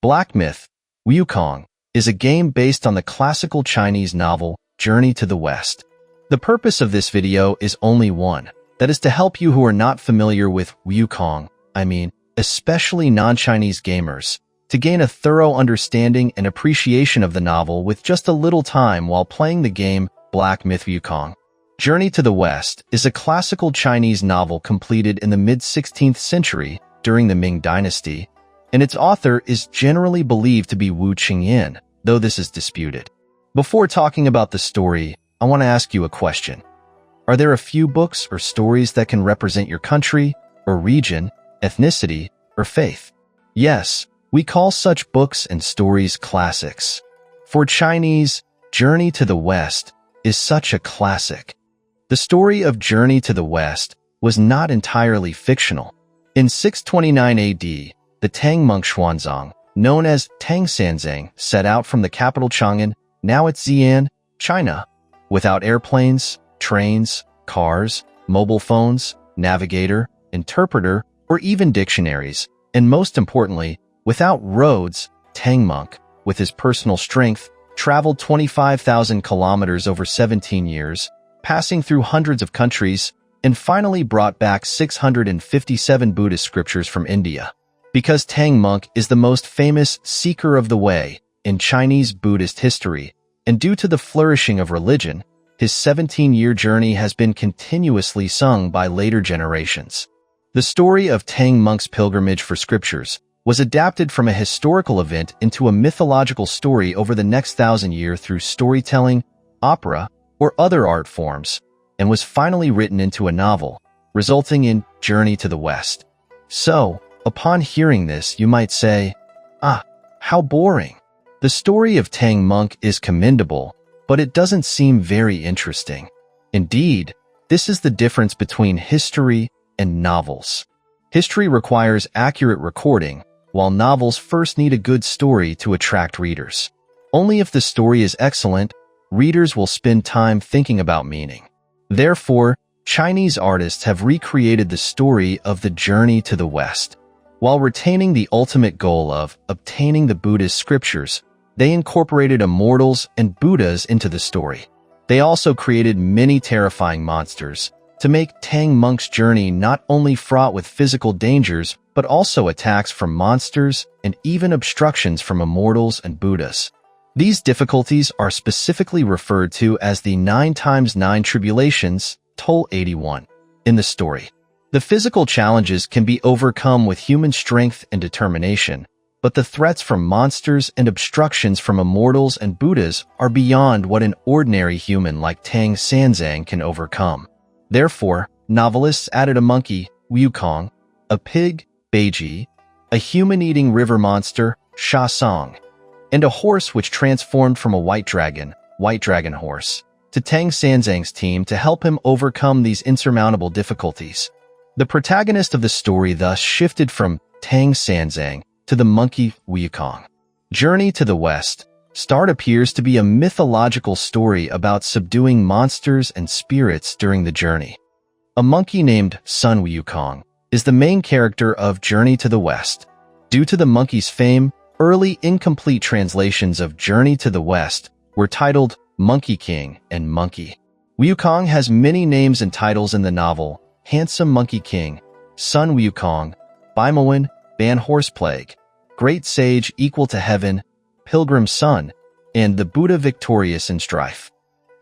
Black Myth Wukong is a game based on the classical Chinese novel Journey to the West. The purpose of this video is only one, that is to help you who are not familiar with Wukong, especially non-Chinese gamers, to gain a thorough understanding and appreciation of the novel with just a little time while playing the game Black Myth Wukong. Journey to the West is a classical Chinese novel completed in the mid-16th century during the Ming Dynasty, and its author is generally believed to be Wu Qingyan, though this is disputed. Before talking about the story, I want to ask you a question. Are there a few books or stories that can represent your country, or region, ethnicity, or faith? Yes, we call such books and stories classics. For Chinese, Journey to the West is such a classic. The story of Journey to the West was not entirely fictional. In 629 AD, the Tang monk Xuanzang, known as Tang Sanzang, set out from the capital Chang'an, now at Xi'an, China. Without airplanes, trains, cars, mobile phones, navigator, interpreter, or even dictionaries, and most importantly, without roads, Tang monk, with his personal strength, traveled 25,000 kilometers over 17 years, passing through hundreds of countries, and finally brought back 657 Buddhist scriptures from India. Because Tang monk is the most famous seeker of the way in Chinese Buddhist history, and due to the flourishing of religion, his 17-year journey has been continuously sung by later generations. The story of Tang monk's pilgrimage for scriptures was adapted from a historical event into a mythological story over the next 1,000 years through storytelling, opera, or other art forms, and was finally written into a novel, resulting in Journey to the West. So, upon hearing this, you might say, how boring. The story of Tang monk is commendable, but it doesn't seem very interesting. Indeed, this is the difference between history and novels. History requires accurate recording, while novels first need a good story to attract readers. Only if the story is excellent, readers will spend time thinking about meaning. Therefore, Chinese artists have recreated the story of the Journey to the West. While retaining the ultimate goal of obtaining the Buddhist scriptures, they incorporated immortals and Buddhas into the story. They also created many terrifying monsters to make Tang monk's journey not only fraught with physical dangers, but also attacks from monsters and even obstructions from immortals and Buddhas. These difficulties are specifically referred to as the 9x9 tribulations, Toll 81, in the story. The physical challenges can be overcome with human strength and determination, but the threats from monsters and obstructions from immortals and Buddhas are beyond what an ordinary human like Tang Sanzang can overcome. Therefore, novelists added a monkey, Wukong, a pig, Bajie, a human-eating river monster, Sha Monk, and a horse which transformed from a white dragon horse, to Tang Sanzang's team to help him overcome these insurmountable difficulties. The protagonist of the story thus shifted from Tang Sanzang to the monkey Wukong. Journey to the West appears to be a mythological story about subduing monsters and spirits during the journey. A monkey named Sun Wukong is the main character of Journey to the West. Due to the monkey's fame, early incomplete translations of Journey to the West were titled Monkey King and Monkey. Wukong has many names and titles in the novel: Handsome Monkey King, Sun Wukong, Baimawan, Ban Horse Plague, Great Sage equal to Heaven, Pilgrim Sun, and the Buddha victorious in strife.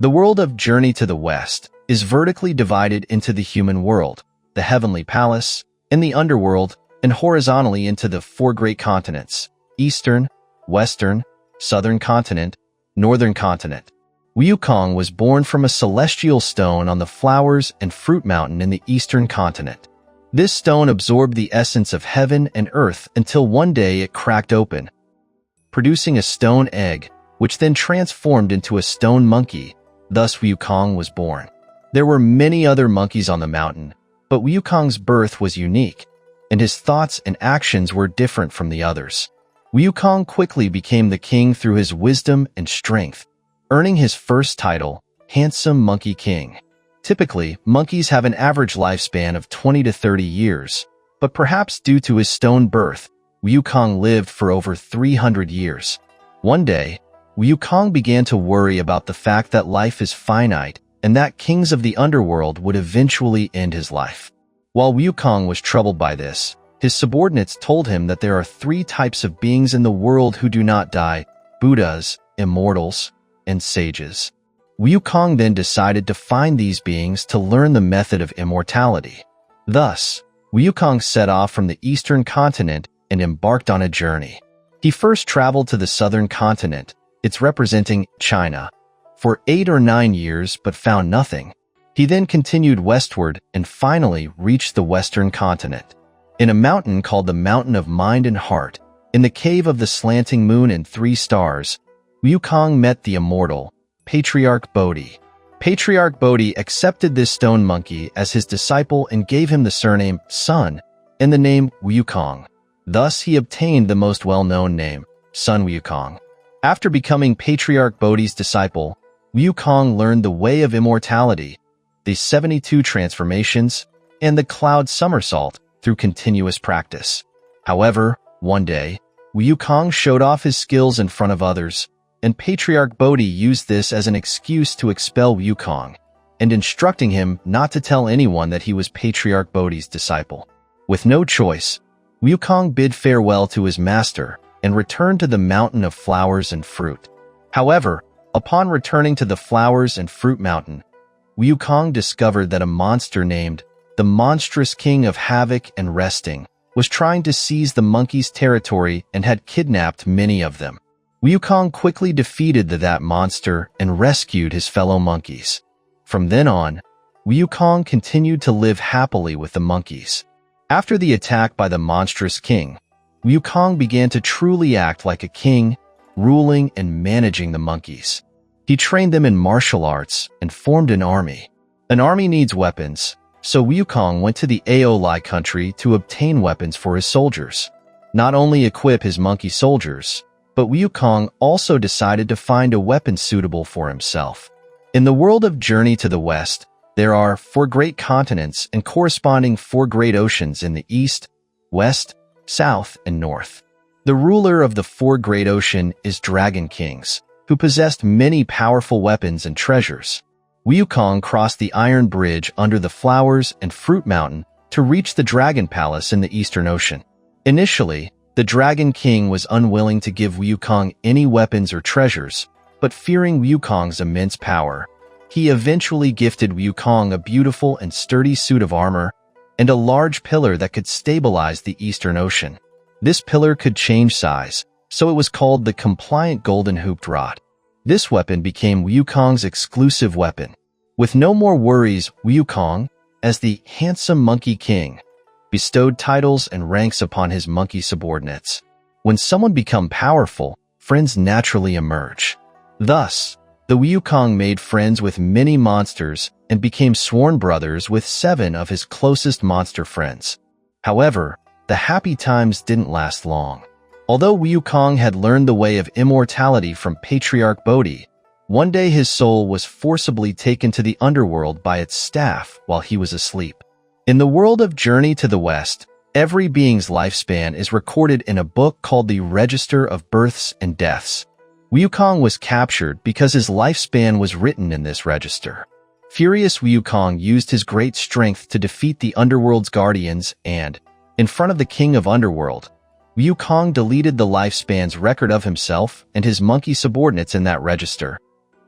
The world of Journey to the West is vertically divided into the human world, the heavenly palace, and the underworld, and horizontally into the 4 great continents: Eastern, Western, Southern Continent, Northern Continent. Wukong was born from a celestial stone on the Flowers and Fruit Mountain in the Eastern Continent. This stone absorbed the essence of heaven and earth until one day it cracked open, producing a stone egg, which then transformed into a stone monkey. Thus Wukong was born. There were many other monkeys on the mountain, but Wukong's birth was unique, and his thoughts and actions were different from the others. Wukong quickly became the king through his wisdom and strength, earning his first title, Handsome Monkey King. Typically, monkeys have an average lifespan of 20 to 30 years, but perhaps due to his stone birth, Wukong lived for over 300 years. One day, Wukong began to worry about the fact that life is finite and that kings of the underworld would eventually end his life. While Wukong was troubled by this, his subordinates told him that there are 3 types of beings in the world who do not die: Buddhas, immortals, and sages. Wukong then decided to find these beings to learn the method of immortality. Thus, Wukong set off from the eastern continent and embarked on a journey. He first traveled to the southern continent, it's representing China, for 8 or 9 years but found nothing. He then continued westward and finally reached the western continent. In a mountain called the Mountain of Mind and Heart, in the cave of the slanting moon and 3 stars, Wukong met the immortal, Patriarch Bajie. Patriarch Bajie accepted this stone monkey as his disciple and gave him the surname Sun and the name Wukong. Thus, he obtained the most well-known name, Sun Wukong. After becoming Patriarch Bajie's disciple, Wukong learned the way of immortality, the 72 transformations, and the cloud somersault through continuous practice. However, one day, Wukong showed off his skills in front of others, and Patriarch Bajie used this as an excuse to expel Wukong, and instructing him not to tell anyone that he was Patriarch Bajie's disciple. With no choice, Wukong bid farewell to his master and returned to the Mountain of Flowers and Fruit. However, upon returning to the Flowers and Fruit Mountain, Wukong discovered that a monster named the Monstrous King of Havoc and Resting was trying to seize the monkeys' territory and had kidnapped many of them. Wukong quickly defeated that monster and rescued his fellow monkeys. From then on, Wukong continued to live happily with the monkeys. After the attack by the monstrous king, Wukong began to truly act like a king, ruling and managing the monkeys. He trained them in martial arts and formed an army. An army needs weapons, so Wukong went to the Aoli country to obtain weapons for his soldiers. Not only equip his monkey soldiers, but Wukong also decided to find a weapon suitable for himself. In the world of Journey to the West, there are 4 great continents and corresponding 4 great oceans in the east, west, south, and north. The ruler of the 4 great ocean is Dragon Kings, who possessed many powerful weapons and treasures. Wukong crossed the Iron Bridge under the Flowers and Fruit Mountain to reach the Dragon Palace in the Eastern Ocean. Initially, the Dragon King was unwilling to give Wukong any weapons or treasures, but fearing Wukong's immense power, he eventually gifted Wukong a beautiful and sturdy suit of armor and a large pillar that could stabilize the Eastern Ocean. This pillar could change size, so it was called the Compliant Golden Hooped Rod. This weapon became Wukong's exclusive weapon. With no more worries, Wukong, as the Handsome Monkey King, bestowed titles and ranks upon his monkey subordinates. When someone becomes powerful, friends naturally emerge. Thus, the Wukong made friends with many monsters and became sworn brothers with 7 of his closest monster friends. However, the happy times didn't last long. Although Wukong had learned the way of immortality from Patriarch Bajie, one day his soul was forcibly taken to the underworld by its staff while he was asleep. In the world of Journey to the West, every being's lifespan is recorded in a book called the Register of Births and Deaths. Wukong was captured because his lifespan was written in this register. Furious Wukong used his great strength to defeat the underworld's guardians and, in front of the king of underworld, Wukong deleted the lifespan's record of himself and his monkey subordinates in that register,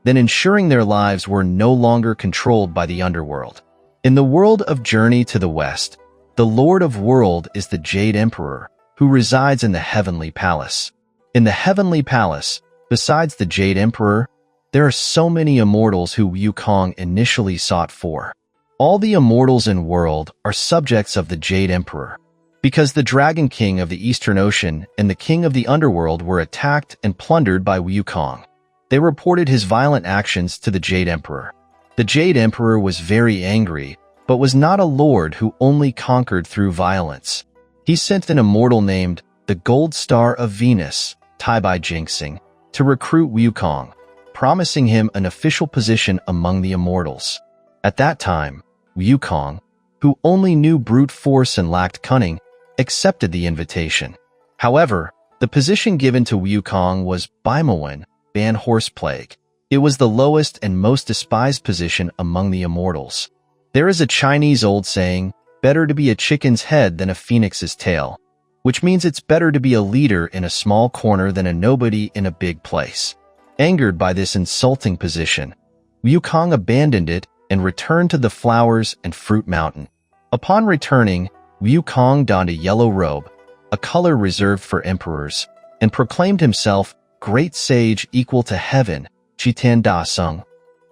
then ensuring their lives were no longer controlled by the underworld. In the world of Journey to the West, the Lord of World is the Jade Emperor, who resides in the Heavenly Palace. In the Heavenly Palace, besides the Jade Emperor, there are so many immortals who Wukong initially sought for. All the immortals in world are subjects of the Jade Emperor. Because the Dragon King of the Eastern Ocean and the King of the Underworld were attacked and plundered by Wukong, they reported his violent actions to the Jade Emperor. The Jade Emperor was very angry, but was not a lord who only conquered through violence. He sent an immortal named the Gold Star of Venus, Tai Ginseng, to recruit Wukong, promising him an official position among the immortals. At that time, Wukong, who only knew brute force and lacked cunning, accepted the invitation. However, the position given to Wukong was Baimawen, ban horse plague. It was the lowest and most despised position among the immortals. There is a Chinese old saying, better to be a chicken's head than a phoenix's tail, which means it's better to be a leader in a small corner than a nobody in a big place. Angered by this insulting position, Wukong abandoned it and returned to the flowers and fruit mountain. Upon returning, Wukong donned a yellow robe, a color reserved for emperors, and proclaimed himself great sage equal to heaven, Chitan Da Sung.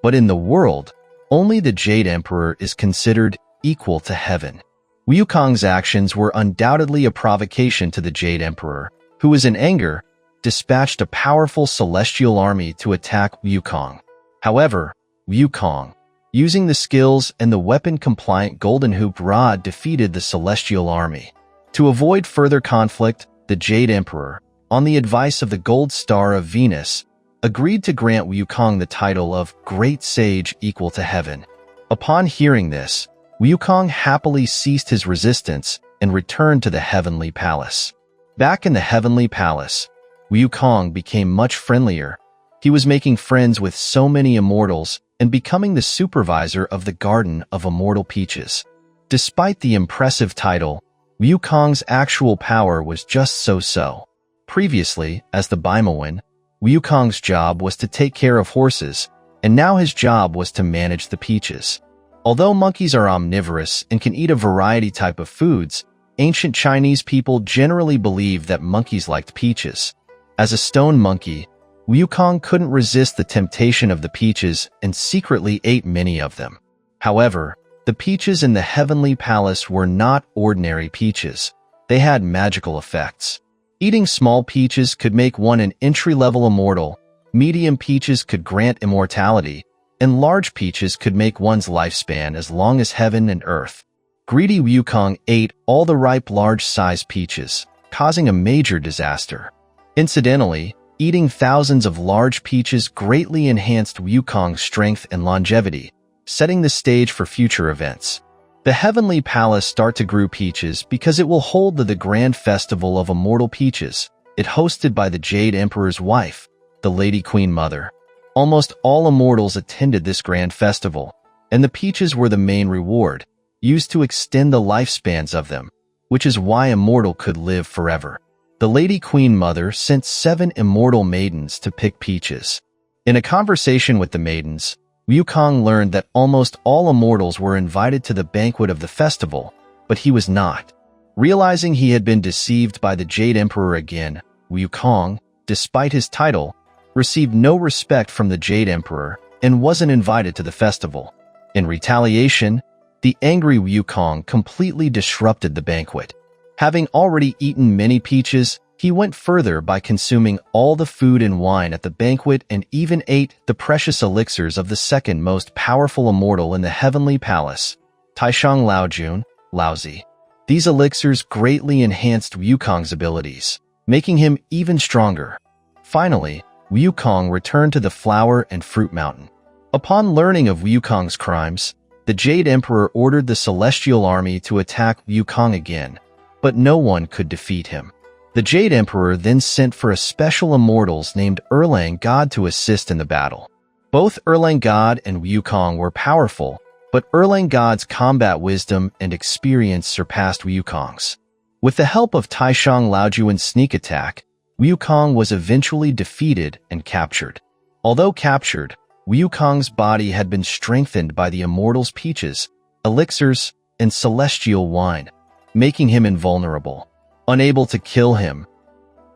But in the world, only the Jade Emperor is considered equal to heaven. Wukong's actions were undoubtedly a provocation to the Jade Emperor, who was in anger, dispatched a powerful celestial army to attack Wukong. However, Wukong, using the skills and the weapon-compliant Golden Hoop Rod, defeated the celestial army. To avoid further conflict, the Jade Emperor, on the advice of the Gold Star of Venus, agreed to grant Wukong the title of Great Sage equal to heaven. Upon hearing this, Wukong happily ceased his resistance and returned to the Heavenly Palace. Back in the Heavenly Palace, Wukong became much friendlier. He was making friends with so many immortals and becoming the supervisor of the Garden of Immortal Peaches. Despite the impressive title, Wukong's actual power was just so-so. Previously, as the Baimawen, Wukong's job was to take care of horses, and now his job was to manage the peaches. Although monkeys are omnivorous and can eat a variety type of foods, ancient Chinese people generally believed that monkeys liked peaches. As a stone monkey, Wukong couldn't resist the temptation of the peaches and secretly ate many of them. However, the peaches in the Heavenly Palace were not ordinary peaches. They had magical effects. Eating small peaches could make one an entry-level immortal, medium peaches could grant immortality, and large peaches could make one's lifespan as long as heaven and earth. Greedy Wukong ate all the ripe large-sized peaches, causing a major disaster. Incidentally, eating thousands of large peaches greatly enhanced Wukong's strength and longevity, setting the stage for future events. The Heavenly Palace started to grow peaches because it will hold the Grand Festival of Immortal Peaches, it hosted by the Jade Emperor's wife, the Lady Queen Mother. Almost all immortals attended this grand festival, and the peaches were the main reward, used to extend the lifespans of them, which is why Immortal could live forever. The Lady Queen Mother sent 7 immortal maidens to pick peaches. In a conversation with the maidens, Wukong learned that almost all immortals were invited to the banquet of the festival, but he was not. Realizing he had been deceived by the Jade Emperor again, Wukong, despite his title, received no respect from the Jade Emperor and wasn't invited to the festival. In retaliation, the angry Wukong completely disrupted the banquet. Having already eaten many peaches, he went further by consuming all the food and wine at the banquet and even ate the precious elixirs of the second most powerful immortal in the Heavenly Palace, Taishang Laojun, Laozi. These elixirs greatly enhanced Wukong's abilities, making him even stronger. Finally, Wukong returned to the Flower and Fruit Mountain. Upon learning of Wukong's crimes, the Jade Emperor ordered the Celestial Army to attack Wukong again, but no one could defeat him. The Jade Emperor then sent for a special immortals named Erlang God to assist in the battle. Both Erlang God and Wukong were powerful, but Erlang God's combat wisdom and experience surpassed Wukong's. With the help of Taishang Laojuan's sneak attack, Wukong was eventually defeated and captured. Although captured, Wukong's body had been strengthened by the immortals' peaches, elixirs, and celestial wine, making him invulnerable. Unable to kill him,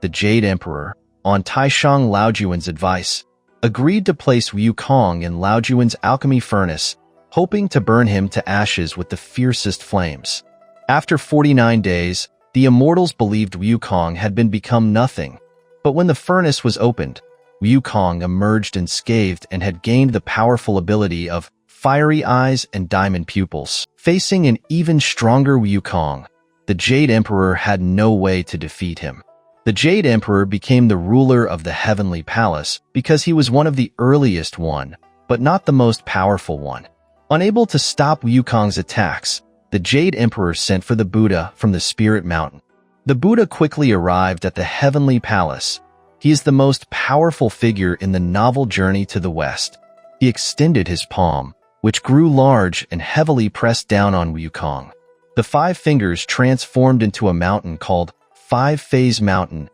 the Jade Emperor, on Taishang Laojuan's advice, agreed to place Wukong in Laojuan's alchemy furnace, hoping to burn him to ashes with the fiercest flames. After 49 days, the immortals believed Wukong had become nothing, but when the furnace was opened, Wukong emerged unscathed and had gained the powerful ability of fiery eyes and diamond pupils. Facing an even stronger Wukong, the Jade Emperor had no way to defeat him. The Jade Emperor became the ruler of the Heavenly Palace because he was one of the earliest one, but not the most powerful one. Unable to stop Wukong's attacks, the Jade Emperor sent for the Buddha from the Spirit Mountain. The Buddha quickly arrived at the heavenly palace. He is the most powerful figure in the novel Journey to the West. He extended his palm, which grew large and heavily pressed down on Wukong. The 5 fingers transformed into a mountain called Five-Phase Mountain,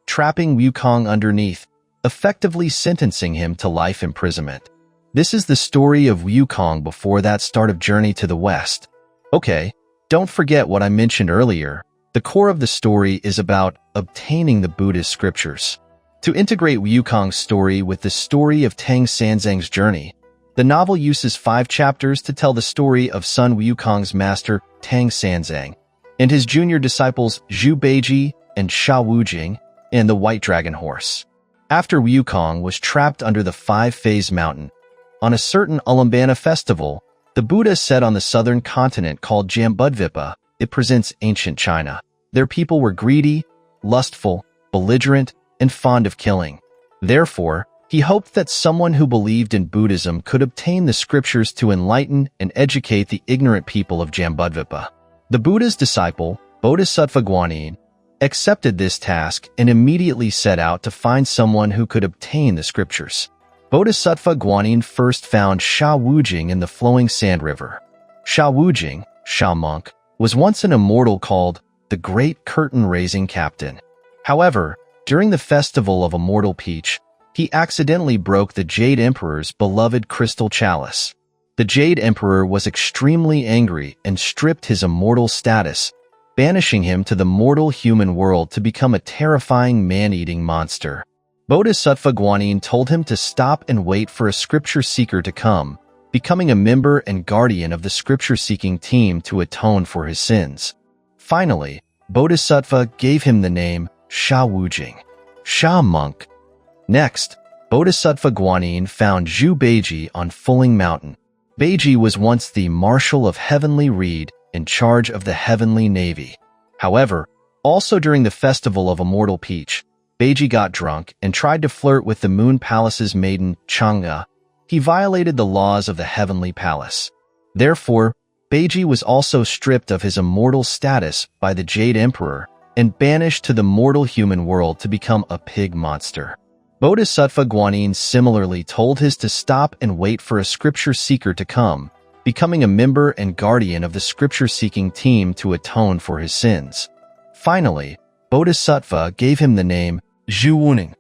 trapping Wukong underneath, effectively sentencing him to life imprisonment. This is the story of Wukong before that start of Journey to the West. Okay, don't forget what I mentioned earlier. The core of the story is about obtaining the Buddhist scriptures. To integrate Wukong's story with the story of Tang Sanzang's journey, the novel uses 5 chapters to tell the story of Sun Wukong's master, Tang Sanzang, and his junior disciples Zhu Bajie and Sha Monk, and the White Dragon Horse. After Wukong was trapped under the 5-phase mountain, on a certain Ulambana festival, the Buddha said on the southern continent called Jambudvipa, it presents ancient China. Their people were greedy, lustful, belligerent, and fond of killing. Therefore, he hoped that someone who believed in Buddhism could obtain the scriptures to enlighten and educate the ignorant people of Jambudvipa. The Buddha's disciple, Bodhisattva Guanyin, accepted this task and immediately set out to find someone who could obtain the scriptures. Bodhisattva Guanyin first found Sha Monk in the flowing sand river. Sha Monk, was once an immortal called the Great Curtain-Raising Captain. However, during the festival of Immortal Peach, he accidentally broke the Jade Emperor's beloved crystal chalice. The Jade Emperor was extremely angry and stripped his immortal status, banishing him to the mortal human world to become a terrifying man-eating monster. Bodhisattva Guanyin told him to stop and wait for a scripture seeker to come, becoming a member and guardian of the scripture-seeking team to atone for his sins. Finally, Bodhisattva gave him the name Sha Monk. Next, Bodhisattva Guanyin found Zhu Bajie on Fulling Mountain. Bajie was once the Marshal of Heavenly Reed in charge of the Heavenly Navy. However, also during the festival of Immortal Peach, Bajie got drunk and tried to flirt with the Moon Palace's maiden, Chang'e. He violated the laws of the Heavenly Palace. Therefore, Bajie was also stripped of his immortal status by the Jade Emperor and banished to the mortal human world to become a pig monster. Bodhisattva Guanyin similarly told his to stop and wait for a scripture seeker to come, becoming a member and guardian of the scripture-seeking team to atone for his sins. Finally, Bodhisattva gave him the name Zhu.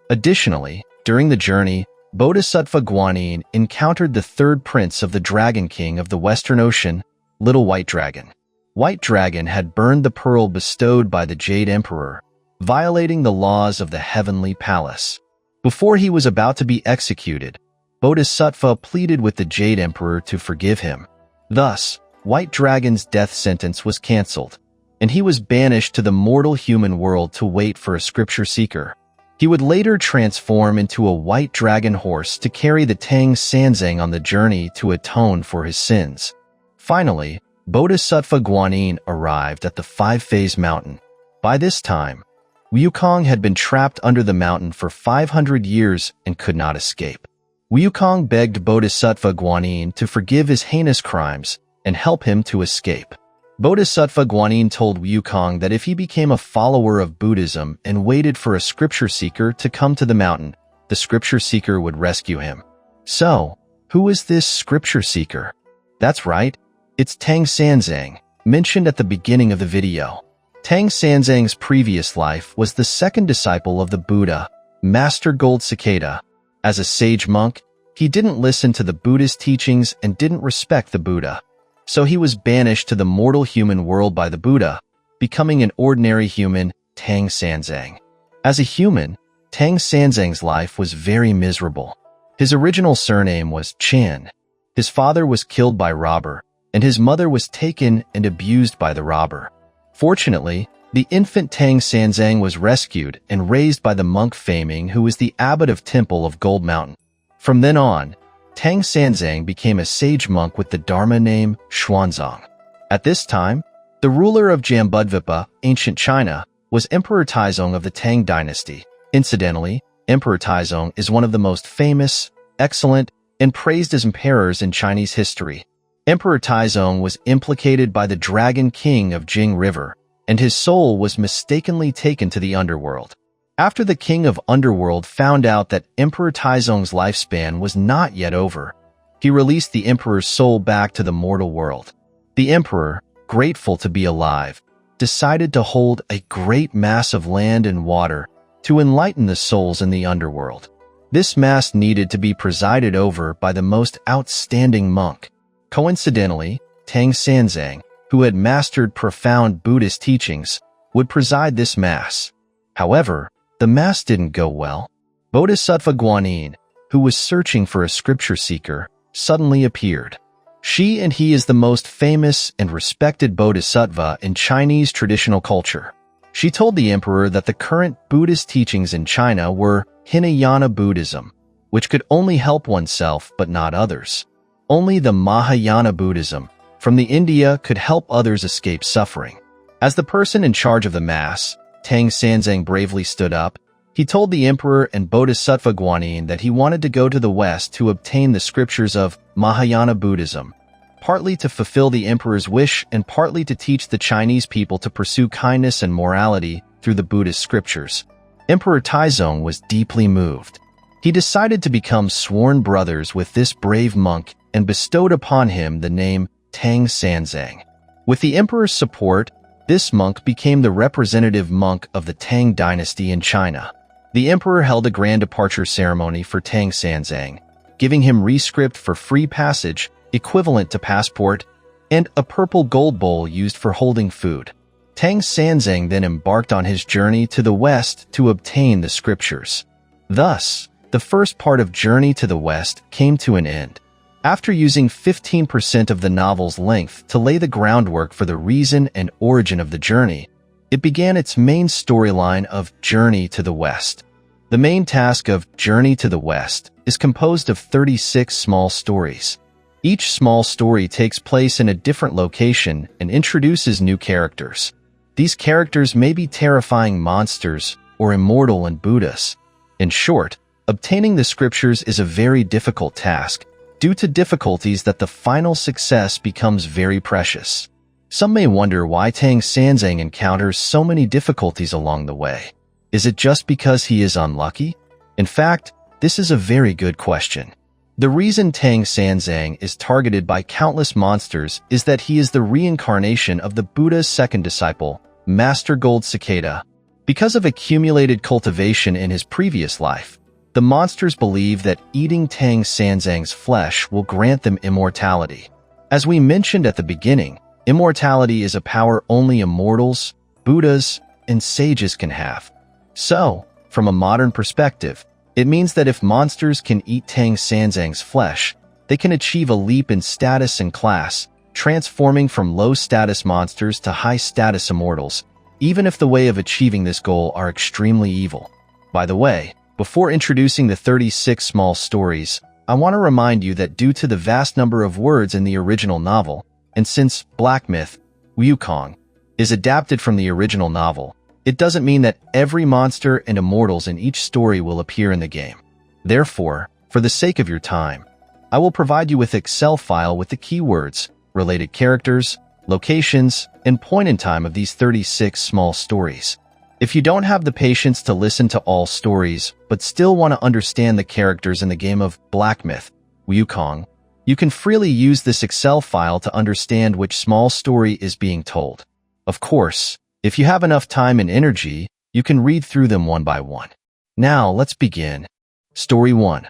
Additionally, during the journey, Bodhisattva Guanyin encountered the third prince of the Dragon King of the Western Ocean, Little White Dragon. White Dragon had burned the pearl bestowed by the Jade Emperor, violating the laws of the Heavenly Palace. Before he was about to be executed, Bodhisattva pleaded with the Jade Emperor to forgive him. Thus, White Dragon's death sentence was cancelled, and he was banished to the mortal human world to wait for a scripture seeker. He would later transform into a white dragon horse to carry the Tang Sanzang on the journey to atone for his sins. Finally, Bodhisattva Guanyin arrived at the 5-phase mountain. By this time, Wukong had been trapped under the mountain for 500 years and could not escape. Wukong begged Bodhisattva Guanyin to forgive his heinous crimes and help him to escape. Bodhisattva Guanyin told Wukong that if he became a follower of Buddhism and waited for a scripture seeker to come to the mountain, the scripture seeker would rescue him. So, who is this scripture seeker? That's right, it's Tang Sanzang, mentioned at the beginning of the video. Tang Sanzang's previous life was the second disciple of the Buddha, Master Gold Cicada. As a sage monk, he didn't listen to the Buddhist teachings and didn't respect the Buddha. So he was banished to the mortal human world by the Buddha, becoming an ordinary human, Tang Sanzang. As a human, Tang Sanzang's life was very miserable. His original surname was Chan. His father was killed by robber, and his mother was taken and abused by the robber. Fortunately, the infant Tang Sanzang was rescued and raised by the monk Faming, who was the abbot of Temple of Gold Mountain. From then on, Tang Sanzang became a sage monk with the Dharma name Xuanzang. At this time, the ruler of Jambudvipa, ancient China, was Emperor Taizong of the Tang dynasty. Incidentally, Emperor Taizong is one of the most famous, excellent, and praised as emperors in Chinese history. Emperor Taizong was implicated by the Dragon King of Jing River and his soul was mistakenly taken to the underworld. After the king of underworld found out that Emperor Taizong's lifespan was not yet over, he released the emperor's soul back to the mortal world. The emperor, grateful to be alive, decided to hold a great mass of land and water to enlighten the souls in the underworld. This mass needed to be presided over by the most outstanding monk. Coincidentally, Tang Sanzang, who had mastered profound Buddhist teachings, would preside this mass. However, the mass didn't go well. Bodhisattva Guanyin, who was searching for a scripture seeker, suddenly appeared. She and he is the most famous and respected bodhisattva in Chinese traditional culture. She told the emperor that the current Buddhist teachings in China were Hinayana Buddhism, which could only help oneself but not others. Only the Mahayana Buddhism from the India could help others escape suffering. As the person in charge of the mass, Tang Sanzang bravely stood up. He told the emperor and Bodhisattva Guanyin that he wanted to go to the west to obtain the scriptures of Mahayana Buddhism, partly to fulfill the emperor's wish and partly to teach the Chinese people to pursue kindness and morality through the Buddhist scriptures. Emperor Taizong was deeply moved. He decided to become sworn brothers with this brave monk and bestowed upon him the name Tang Sanzang. With the emperor's support, this monk became the representative monk of the Tang dynasty in China. The emperor held a grand departure ceremony for Tang Sanzang, giving him rescript for free passage, equivalent to passport, and a purple gold bowl used for holding food. Tang Sanzang then embarked on his journey to the west to obtain the scriptures. Thus, the first part of Journey to the West came to an end. After using 15% of the novel's length to lay the groundwork for the reason and origin of the journey, it began its main storyline of Journey to the West. The main task of Journey to the West is composed of 36 small stories. Each small story takes place in a different location and introduces new characters. These characters may be terrifying monsters or immortal and Buddhas. In short, obtaining the scriptures is a very difficult task, due to difficulties that the final success becomes very precious. Some may wonder why Tang Sanzang encounters so many difficulties along the way. Is it just because he is unlucky? In fact, this is a very good question. The reason Tang Sanzang is targeted by countless monsters is that he is the reincarnation of the Buddha's second disciple, Master Gold Cicada. Because of accumulated cultivation in his previous life, the monsters believe that eating Tang Sanzang's flesh will grant them immortality. As we mentioned at the beginning, immortality is a power only immortals, Buddhas, and sages can have. So, from a modern perspective, it means that if monsters can eat Tang Sanzang's flesh, they can achieve a leap in status and class, transforming from low-status monsters to high-status immortals, even if the way of achieving this goal are extremely evil. By the way, before introducing the 36 small stories, I want to remind you that due to the vast number of words in the original novel, and since Black Myth Wukong is adapted from the original novel, it doesn't mean that every monster and immortals in each story will appear in the game. Therefore, for the sake of your time, I will provide you with Excel file with the keywords, related characters, locations, and point in time of these 36 small stories. If you don't have the patience to listen to all stories, but still want to understand the characters in the game of Black Myth Wukong, you can freely use this Excel file to understand which small story is being told. Of course, if you have enough time and energy, you can read through them one by one. Now, let's begin. Story 1.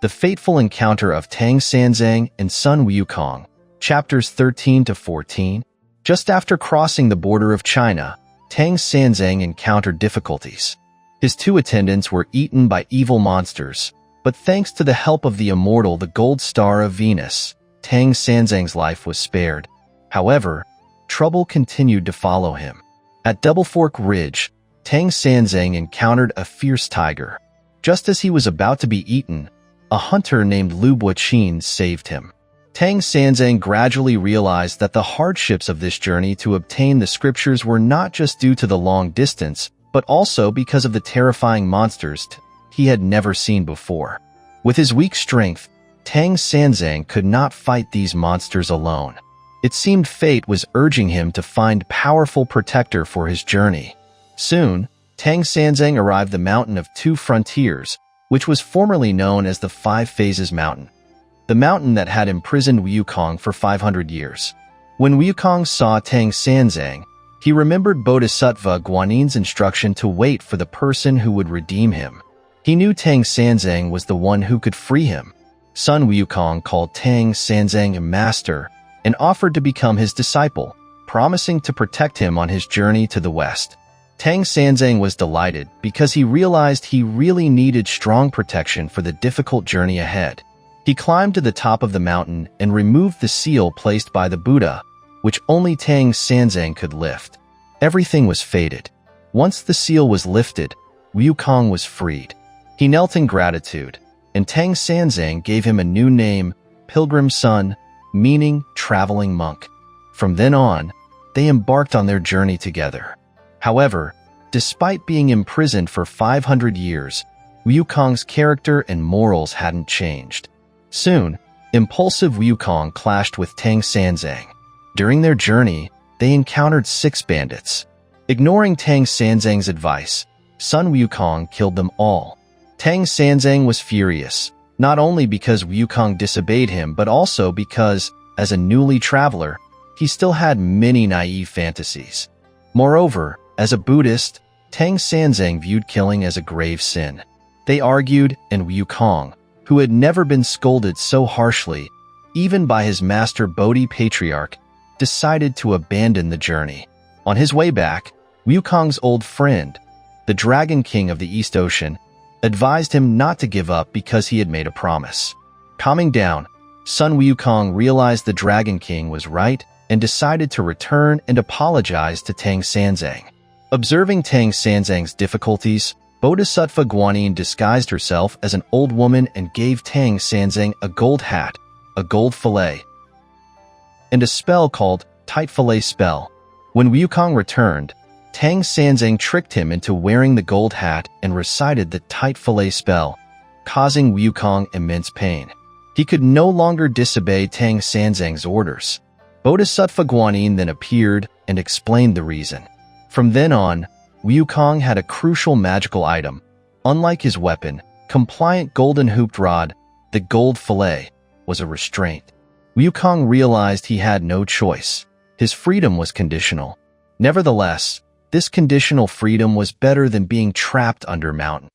The Fateful Encounter of Tang Sanzang and Sun Wukong, chapters 13 to 14. Just after crossing the border of China, Tang Sanzang encountered difficulties. His 2 attendants were eaten by evil monsters, but thanks to the help of the Immortal, the Gold Star of Venus, Tang Sanzang's life was spared. However, trouble continued to follow him. At Double Fork Ridge, Tang Sanzang encountered a fierce tiger. Just as he was about to be eaten, a hunter named Lu Buqin saved him. Tang Sanzang gradually realized that the hardships of this journey to obtain the scriptures were not just due to the long distance, but also because of the terrifying monsters he had never seen before. With his weak strength, Tang Sanzang could not fight these monsters alone. It seemed fate was urging him to find powerful protector for his journey. Soon, Tang Sanzang arrived the Mountain of Two Frontiers, which was formerly known as the Five Phases Mountain, the mountain that had imprisoned Wukong for 500 years. When Wukong saw Tang Sanzang, he remembered Bodhisattva Guanin's instruction to wait for the person who would redeem him. He knew Tang Sanzang was the one who could free him. Sun Wukong called Tang Sanzang a master and offered to become his disciple, promising to protect him on his journey to the west. Tang Sanzang was delighted because he realized he really needed strong protection for the difficult journey ahead. He climbed to the top of the mountain and removed the seal placed by the Buddha, which only Tang Sanzang could lift. Everything was fated. Once the seal was lifted, Wukong was freed. He knelt in gratitude, and Tang Sanzang gave him a new name, Pilgrim's Son, meaning traveling monk. From then on, they embarked on their journey together. However, despite being imprisoned for 500 years, Wukong's character and morals hadn't changed. Soon, impulsive Wukong clashed with Tang Sanzang. During their journey, they encountered 6 bandits. Ignoring Tang Sanzang's advice, Sun Wukong killed them all. Tang Sanzang was furious, not only because Wukong disobeyed him but also because, as a newly traveler, he still had many naive fantasies. Moreover, as a Buddhist, Tang Sanzang viewed killing as a grave sin. They argued, and Wukong, who had never been scolded so harshly, even by his master Bodhi Patriarch, decided to abandon the journey. On his way back, Wukong's old friend, the Dragon King of the East Ocean, advised him not to give up because he had made a promise. Calming down, Sun Wukong realized the Dragon King was right and decided to return and apologize to Tang Sanzang. Observing Tang Sanzang's difficulties, Bodhisattva Guanin disguised herself as an old woman and gave Tang Sanzang a gold hat, a gold fillet, and a spell called Tight Fillet Spell. When Wukong returned, Tang Sanzang tricked him into wearing the gold hat and recited the Tight Fillet Spell, causing Wukong immense pain. He could no longer disobey Tang Sanzang's orders. Bodhisattva Guanin then appeared and explained the reason. From then on, Wukong had a crucial magical item. Unlike his weapon, compliant golden hooped rod, the gold fillet was a restraint. Wukong realized he had no choice. His freedom was conditional. Nevertheless, this conditional freedom was better than being trapped under mountain.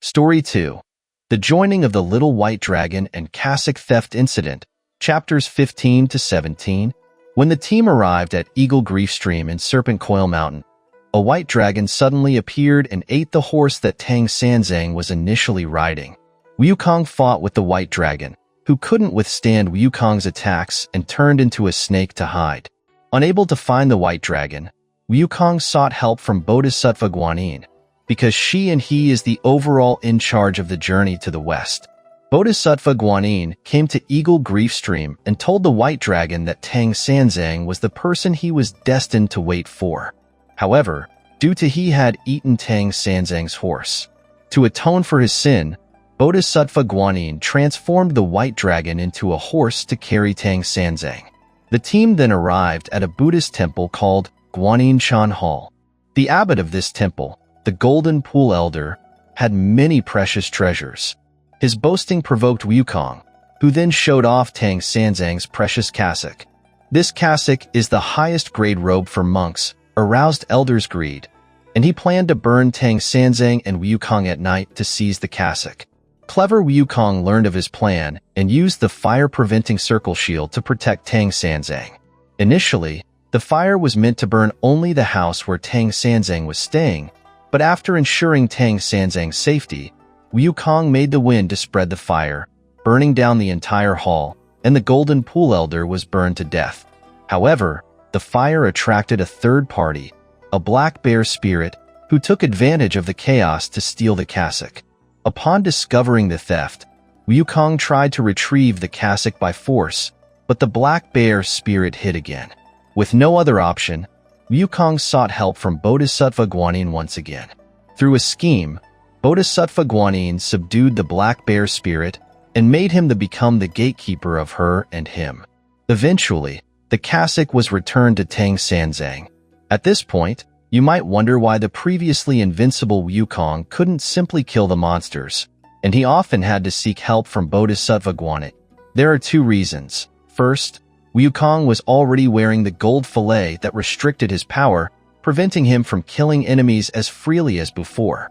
Story 2. The Joining of the Little White Dragon and Cassock Theft Incident, Chapters 15 to 17. When the team arrived at Eagle Grief Stream in Serpent Coil Mountain, a white dragon suddenly appeared and ate the horse that Tang Sanzang was initially riding. Wukong fought with the white dragon, who couldn't withstand Wukong's attacks and turned into a snake to hide. Unable to find the white dragon, Wukong sought help from Bodhisattva Guanin, because she and he is the overall in charge of the journey to the west. Bodhisattva Guanin came to Eagle Grief Stream and told the white dragon that Tang Sanzang was the person he was destined to wait for. However, due to he had eaten Tang Sanzang's horse. To atone for his sin, Bodhisattva Guanin transformed the white dragon into a horse to carry Tang Sanzang. The team then arrived at a Buddhist temple called Guanin Chan Hall. The abbot of this temple, the Golden Pool Elder, had many precious treasures. His boasting provoked Wukong, who then showed off Tang Sanzang's precious cassock. This cassock is the highest grade robe for monks, aroused Elder's greed, and he planned to burn Tang Sanzang and Wukong at night to seize the cassock. Clever Wukong learned of his plan and used the fire-preventing circle shield to protect Tang Sanzang. Initially, the fire was meant to burn only the house where Tang Sanzang was staying, but after ensuring Tang Sanzang's safety, Wukong made the wind to spread the fire, burning down the entire hall, and the Golden Pool Elder was burned to death. However, the fire attracted a third party, a black bear spirit, who took advantage of the chaos to steal the cassock. Upon discovering the theft, Wukong tried to retrieve the cassock by force, but the black bear spirit hid again. With no other option, Wukong sought help from Bodhisattva Guanin once again. Through a scheme, Bodhisattva Guanin subdued the black bear spirit and made him become the gatekeeper of her and him. Eventually, the cassock was returned to Tang Sanzang. At this point, you might wonder why the previously invincible Wukong couldn't simply kill the monsters, and he often had to seek help from Bodhisattva Guanyin. There are two reasons. First, Wukong was already wearing the gold fillet that restricted his power, preventing him from killing enemies as freely as before.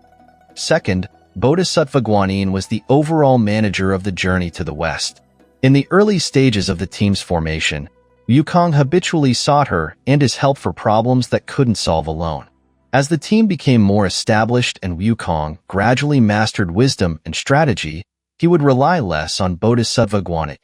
Second, Bodhisattva Guanyin was the overall manager of the journey to the west. In the early stages of the team's formation, Wukong habitually sought her and his help for problems that couldn't solve alone. As the team became more established and Wukong gradually mastered wisdom and strategy, he would rely less on Bodhisattva Guanyin.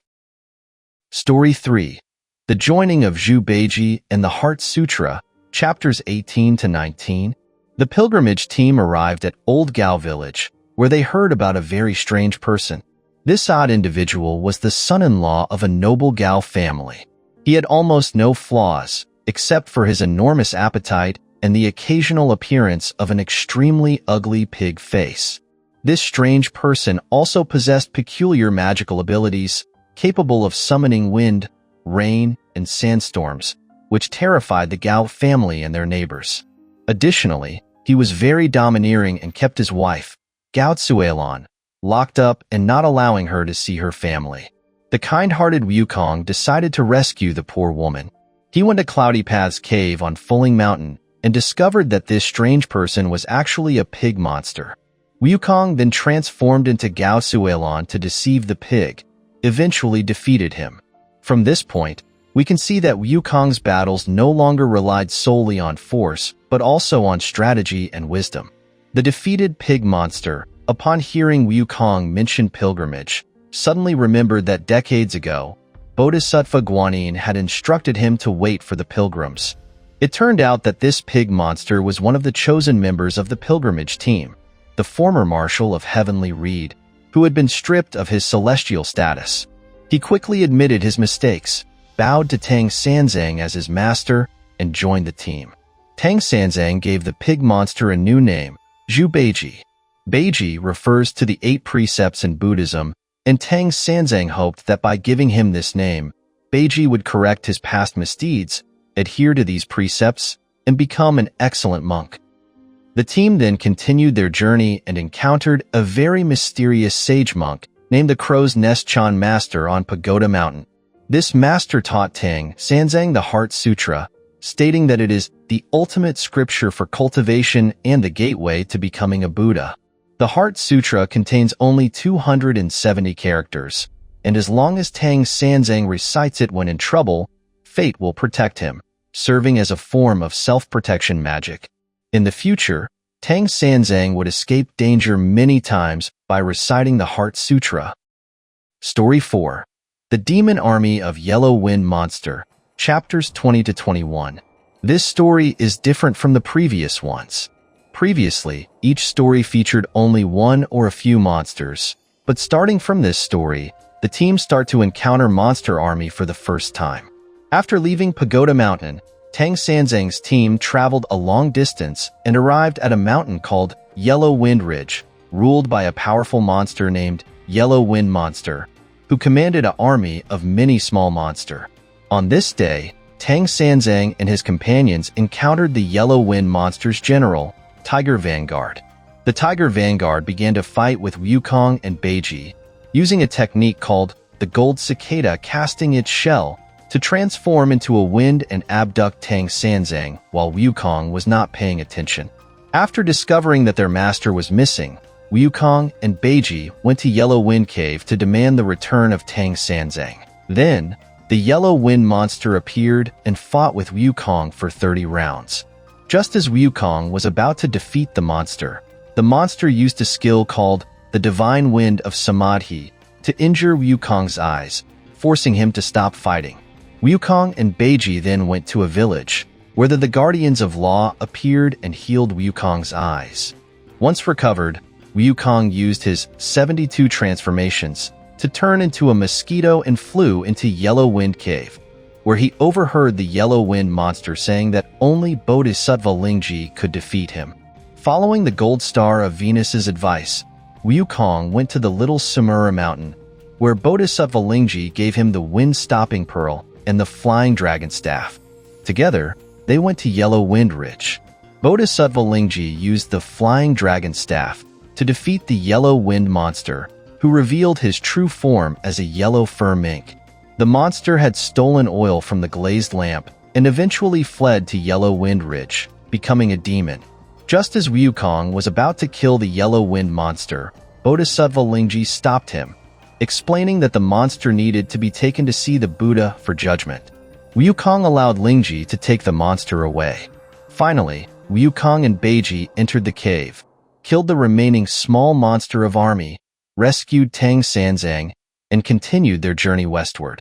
Story 3. The Joining of Zhu Bajie and the Heart Sutra, Chapters 18 to 19. The pilgrimage team arrived at Old Gao Village, where they heard about a very strange person. This odd individual was the son-in-law of a noble Gao family. He had almost no flaws, except for his enormous appetite and the occasional appearance of an extremely ugly pig face. This strange person also possessed peculiar magical abilities, capable of summoning wind, rain, and sandstorms, which terrified the Gao family and their neighbors. Additionally, he was very domineering and kept his wife, Gao Tsuelon, locked up and not allowing her to see her family. The kind-hearted Wukong decided to rescue the poor woman. He went to Cloudy Path's cave on Fulling Mountain and discovered that this strange person was actually a pig monster. Wukong then transformed into Gao Tsuelon to deceive the pig, eventually defeated him. From this point, we can see that Wukong's battles no longer relied solely on force, but also on strategy and wisdom. The defeated pig monster, upon hearing Wukong mention pilgrimage, suddenly remembered that decades ago, Bodhisattva Guanyin had instructed him to wait for the pilgrims. It turned out that this pig monster was one of the chosen members of the pilgrimage team, the former marshal of Heavenly Reed, who had been stripped of his celestial status. He quickly admitted his mistakes, bowed to Tang Sanzang as his master, and joined the team. Tang Sanzang gave the pig monster a new name, Zhu Bajie. Bajie refers to the 8 precepts in Buddhism, and Tang Sanzang hoped that by giving him this name, Bajie would correct his past misdeeds, adhere to these precepts, and become an excellent monk. The team then continued their journey and encountered a very mysterious sage monk named the Crow's Nest Chan Master on Pagoda Mountain. This master taught Tang Sanzang the Heart Sutra, stating that it is the ultimate scripture for cultivation and the gateway to becoming a Buddha. The Heart Sutra contains only 270 characters, and as long as Tang Sanzang recites it when in trouble, fate will protect him, serving as a form of self-protection magic. In the future, Tang Sanzang would escape danger many times by reciting the Heart Sutra. Story 4. The Demon Army of Yellow Wind Monster, Chapters 20 to 21. This story is different from the previous ones. Previously, each story featured only one or a few monsters, but starting from this story, the team start to encounter Monster Army for the first time. After leaving Pagoda Mountain, Tang Sanzang's team traveled a long distance and arrived at a mountain called Yellow Wind Ridge, ruled by a powerful monster named Yellow Wind Monster, who commanded an army of many small monsters. On this day, Tang Sanzang and his companions encountered the Yellow Wind Monster's general, Tiger Vanguard. The Tiger Vanguard began to fight with Wukong and Bajie, using a technique called the Gold Cicada, casting its shell to transform into a wind and abduct Tang Sanzang while Wukong was not paying attention. After discovering that their master was missing, Wukong and Bajie went to Yellow Wind Cave to demand the return of Tang Sanzang. Then, the Yellow Wind Monster appeared and fought with Wukong for 30 rounds. Just as Wukong was about to defeat the monster used a skill called the Divine Wind of Samadhi to injure Wukong's eyes, forcing him to stop fighting. Wukong and Bajie then went to a village, where the Guardians of Law appeared and healed Wukong's eyes. Once recovered, Wukong used his 72 transformations to turn into a mosquito and flew into Yellow Wind Cave, where he overheard the Yellow Wind Monster saying that only Bodhisattva Lingji could defeat him. Following the Gold Star of Venus's advice, Wukong went to the Little Sumura Mountain, where Bodhisattva Lingji gave him the wind-stopping pearl and the flying dragon staff. Together, they went to Yellow Wind Ridge. Bodhisattva Lingji used the flying dragon staff to defeat the Yellow Wind monster, who revealed his true form as a yellow fur mink. The monster had stolen oil from the glazed lamp and eventually fled to Yellow Wind Ridge, becoming a demon. Just as Wukong was about to kill the Yellow Wind monster, Bodhisattva Lingji stopped him, explaining that the monster needed to be taken to see the Buddha for judgment. Wukong allowed Lingji to take the monster away. Finally, Wukong and Bajie entered the cave, killed the remaining small monster of army, rescued Tang Sanzang, and continued their journey westward.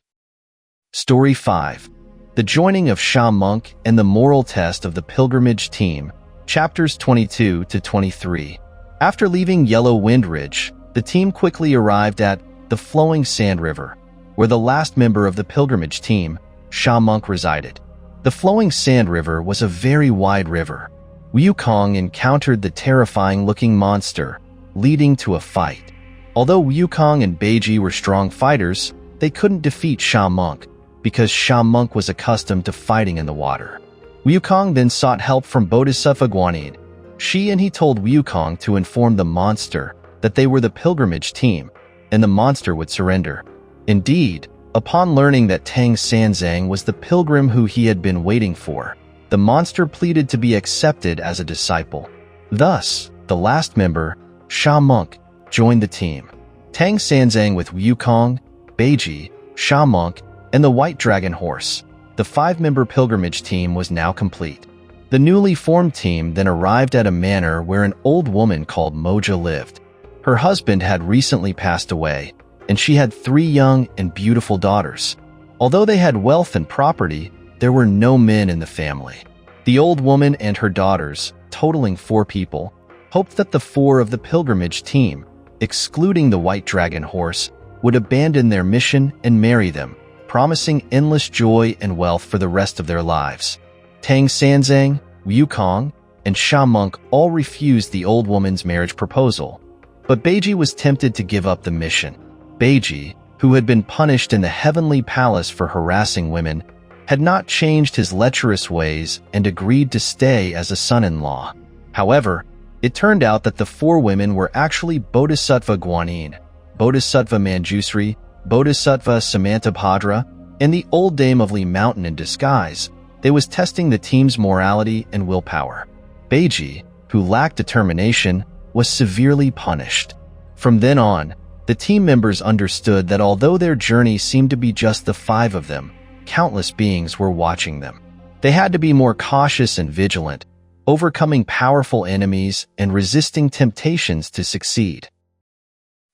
Story 5. The joining of Sha Monk and the moral test of the pilgrimage team, chapters 22 to 23. After leaving Yellow Wind Ridge, the team quickly arrived at the flowing sand river, where the last member of the pilgrimage team, Sha Monk, resided. The flowing sand river was a very wide river. Wukong encountered the terrifying-looking monster, leading to a fight. Although Wukong and Bajie were strong fighters, they couldn't defeat Sha Monk, because Sha Monk was accustomed to fighting in the water. Wukong then sought help from Bodhisattva Guanyin. She and he told Wukong to inform the monster that they were the pilgrimage team, and the monster would surrender. Indeed, upon learning that Tang Sanzang was the pilgrim who he had been waiting for, the monster pleaded to be accepted as a disciple. Thus, the last member, Sha Monk, joined the team. Tang Sanzang with Wukong, Bajie, Sha Monk, and the White Dragon Horse. The 5-member pilgrimage team was now complete. The newly formed team then arrived at a manor where an old woman called Moja lived. Her husband had recently passed away, and she had 3 young and beautiful daughters. Although they had wealth and property, there were no men in the family. The old woman and her daughters, totaling 4 people, hoped that the 4 of the pilgrimage team, excluding the White Dragon Horse, would abandon their mission and marry them, promising endless joy and wealth for the rest of their lives. Tang Sanzang, Wukong, and Sha Monk all refused the old woman's marriage proposal, but Bajie was tempted to give up the mission. Bajie, who had been punished in the heavenly palace for harassing women, had not changed his lecherous ways and agreed to stay as a son-in-law. However, it turned out that the 4 women were actually Bodhisattva Guanyin, Bodhisattva Manjusri, Bodhisattva Samantabhadra, and the old dame of Li Mountain in disguise. They was testing the team's morality and willpower. Bajie, who lacked determination, was severely punished. From then on, the team members understood that although their journey seemed to be just the 5 of them, countless beings were watching them. They had to be more cautious and vigilant, overcoming powerful enemies and resisting temptations to succeed.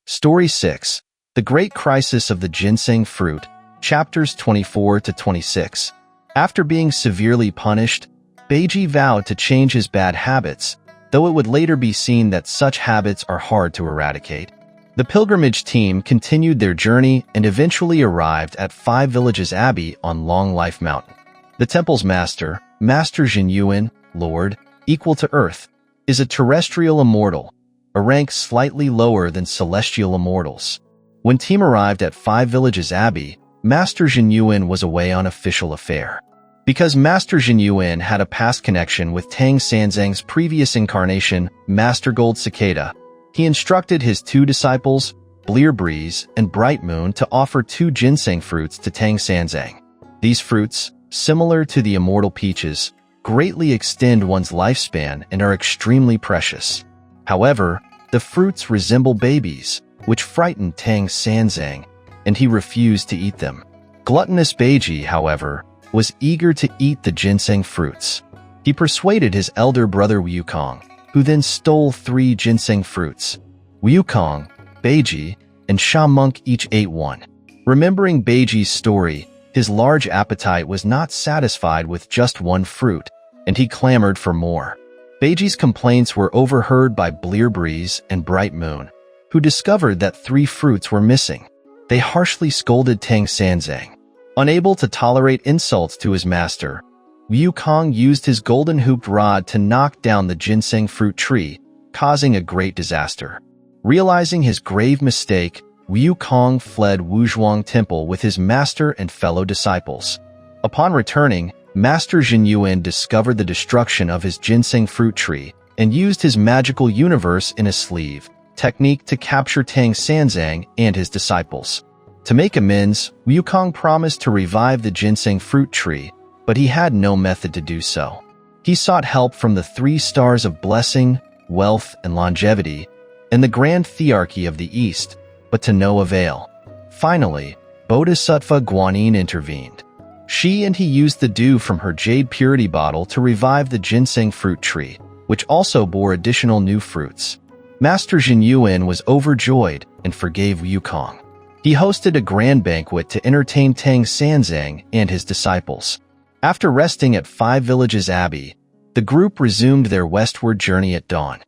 Story 6. The Great Crisis of the Ginseng Fruit, chapters 24 to 26. After being severely punished, Bajie vowed to change his bad habits, though it would later be seen that such habits are hard to eradicate. The pilgrimage team continued their journey and eventually arrived at 5 Villages Abbey on Long Life Mountain. The temple's master, Master Jinyuan, Lord, equal to Earth, is a terrestrial immortal, a rank slightly lower than celestial immortals. When team arrived at 5 Villages Abbey, Master Jinyuan was away on official affair. Because Master Jinyuan had a past connection with Tang Sanzang's previous incarnation, Master Gold Cicada, he instructed his 2 disciples, Blear Breeze and Bright Moon, to offer 2 ginseng fruits to Tang Sanzang. These fruits, similar to the immortal peaches, greatly extend one's lifespan and are extremely precious. However, the fruits resemble babies, which frightened Tang Sanzang, and he refused to eat them. Gluttonous Bajie, however, was eager to eat the ginseng fruits. He persuaded his elder brother Wukong, who then stole 3 ginseng fruits. Wukong, Bajie, and Sha Monk each ate 1. Remembering Bajie's story, his large appetite was not satisfied with just 1 fruit, and he clamored for more. Bajie's complaints were overheard by Blear Breeze and Bright Moon, who discovered that 3 fruits were missing. They harshly scolded Tang Sanzang. Unable to tolerate insults to his master, Wukong used his golden hooped rod to knock down the ginseng fruit tree, causing a great disaster. Realizing his grave mistake, Wukong fled Wuzhuang Temple with his master and fellow disciples. Upon returning, Master Jinyuan discovered the destruction of his ginseng fruit tree and used his magical universe in a sleeve technique to capture Tang Sanzang and his disciples. To make amends, Wukong promised to revive the ginseng fruit tree, but he had no method to do so. He sought help from the 3 stars of blessing, wealth, and longevity, and the grand thearchy of the East, but to no avail. Finally, Bodhisattva Guanyin intervened. She and he used the dew from her jade purity bottle to revive the ginseng fruit tree, which also bore additional new fruits. Master Jinyuan was overjoyed and forgave Wukong. He hosted a grand banquet to entertain Tang Sanzang and his disciples. After resting at 5 Villages Abbey, the group resumed their westward journey at dawn.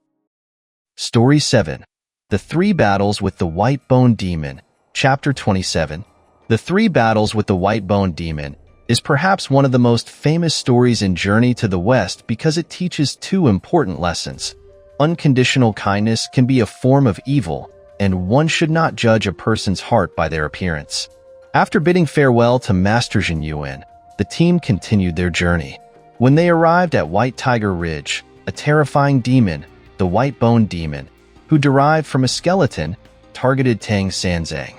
Story 7. The 3 Battles with the White-Boned Demon, Chapter 27. The 3 Battles with the White-Boned Demon is perhaps one of the most famous stories in Journey to the West because it teaches 2 important lessons. Unconditional kindness can be a form of evil, and one should not judge a person's heart by their appearance. After bidding farewell to Master Jinyuan, the team continued their journey. When they arrived at White Tiger Ridge, a terrifying demon, the White-Boned Demon, who derived from a skeleton, targeted Tang Sanzang.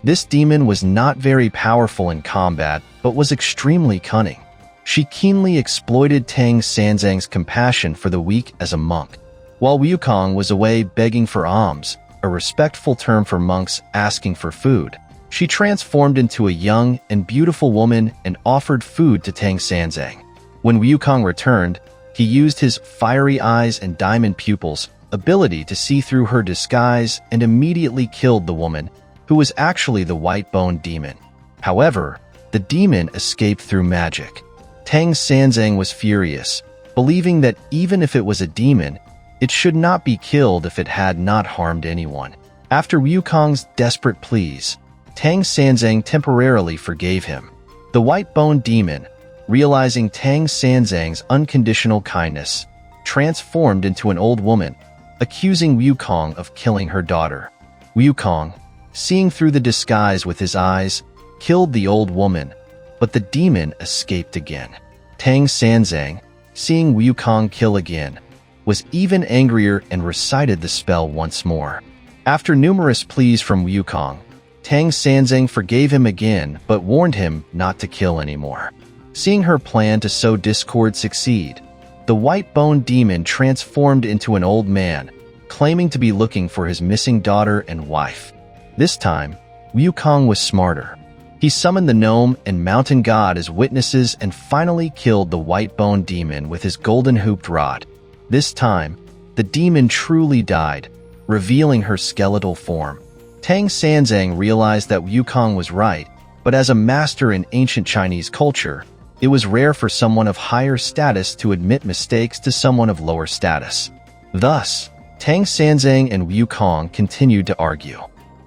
This demon was not very powerful in combat, but was extremely cunning. She keenly exploited Tang Sanzang's compassion for the weak as a monk. While Wukong was away begging for alms, a respectful term for monks asking for food, she transformed into a young and beautiful woman and offered food to Tang Sanzang. When Wukong returned, he used his fiery eyes and diamond pupils ability to see through her disguise and immediately killed the woman, who was actually the White-Boned Demon. However, the demon escaped through magic. Tang Sanzang was furious, believing that even if it was a demon, it should not be killed if it had not harmed anyone. After Wukong's desperate pleas, Tang Sanzang temporarily forgave him. The White-Boned Demon, realizing Tang Sanzang's unconditional kindness, transformed into an old woman, accusing Wukong of killing her daughter. Wukong, seeing through the disguise with his eyes, killed the old woman, but the demon escaped again. Tang Sanzang, seeing Wukong kill again, was even angrier and recited the spell once more. After numerous pleas from Wukong, Tang Sanzang forgave him again but warned him not to kill anymore. Seeing her plan to sow discord succeed, the White-Boned Demon transformed into an old man, claiming to be looking for his missing daughter and wife. This time, Wukong was smarter. He summoned the gnome and mountain god as witnesses and finally killed the White-Boned Demon with his golden hooped rod. This time, the demon truly died, revealing her skeletal form. Tang Sanzang realized that Wukong was right, but as a master in ancient Chinese culture, it was rare for someone of higher status to admit mistakes to someone of lower status. Thus, Tang Sanzang and Wukong continued to argue.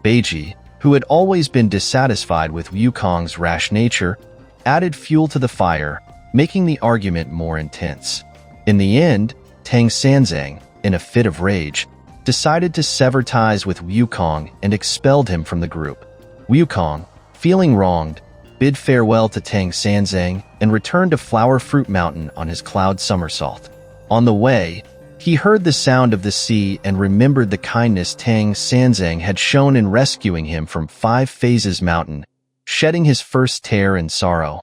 Bajie, who had always been dissatisfied with Wukong's rash nature, added fuel to the fire, making the argument more intense. In the end, Tang Sanzang, in a fit of rage, decided to sever ties with Wukong and expelled him from the group. Wukong, feeling wronged, bid farewell to Tang Sanzang and returned to Flower Fruit Mountain on his cloud somersault. On the way, he heard the sound of the sea and remembered the kindness Tang Sanzang had shown in rescuing him from 5 Phases Mountain, shedding his first tear in sorrow.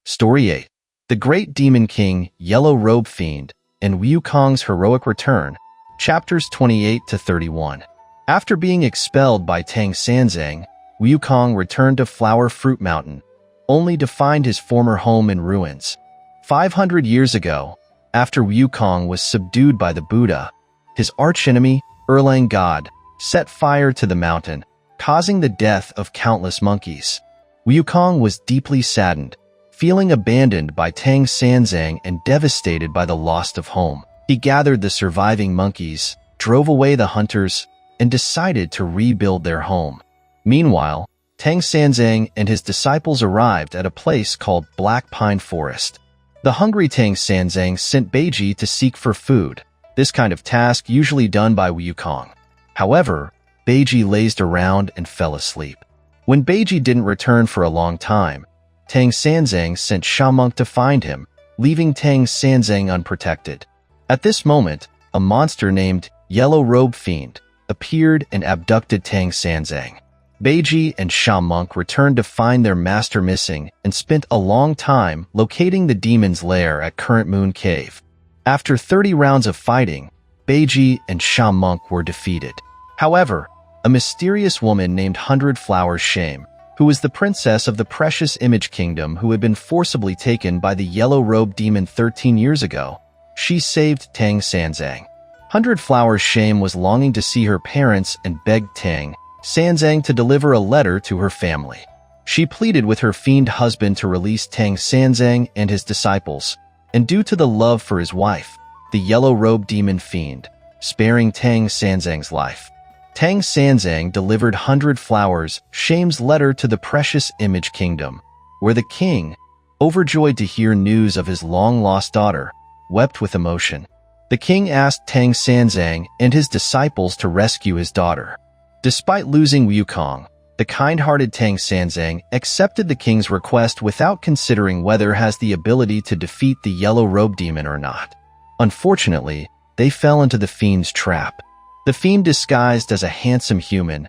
Story 8. The Great Demon King, Yellow Robe Fiend, and Wukong's Heroic Return, Chapters 28 to 31. After being expelled by Tang Sanzang, Wukong returned to Flower Fruit Mountain, only to find his former home in ruins. 500 years ago, after Wukong was subdued by the Buddha, his archenemy, Erlang God, set fire to the mountain, causing the death of countless monkeys. Wukong was deeply saddened, feeling abandoned by Tang Sanzang and devastated by the loss of home. He gathered the surviving monkeys, drove away the hunters, and decided to rebuild their home. Meanwhile, Tang Sanzang and his disciples arrived at a place called Black Pine Forest. The hungry Tang Sanzang sent Bajie to seek for food, this kind of task usually done by Wukong. However, Bajie lazed around and fell asleep. When Bajie didn't return for a long time, Tang Sanzang sent Sha Monk to find him, leaving Tang Sanzang unprotected. At this moment, a monster named Yellow Robe Fiend appeared and abducted Tang Sanzang. Bajie and Sha Monk returned to find their master missing and spent a long time locating the demon's lair at Current Moon Cave. After 30 rounds of fighting, Bajie and Sha Monk were defeated. However, a mysterious woman named Hundred Flowers Shame, who was the princess of the precious Image Kingdom who had been forcibly taken by the Yellow Robe Demon 13 years ago, she saved Tang Sanzang. Hundred Flowers Shame was longing to see her parents and begged Tang Sanzang to deliver a letter to her family. She pleaded with her fiend husband to release Tang Sanzang and his disciples, and due to the love for his wife, the Yellow Robe Demon Fiend, sparing Tang Sanzang's life. Tang Sanzang delivered Hundred Flowers Shame's letter to the precious Image Kingdom, where the king, overjoyed to hear news of his long-lost daughter, wept with emotion. The king asked Tang Sanzang and his disciples to rescue his daughter. Despite losing Wukong, the kind-hearted Tang Sanzang accepted the king's request without considering whether he has the ability to defeat the Yellow Robe Demon or not. Unfortunately, they fell into the fiend's trap. The fiend disguised as a handsome human.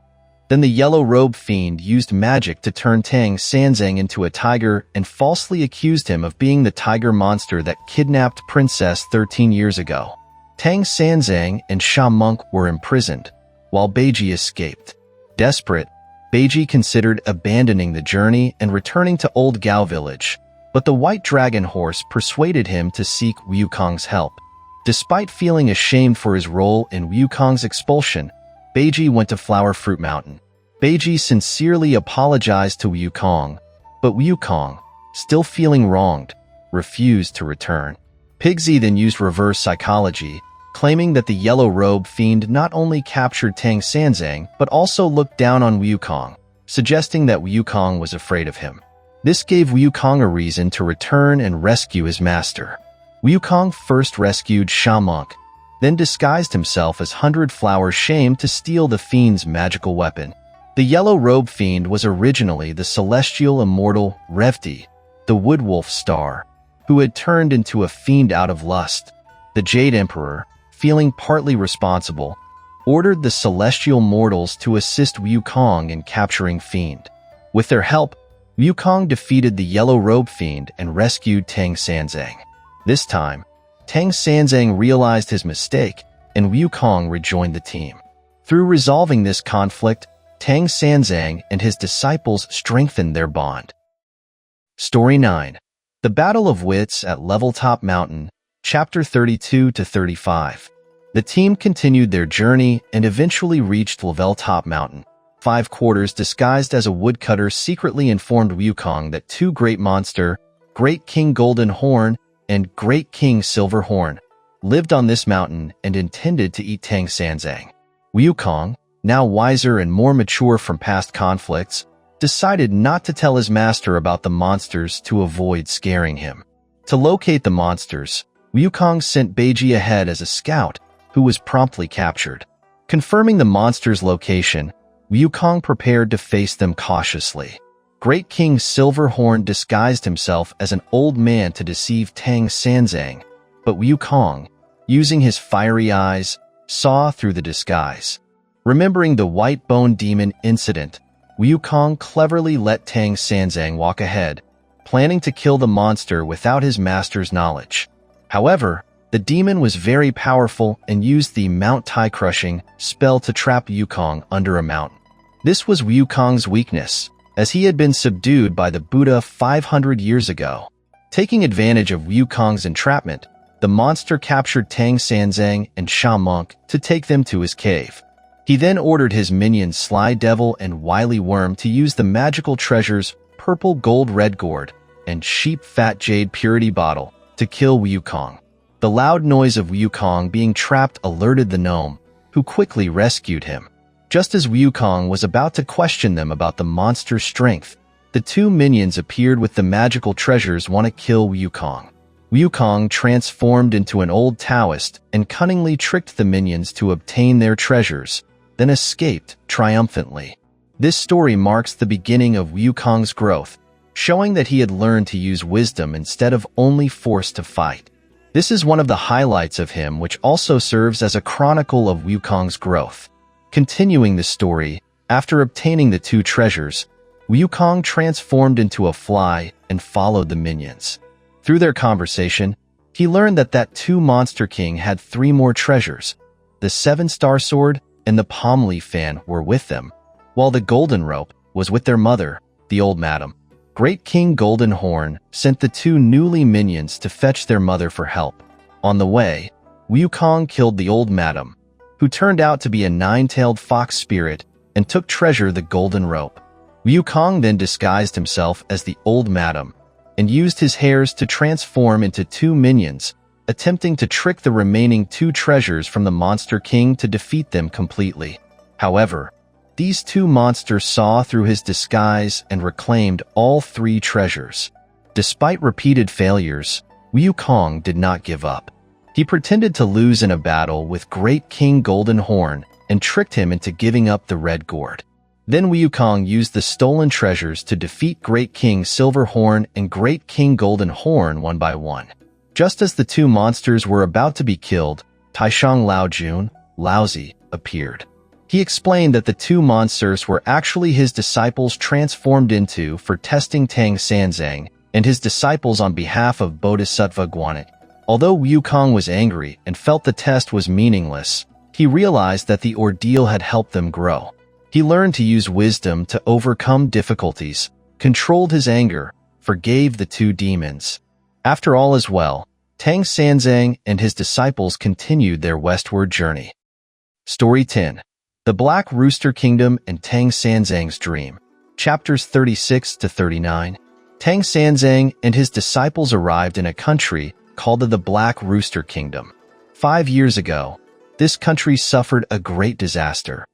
Then the Yellow Robe Fiend used magic to turn Tang Sanzang into a tiger and falsely accused him of being the tiger monster that kidnapped Princess 13 years ago. Tang Sanzang and Sha Monk were imprisoned, while Bajie escaped. Desperate, Bajie considered abandoning the journey and returning to Old Gao Village, but the White Dragon Horse persuaded him to seek Wukong's help. Despite feeling ashamed for his role in Wukong's expulsion, Bajie went to Flower Fruit Mountain. Bajie sincerely apologized to Wukong, but Wukong, still feeling wronged, refused to return. Pigsy then used reverse psychology, claiming that the Yellow Robe Fiend not only captured Tang Sanzang but also looked down on Wukong, suggesting that Wukong was afraid of him. This gave Wukong a reason to return and rescue his master. Wukong first rescued Sha Monk, then disguised himself as Hundred Flowers Shame to steal the fiend's magical weapon. The Yellow Robe Fiend was originally the celestial immortal Revdi, the Woodwolf Star, who had turned into a fiend out of lust. The Jade Emperor, feeling partly responsible, ordered the celestial mortals to assist Wukong in capturing Fiend. With their help, Wukong defeated the Yellow Robe Fiend and rescued Tang Sanzang. This time, Tang Sanzang realized his mistake, and Wukong rejoined the team. Through resolving this conflict, Tang Sanzang and his disciples strengthened their bond. Story 9. The Battle of Wits at Level Top Mountain, Chapter 32 to 35. The team continued their journey and eventually reached Level Top Mountain. 5 quarters disguised as a woodcutter secretly informed Wukong that 2 great monsters, Great King Golden Horn and Great King Silver Horn, lived on this mountain and intended to eat Tang Sanzang. Wukong, now wiser and more mature from past conflicts, decided not to tell his master about the monsters to avoid scaring him. To locate the monsters, Wukong sent Bajie ahead as a scout, who was promptly captured. Confirming the monsters' location, Wukong prepared to face them cautiously. Great King Silverhorn disguised himself as an old man to deceive Tang Sanzang, but Wukong, using his fiery eyes, saw through the disguise. Remembering the White Bone Demon incident, Wukong cleverly let Tang Sanzang walk ahead, planning to kill the monster without his master's knowledge. However, the demon was very powerful and used the Mount Tai Crushing spell to trap Wukong under a mountain. This was Wukong's weakness, as he had been subdued by the Buddha 500 years ago. Taking advantage of Wukong's entrapment, the monster captured Tang Sanzang and Sha Monk to take them to his cave. He then ordered his minions Sly Devil and Wily Worm to use the magical treasures Purple Gold Red Gourd and Sheep Fat Jade Purity Bottle to kill Wukong. The loud noise of Wukong being trapped alerted the gnome, who quickly rescued him. Just as Wukong was about to question them about the monster's strength, the 2 minions appeared with the magical treasures want to kill Wukong. Wukong transformed into an old Taoist and cunningly tricked the minions to obtain their treasures, then escaped triumphantly. This story marks the beginning of Wukong's growth, showing that he had learned to use wisdom instead of only force to fight. This is one of the highlights of him, which also serves as a chronicle of Wukong's growth. Continuing the story, after obtaining the 2 treasures, Wukong transformed into a fly and followed the minions. Through their conversation, he learned that 2 Monster King had 3 more treasures. The 7-star sword and the palm leaf fan were with them, while the golden rope was with their mother, the old madam. Great King Golden Horn sent the 2 newly minions to fetch their mother for help. On the way, Wukong killed the old madam, who turned out to be a 9-tailed fox spirit, and took treasure the golden rope. Wukong then disguised himself as the old madam and used his hairs to transform into 2 minions, attempting to trick the remaining 2 treasures from the Monster King to defeat them completely. However, these 2 monsters saw through his disguise and reclaimed all 3 treasures. Despite repeated failures, Wukong did not give up. He pretended to lose in a battle with Great King Golden Horn and tricked him into giving up the red gourd. Then Wukong used the stolen treasures to defeat Great King Silver Horn and Great King Golden Horn one by one. Just as the 2 monsters were about to be killed, Taishang Laojun, Laozi, appeared. He explained that the 2 monsters were actually his disciples transformed into for testing Tang Sanzang and his disciples on behalf of Bodhisattva Guanyin. Although Wukong was angry and felt the test was meaningless, he realized that the ordeal had helped them grow. He learned to use wisdom to overcome difficulties, controlled his anger, forgave the 2 demons. After all is well, Tang Sanzang and his disciples continued their westward journey. Story 10. The Black Rooster Kingdom and Tang Sanzang's Dream. Chapters 36 to 39. Tang Sanzang and his disciples arrived in a country called the Black Rooster Kingdom. 5 years ago, this country suffered a great disaster.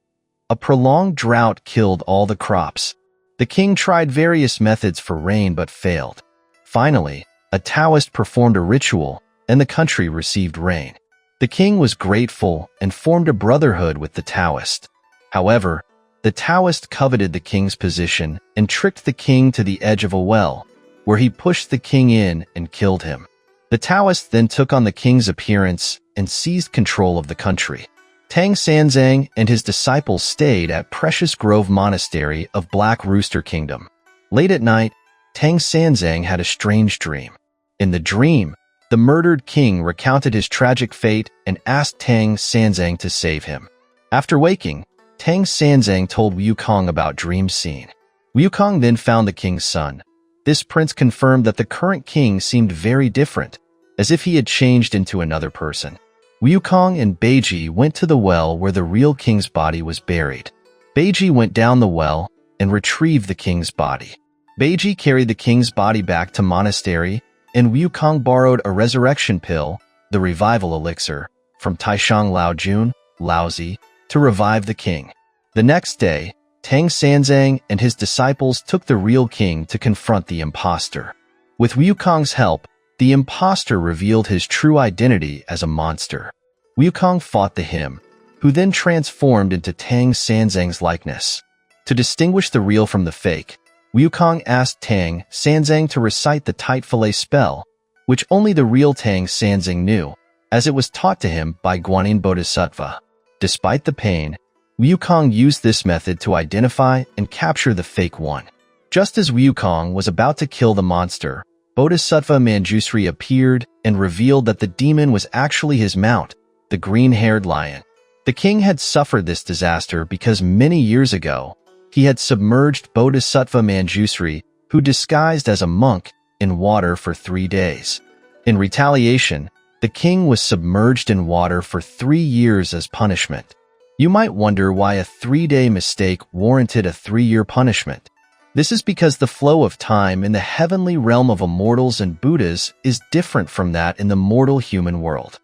A prolonged drought killed all the crops. The king tried various methods for rain but failed. Finally, a Taoist performed a ritual, and the country received rain. The king was grateful and formed a brotherhood with the Taoist. However, the Taoist coveted the king's position and tricked the king to the edge of a well, where he pushed the king in and killed him. The Taoist then took on the king's appearance and seized control of the country. Tang Sanzang and his disciples stayed at Precious Grove Monastery of Black Rooster Kingdom. Late at night, Tang Sanzang had a strange dream. In the dream, the murdered king recounted his tragic fate and asked Tang Sanzang to save him. After waking, Tang Sanzang told Wukong about dream scene. Wukong then found the king's son. This prince confirmed that the current king seemed very different, as if he had changed into another person. Wukong and Bajie went to the well where the real king's body was buried. Bajie went down the well and retrieved the king's body. Bajie carried the king's body back to monastery, and Wukong borrowed a resurrection pill, the revival elixir, from Taishang Laojun, Laozi, to revive the king. The next day, Tang Sanzang and his disciples took the real king to confront the impostor. With Wukong's help, the impostor revealed his true identity as a monster. Wukong fought the him, who then transformed into Tang Sanzang's likeness. To distinguish the real from the fake, Wukong asked Tang Sanzang to recite the tight fillet spell, which only the real Tang Sanzang knew, as it was taught to him by Guanyin Bodhisattva. Despite the pain, Wukong used this method to identify and capture the fake one. Just as Wukong was about to kill the monster, Bodhisattva Manjusri appeared and revealed that the demon was actually his mount, the green-haired lion. The king had suffered this disaster because many years ago, he had submerged Bodhisattva Manjusri, who disguised as a monk, in water for 3 days. In retaliation, the king was submerged in water for 3 years as punishment. You might wonder why a 3-day mistake warranted a 3-year punishment. This is because the flow of time in the heavenly realm of immortals and Buddhas is different from that in the mortal human world.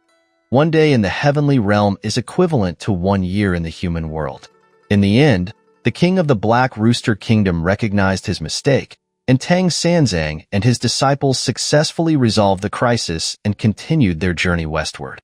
1 day in the heavenly realm is equivalent to 1 year in the human world. In the end, the king of the Black Rooster Kingdom recognized his mistake, and Tang Sanzang and his disciples successfully resolved the crisis and continued their journey westward.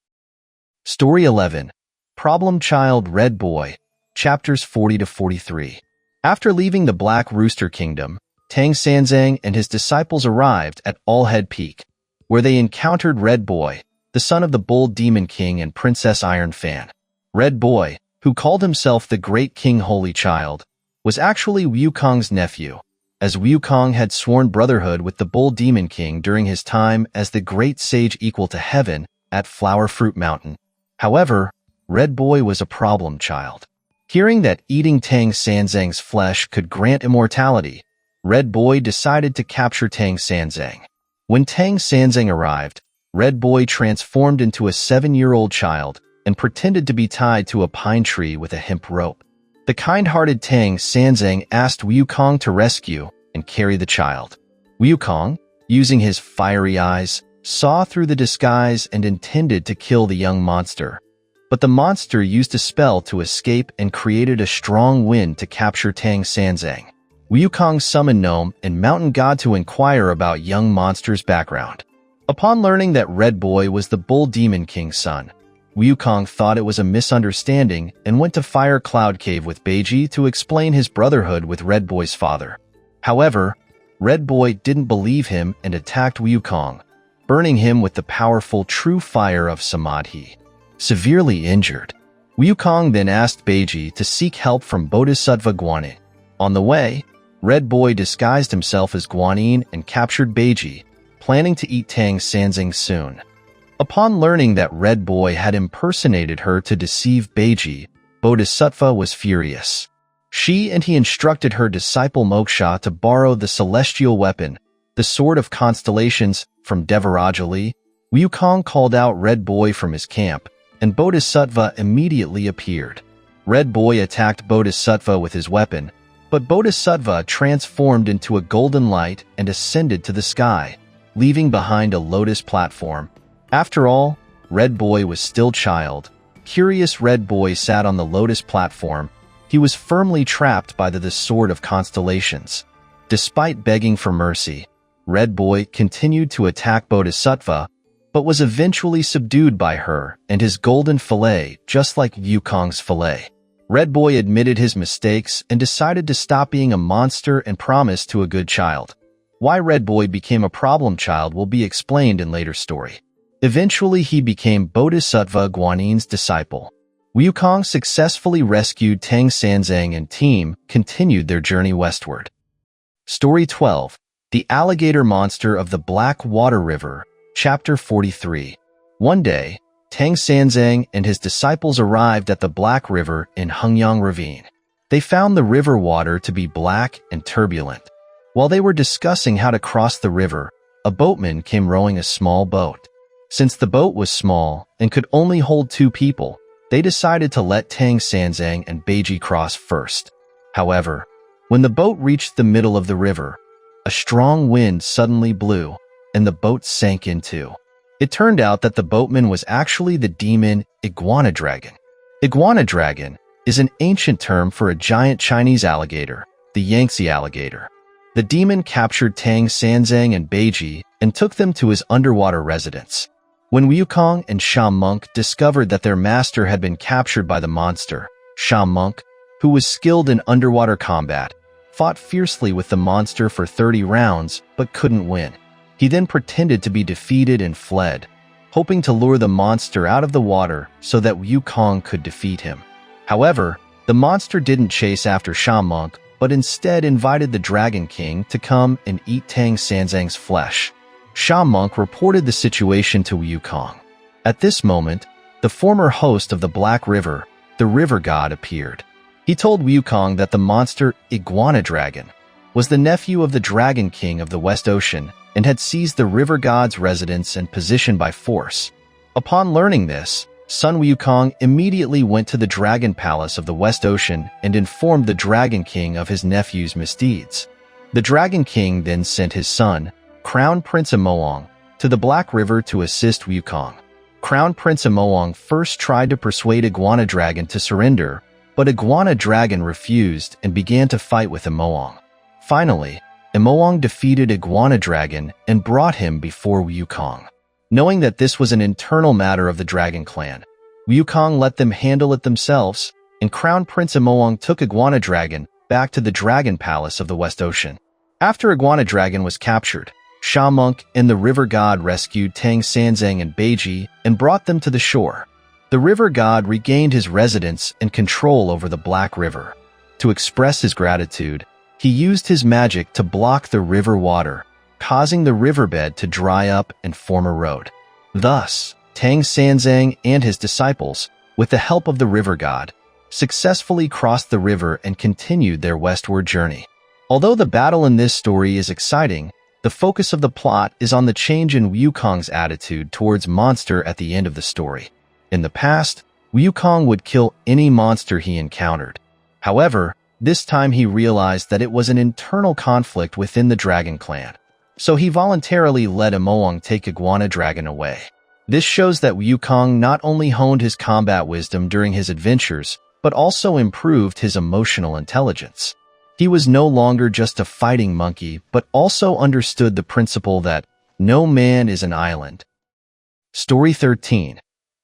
Story 11. Problem Child Red Boy. chapters 40 to 43. After leaving the Black Rooster Kingdom, Tang Sanzang and his disciples arrived at Allhead Peak, where they encountered Red Boy, the son of the Bull Demon King and Princess Iron Fan. Red Boy, who called himself the Great King Holy Child, was actually Wukong's nephew, as Wukong had sworn brotherhood with the Bull Demon King during his time as the Great Sage Equal to Heaven at Flower Fruit Mountain. However, Red Boy was a problem child. Hearing that eating Tang Sanzang's flesh could grant immortality, Red Boy decided to capture Tang Sanzang. When Tang Sanzang arrived, Red Boy transformed into a 7-year-old child and pretended to be tied to a pine tree with a hemp rope. The kind-hearted Tang Sanzang asked Wukong to rescue and carry the child. Wukong, using his fiery eyes, saw through the disguise and intended to kill the young monster. But the monster used a spell to escape and created a strong wind to capture Tang Sanzang. Wukong summoned Gnome and Mountain God to inquire about young monster's background. Upon learning that Red Boy was the Bull Demon King's son, Wukong thought it was a misunderstanding and went to Fire Cloud Cave with Bajie to explain his brotherhood with Red Boy's father. However, Red Boy didn't believe him and attacked Wukong, burning him with the powerful true fire of Samadhi. Severely injured, Wukong then asked Bajie to seek help from Bodhisattva Guanyin. On the way, Red Boy disguised himself as Guanyin and captured Bajie, planning to eat Tang Sanzang soon. Upon learning that Red Boy had impersonated her to deceive Bajie, Bodhisattva was furious. He instructed her disciple Moksha to borrow the celestial weapon, the Sword of Constellations, from Devarajali. Wukong called out Red Boy from his camp, and Bodhisattva immediately appeared. Red Boy attacked Bodhisattva with his weapon, but Bodhisattva transformed into a golden light and ascended to the sky, leaving behind a lotus platform. After all, Red Boy was still child. Curious Red Boy sat on the lotus platform. He was firmly trapped by the Sword of Constellations. Despite begging for mercy, Red Boy continued to attack Bodhisattva, but was eventually subdued by her and his golden fillet, just like Wukong's fillet. Red Boy admitted his mistakes and decided to stop being a monster and promised to a good child. Why Red Boy became a problem child will be explained in later story. Eventually, he became Bodhisattva Guanyin's disciple. Wukong successfully rescued Tang Sanzang and team continued their journey westward. Story 12. The Alligator Monster of the Black Water River, Chapter 43. One day, Tang Sanzang and his disciples arrived at the Black River in Hengyang Ravine. They found the river water to be black and turbulent. While they were discussing how to cross the river, a boatman came rowing a small boat. Since the boat was small and could only hold 2 people, they decided to let Tang Sanzang and Bajie cross first. However, when the boat reached the middle of the river, a strong wind suddenly blew, and the boat sank in 2. It turned out that the boatman was actually the demon Iguana Dragon. Iguana Dragon is an ancient term for a giant Chinese alligator, the Yangtze alligator. The demon captured Tang Sanzang and Bajie and took them to his underwater residence. When Wukong and Sha Monk discovered that their master had been captured by the monster, Sha Monk, who was skilled in underwater combat, fought fiercely with the monster for 30 rounds but couldn't win. He then pretended to be defeated and fled, hoping to lure the monster out of the water so that Wukong could defeat him. However, the monster didn't chase after Sha Monk, but instead invited the Dragon King to come and eat Tang Sanzang's flesh. Sha Monk reported the situation to Wukong. At this moment, the former host of the Black River, the River God, appeared. He told Wukong that the monster Iguana Dragon was the nephew of the Dragon King of the West Ocean and had seized the River God's residence and position by force. Upon learning this, Sun Wukong immediately went to the Dragon Palace of the West Ocean and informed the Dragon King of his nephew's misdeeds. The Dragon King then sent his son, Crown Prince Amoang, to the Black River to assist Wukong. Crown Prince Amoang first tried to persuade Iguana Dragon to surrender, but Iguana Dragon refused and began to fight with Amoang. Finally, Amoang defeated Iguana Dragon and brought him before Wukong. Knowing that this was an internal matter of the Dragon Clan, Wukong let them handle it themselves and Crown Prince Imoang took Iguana Dragon back to the Dragon Palace of the West Ocean. After Iguana Dragon was captured, Sha Monk and the River God rescued Tang Sanzang and Bajie and brought them to the shore. The River God regained his residence and control over the Black River. To express his gratitude, he used his magic to block the river water, causing the riverbed to dry up and form a road. Thus, Tang Sanzang and his disciples, with the help of the River God, successfully crossed the river and continued their westward journey. Although the battle in this story is exciting, the focus of the plot is on the change in Wukong's attitude towards monster at the end of the story. In the past, Wukong would kill any monster he encountered. However, this time he realized that it was an internal conflict within the Dragon Clan, so he voluntarily let Imoang take Iguana Dragon away. This shows that Wukong not only honed his combat wisdom during his adventures, but also improved his emotional intelligence. He was no longer just a fighting monkey, but also understood the principle that no man is an island. Story 13.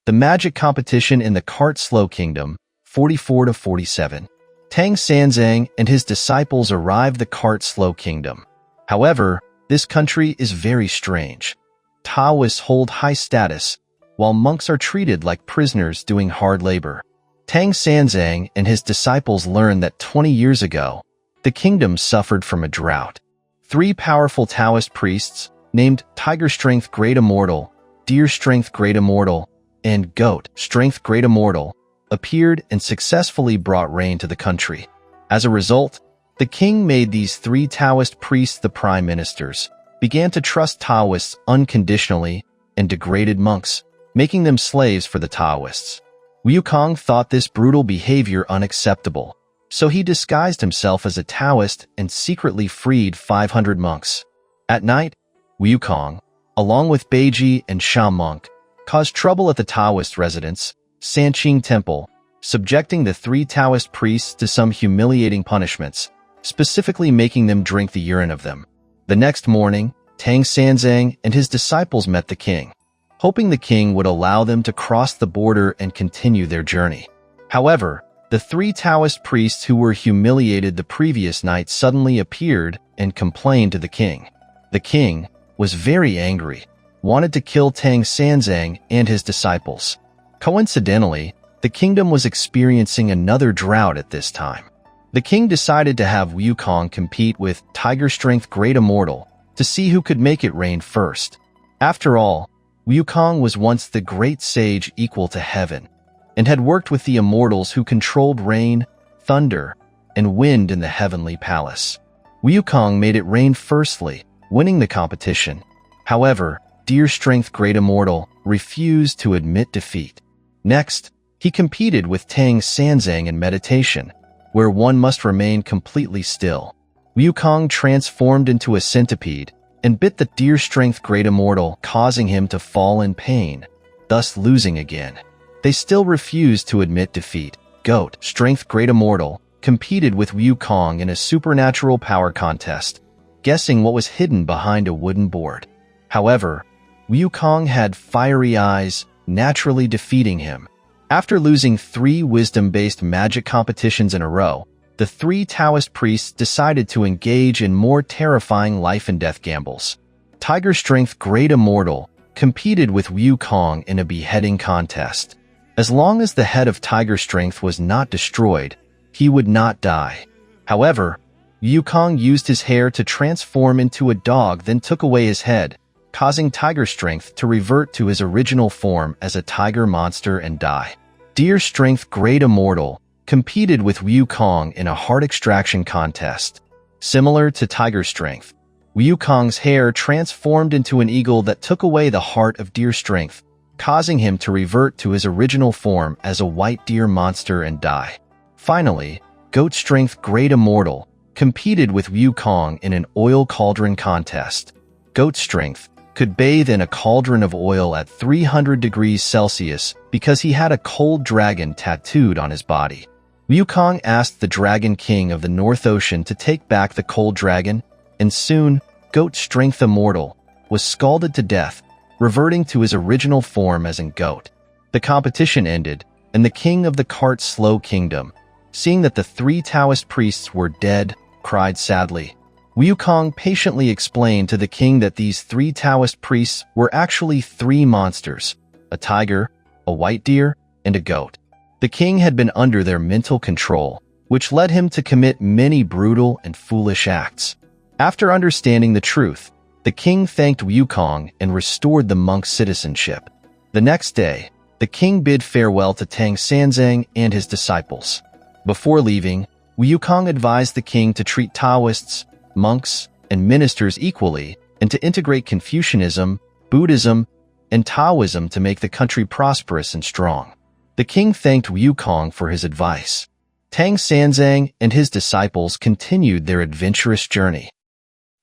The Magic Competition in the Bxu Kingdom, 44-47. Tang Sanzang and his disciples arrived the Bxu Kingdom. However, this country is very strange. Taoists hold high status, while monks are treated like prisoners doing hard labor. Tang Sanzang and his disciples learned that 20 years ago, the kingdom suffered from a drought. 3 powerful Taoist priests, named Tiger Strength Great Immortal, Deer Strength Great Immortal, and Goat Strength Great Immortal, appeared and successfully brought rain to the country. As a result, the king made these 3 Taoist priests the prime ministers, began to trust Taoists unconditionally, and degraded monks, making them slaves for the Taoists. Wukong thought this brutal behavior unacceptable, so he disguised himself as a Taoist and secretly freed 500 monks. At night, Wukong, along with Bajie and Sha Monk, caused trouble at the Taoist residence, Sanqing Temple, subjecting the 3 Taoist priests to some humiliating punishments, specifically making them drink the urine of them. The next morning, Tang Sanzang and his disciples met the king, hoping the king would allow them to cross the border and continue their journey. However, the 3 Taoist priests who were humiliated the previous night suddenly appeared and complained to the king. The king was very angry, wanted to kill Tang Sanzang and his disciples. Coincidentally, the kingdom was experiencing another drought at this time. The king decided to have Wukong compete with Tiger Strength Great Immortal to see who could make it rain first. After all, Wukong was once the great sage equal to heaven, and had worked with the immortals who controlled rain, thunder, and wind in the heavenly palace. Wukong made it rain firstly, winning the competition. However, Deer Strength Great Immortal refused to admit defeat. Next, he competed with Tang Sanzang in meditation, where one must remain completely still. Wukong transformed into a centipede and bit the Deer Strength Great Immortal, causing him to fall in pain, thus losing again. They still refused to admit defeat. Goat Strength Great Immortal competed with Wukong in a supernatural power contest, guessing what was hidden behind a wooden board. However, Wukong had fiery eyes, naturally defeating him. After losing 3 wisdom-based magic competitions in a row, the 3 Taoist priests decided to engage in more terrifying life-and-death gambles. Tiger Strength Great Immortal competed with Wukong in a beheading contest. As long as the head of Tiger Strength was not destroyed, he would not die. However, Wukong used his hair to transform into a dog, then took away his head, causing Tiger Strength to revert to his original form as a tiger monster and die. Deer Strength Great Immortal competed with Wukong in a heart extraction contest. Similar to Tiger Strength, Wukong's hair transformed into an eagle that took away the heart of Deer Strength, causing him to revert to his original form as a white deer monster and die. Finally, Goat Strength Great Immortal competed with Wukong in an oil cauldron contest. Goat Strength could bathe in a cauldron of oil at 300 degrees Celsius because he had a cold dragon tattooed on his body. Wukong asked the Dragon King of the North Ocean to take back the cold dragon, and soon, Goat Strength Immortal was scalded to death, reverting to his original form as a goat. The competition ended, and the king of the Bxu Kingdom, seeing that the 3 Taoist priests were dead, cried sadly. Wukong patiently explained to the king that these 3 Taoist priests were actually 3 monsters: a tiger, a white deer, and a goat. The king had been under their mental control, which led him to commit many brutal and foolish acts. After understanding the truth, the king thanked Wukong and restored the monk's citizenship. The next day, the king bid farewell to Tang Sanzang and his disciples. Before leaving, Wukong advised the king to treat Taoists, monks, and ministers equally, and to integrate Confucianism, Buddhism, and Taoism to make the country prosperous and strong. The king thanked Wukong for his advice. Tang Sanzang and his disciples continued their adventurous journey.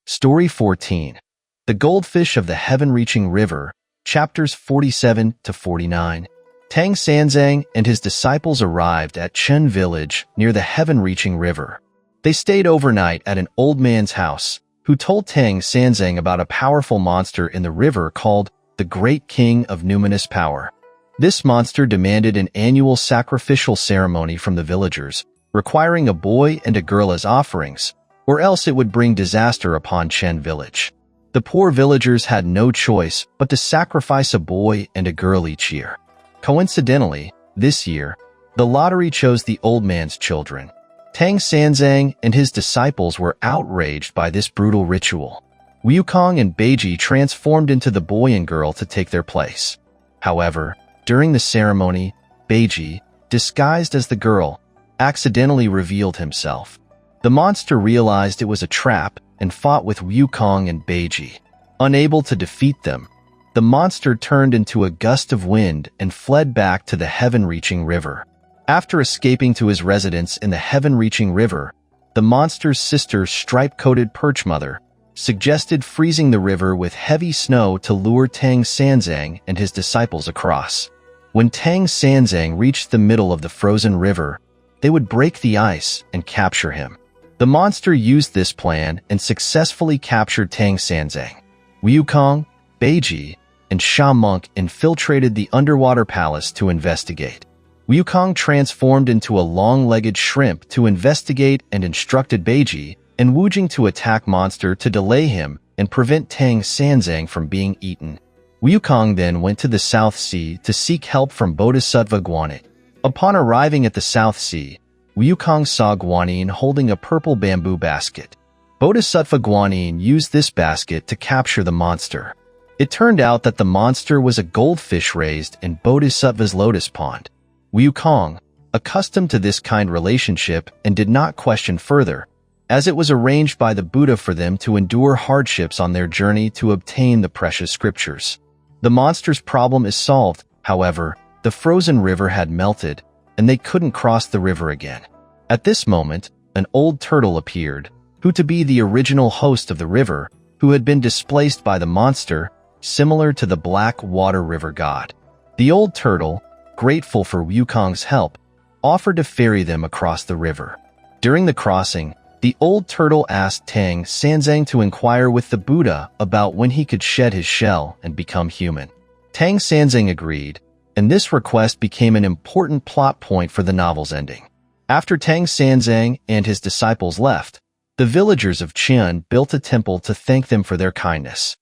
Story 14. The Goldfish of the Heaven-Reaching River, chapters 47 to 49. Tang Sanzang and his disciples arrived at Chen village near the Heaven-Reaching River. They stayed overnight at an old man's house, who told Tang Sanzang about a powerful monster in the river called the Great King of Numinous Power. This monster demanded an annual sacrificial ceremony from the villagers, requiring a boy and a girl as offerings, or else it would bring disaster upon Chen village. The poor villagers had no choice but to sacrifice a boy and a girl each year. Coincidentally, this year, the lottery chose the old man's children. Tang Sanzang and his disciples were outraged by this brutal ritual. Wukong and Bajie transformed into the boy and girl to take their place. However, during the ceremony, Bajie, disguised as the girl, accidentally revealed himself. The monster realized it was a trap and fought with Wukong and Bajie. Unable to defeat them, the monster turned into a gust of wind and fled back to the Heaven-Reaching River. After escaping to his residence in the Heaven-Reaching River, the monster's sister, stripe-coated perch mother, suggested freezing the river with heavy snow to lure Tang Sanzang and his disciples across. When Tang Sanzang reached the middle of the frozen river, they would break the ice and capture him. The monster used this plan and successfully captured Tang Sanzang. Wukong, Bajie, and Sha Monk infiltrated the underwater palace to investigate. Wukong transformed into a long-legged shrimp to investigate and instructed Bajie and Wujing to attack monster to delay him and prevent Tang Sanzang from being eaten. Wukong then went to the South Sea to seek help from Bodhisattva Guanyin. Upon arriving at the South Sea, Wukong saw Guanyin holding a purple bamboo basket. Bodhisattva Guanyin used this basket to capture the monster. It turned out that the monster was a goldfish raised in Bodhisattva's lotus pond. Wukong, accustomed to this kind relationship and did not question further, as it was arranged by the Buddha for them to endure hardships on their journey to obtain the precious scriptures. The monster's problem is solved, however, the frozen river had melted, and they couldn't cross the river again. At this moment, an old turtle appeared, who to be the original host of the river, who had been displaced by the monster, similar to the Black Water River god. The old turtle, grateful for Wukong's help, offered to ferry them across the river. During the crossing, the old turtle asked Tang Sanzang to inquire with the Buddha about when he could shed his shell and become human. Tang Sanzang agreed, and this request became an important plot point for the novel's ending. After Tang Sanzang and his disciples left, the villagers of Qian built a temple to thank them for their kindness.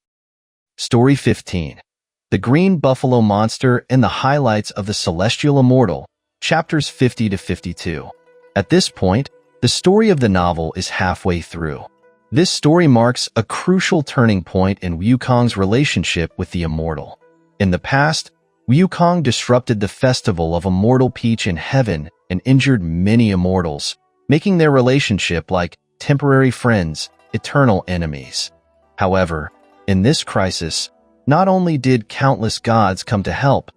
Story 15. The Green Buffalo Monster and the Highlights of the Celestial Immortal, chapters 50 to 52. At this point, the story of the novel is halfway through. This story marks a crucial turning point in Wukong's relationship with the Immortal. In the past, Wukong disrupted the festival of Immortal Peach in heaven and injured many immortals, making their relationship like temporary friends, eternal enemies. However, in this crisis, not only did countless gods come to help,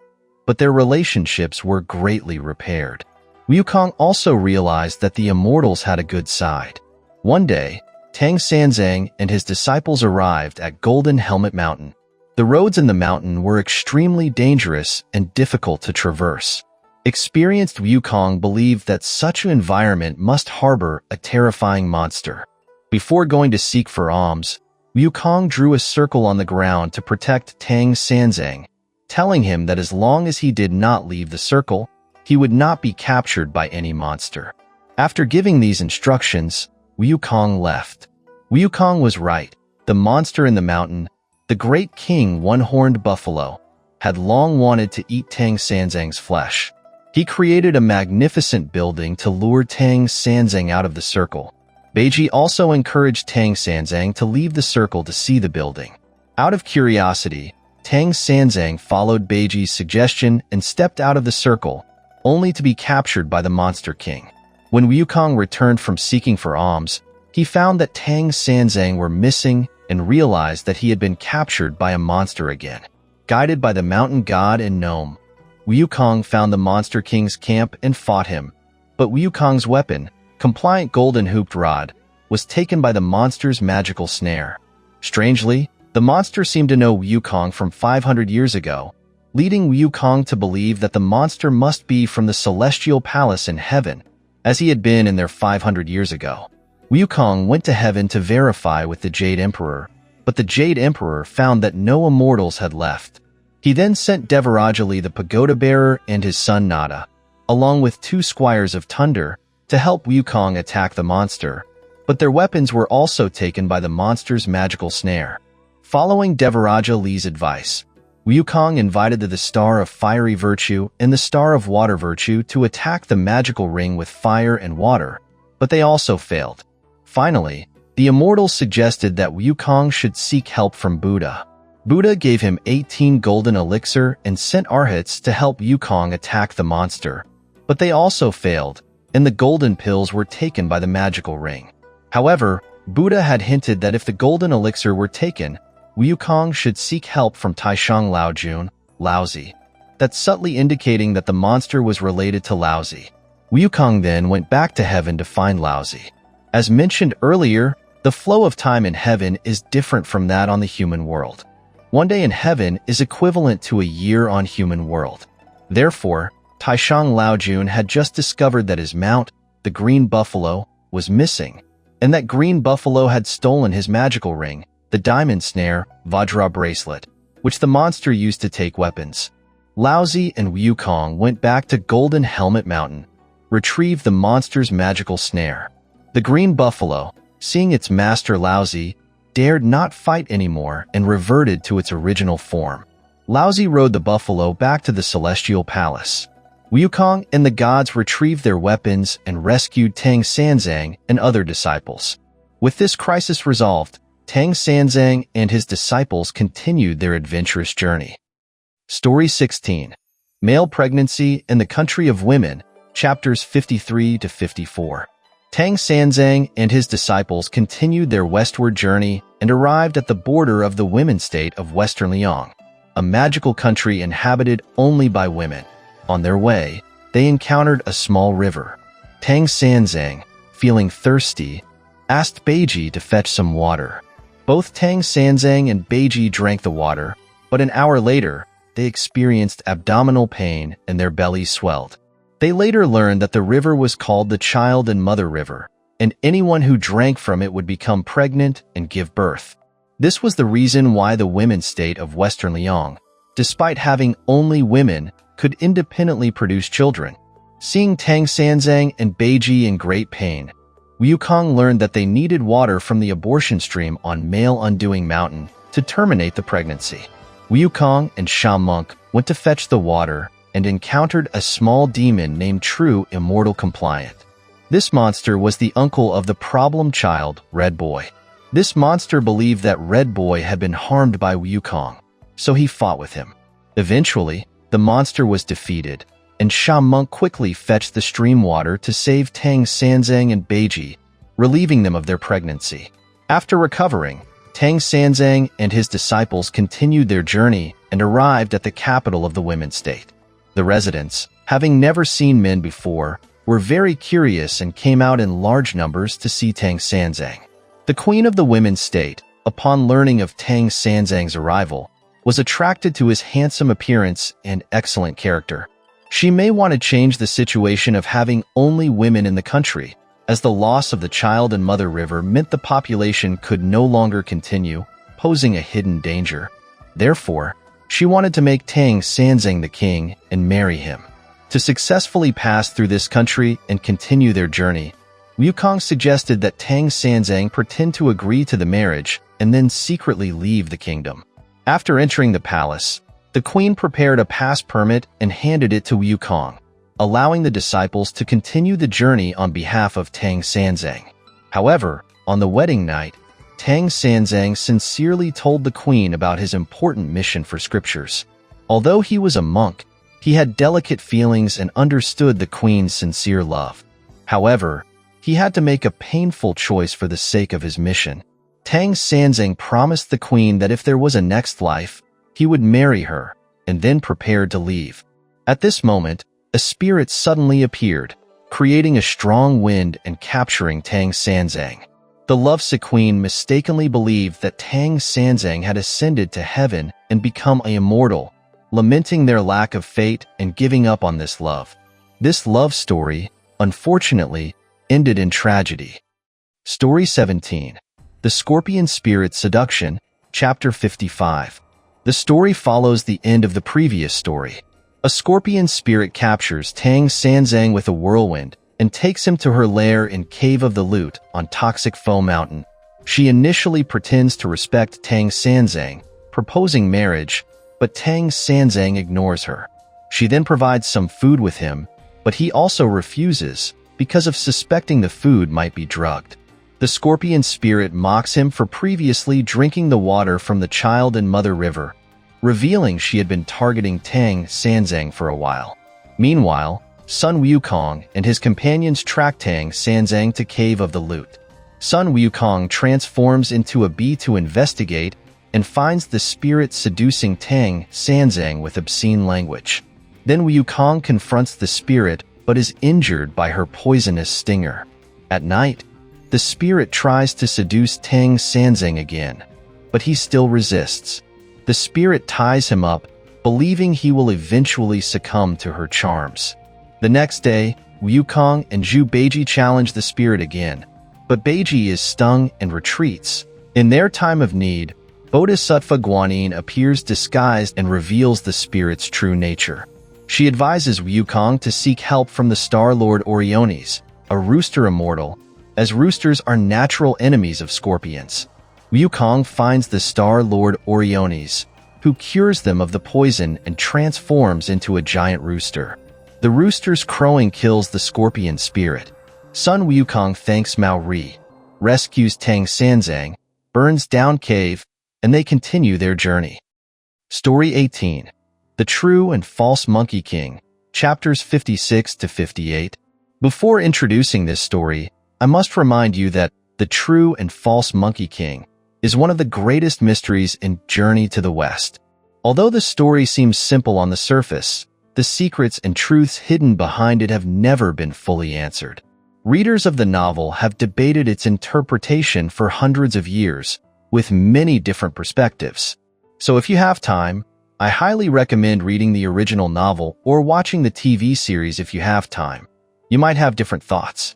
but their relationships were greatly repaired. Wukong also realized that the immortals had a good side. One day, Tang Sanzang and his disciples arrived at Golden Helmet Mountain. The roads in the mountain were extremely dangerous and difficult to traverse. Experienced Wukong believed that such an environment must harbor a terrifying monster. Before going to seek for alms, Wukong drew a circle on the ground to protect Tang Sanzang, telling him that as long as he did not leave the circle, he would not be captured by any monster. After giving these instructions, Wukong left. Wukong was right. The monster in the mountain, the great king one-horned buffalo, had long wanted to eat Tang Sanzang's flesh. He created a magnificent building to lure Tang Sanzang out of the circle. Bajie also encouraged Tang Sanzang to leave the circle to see the building. Out of curiosity, Tang Sanzang followed Bajie's suggestion and stepped out of the circle, only to be captured by the Monster King. When Wukong returned from seeking for alms, he found that Tang Sanzang were missing and realized that he had been captured by a monster again. Guided by the mountain god and gnome, Wukong found the Monster King's camp and fought him. But Wukong's weapon, compliant golden hooped rod, was taken by the monster's magical snare. Strangely, the monster seemed to know Wukong from 500 years ago, leading Wukong to believe that the monster must be from the celestial palace in heaven, as he had been in there 500 years ago. Wukong went to heaven to verify with the Jade Emperor, but the Jade Emperor found that no immortals had left. He then sent Devarajali the pagoda bearer and his son Nada, along with 2 squires of Thunder, to help Wukong attack the monster, but their weapons were also taken by the monster's magical snare. Following Devarajali's advice, Wukong invited the Star of Fiery Virtue and the Star of Water Virtue to attack the magical ring with fire and water, but they also failed. Finally, the Immortals suggested that Wukong should seek help from Buddha. Buddha gave him 18 golden elixir and sent Arhats to help Wukong attack the monster, but they also failed, and the golden pills were taken by the magical ring. However, Buddha had hinted that if the golden elixir were taken, Wukong should seek help from Taishang Laojun, Laozi, that subtly indicating that the monster was related to Laozi. Wukong then went back to heaven to find Laozi. As mentioned earlier, the flow of time in heaven is different from that on the human world. One day in heaven is equivalent to a year on human world. Therefore, Taishang Laojun had just discovered that his mount, the green buffalo, was missing, and that green buffalo had stolen his magical ring, the diamond snare, Vajra bracelet, which the monster used to take weapons. Laozi and Wukong went back to Golden Helmet Mountain, retrieved the monster's magical snare. The green buffalo, seeing its master Laozi, dared not fight anymore and reverted to its original form. Laozi rode the buffalo back to the celestial palace. Wukong and the gods retrieved their weapons and rescued Tang Sanzang and other disciples. With this crisis resolved, Tang Sanzang and his disciples continued their adventurous journey. Story 16. Male Pregnancy in the Country of Women, Chapters 53 to 54. Tang Sanzang and his disciples continued their westward journey and arrived at the border of the women state of Western Liang, a magical country inhabited only by women. On their way, they encountered a small river. Tang Sanzang, feeling thirsty, asked Bajie to fetch some water. Both Tang Sanzang and Bajie drank the water, but an hour later, they experienced abdominal pain and their bellies swelled. They later learned that the river was called the Child and Mother River, and anyone who drank from it would become pregnant and give birth. This was the reason why the women's state of Western Liang, despite having only women, could independently produce children. Seeing Tang Sanzang and Bajie in great pain, Wukong learned that they needed water from the abortion stream on Male Undoing Mountain to terminate the pregnancy. Wukong and Sha Monk went to fetch the water and encountered a small demon named True Immortal Compliant. This monster was the uncle of the problem child, Red Boy. This monster believed that Red Boy had been harmed by Wukong, so he fought with him. Eventually, the monster was defeated, and Sha Monk quickly fetched the stream water to save Tang Sanzang and Bajie, relieving them of their pregnancy. After recovering, Tang Sanzang and his disciples continued their journey and arrived at the capital of the women's state. The residents, having never seen men before, were very curious and came out in large numbers to see Tang Sanzang. The queen of the women's state, upon learning of Tang Sanzang's arrival, was attracted to his handsome appearance and excellent character. She may want to change the situation of having only women in the country, as the loss of the Child and Mother River meant the population could no longer continue, posing a hidden danger. Therefore, she wanted to make Tang Sanzang the king and marry him. To successfully pass through this country and continue their journey, Wukong suggested that Tang Sanzang pretend to agree to the marriage and then secretly leave the kingdom. After entering the palace, the queen prepared a pass permit and handed it to Wukong, allowing the disciples to continue the journey on behalf of Tang Sanzang. However, on the wedding night, Tang Sanzang sincerely told the queen about his important mission for scriptures. Although he was a monk, he had delicate feelings and understood the queen's sincere love. However, he had to make a painful choice for the sake of his mission. Tang Sanzang promised the queen that if there was a next life, he would marry her, and then prepared to leave. At this moment, a spirit suddenly appeared, creating a strong wind and capturing Tang Sanzang. The lovesick queen mistakenly believed that Tang Sanzang had ascended to heaven and become an immortal, lamenting their lack of fate and giving up on this love. This love story, unfortunately, ended in tragedy. Story 17. The Scorpion Spirit Seduction, Chapter 55. The story follows the end of the previous story. A scorpion spirit captures Tang Sanzang with a whirlwind and takes him to her lair in Cave of the Lute on Toxic Foe Mountain. She initially pretends to respect Tang Sanzang, proposing marriage, but Tang Sanzang ignores her. She then provides some food with him, but he also refuses because of suspecting the food might be drugged. The scorpion spirit mocks him for previously drinking the water from the Child and Mother River, revealing she had been targeting Tang Sanzang for a while. Meanwhile, Sun Wukong and his companions track Tang Sanzang to Cave of the Lute. Sun Wukong transforms into a bee to investigate and finds the spirit seducing Tang Sanzang with obscene language. Then Wukong confronts the spirit but is injured by her poisonous stinger. At night, the spirit tries to seduce Tang Sanzang again, but he still resists. The spirit ties him up, believing he will eventually succumb to her charms. The next day, Wukong and Bajie challenge the spirit again, but Bajie is stung and retreats. In their time of need, Bodhisattva Guanyin appears disguised and reveals the spirit's true nature. She advises Wukong to seek help from the Star Lord Oriones, a rooster immortal, as roosters are natural enemies of scorpions. Wukong finds the Star Lord Oriones, who cures them of the poison and transforms into a giant rooster. The rooster's crowing kills the scorpion spirit. Sun Wukong thanks Mao Ri, rescues Tang Sanzang, burns down cave, and they continue their journey. Story 18. The True and False Monkey King, Chapters 56 to 58. Before introducing this story, I must remind you that the True and False Monkey King is one of the greatest mysteries in Journey to the West. Although the story seems simple on the surface, the secrets and truths hidden behind it have never been fully answered. Readers of the novel have debated its interpretation for hundreds of years, with many different perspectives. So if you have time, I highly recommend reading the original novel or watching the TV series if you have time. You might have different thoughts.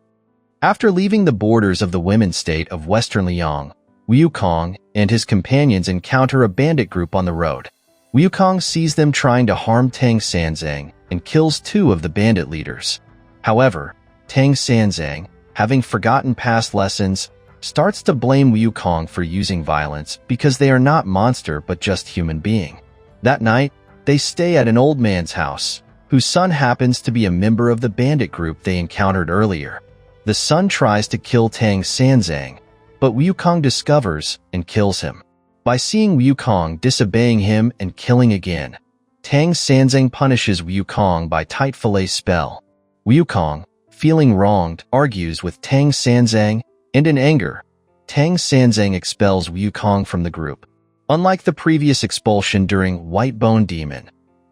After leaving the borders of the women's state of Western Liang, Wukong and his companions encounter a bandit group on the road. Wukong sees them trying to harm Tang Sanzang and kills two of the bandit leaders. However, Tang Sanzang, having forgotten past lessons, starts to blame Wukong for using violence because they are not monster but just human being. That night, they stay at an old man's house, whose son happens to be a member of the bandit group they encountered earlier. The son tries to kill Tang Sanzang, but Wukong discovers and kills him. By seeing Wukong disobeying him and killing again, Tang Sanzang punishes Wukong by tight fillet spell. Wukong, feeling wronged, argues with Tang Sanzang, and in anger, Tang Sanzang expels Wukong from the group. Unlike the previous expulsion during White Bone Demon,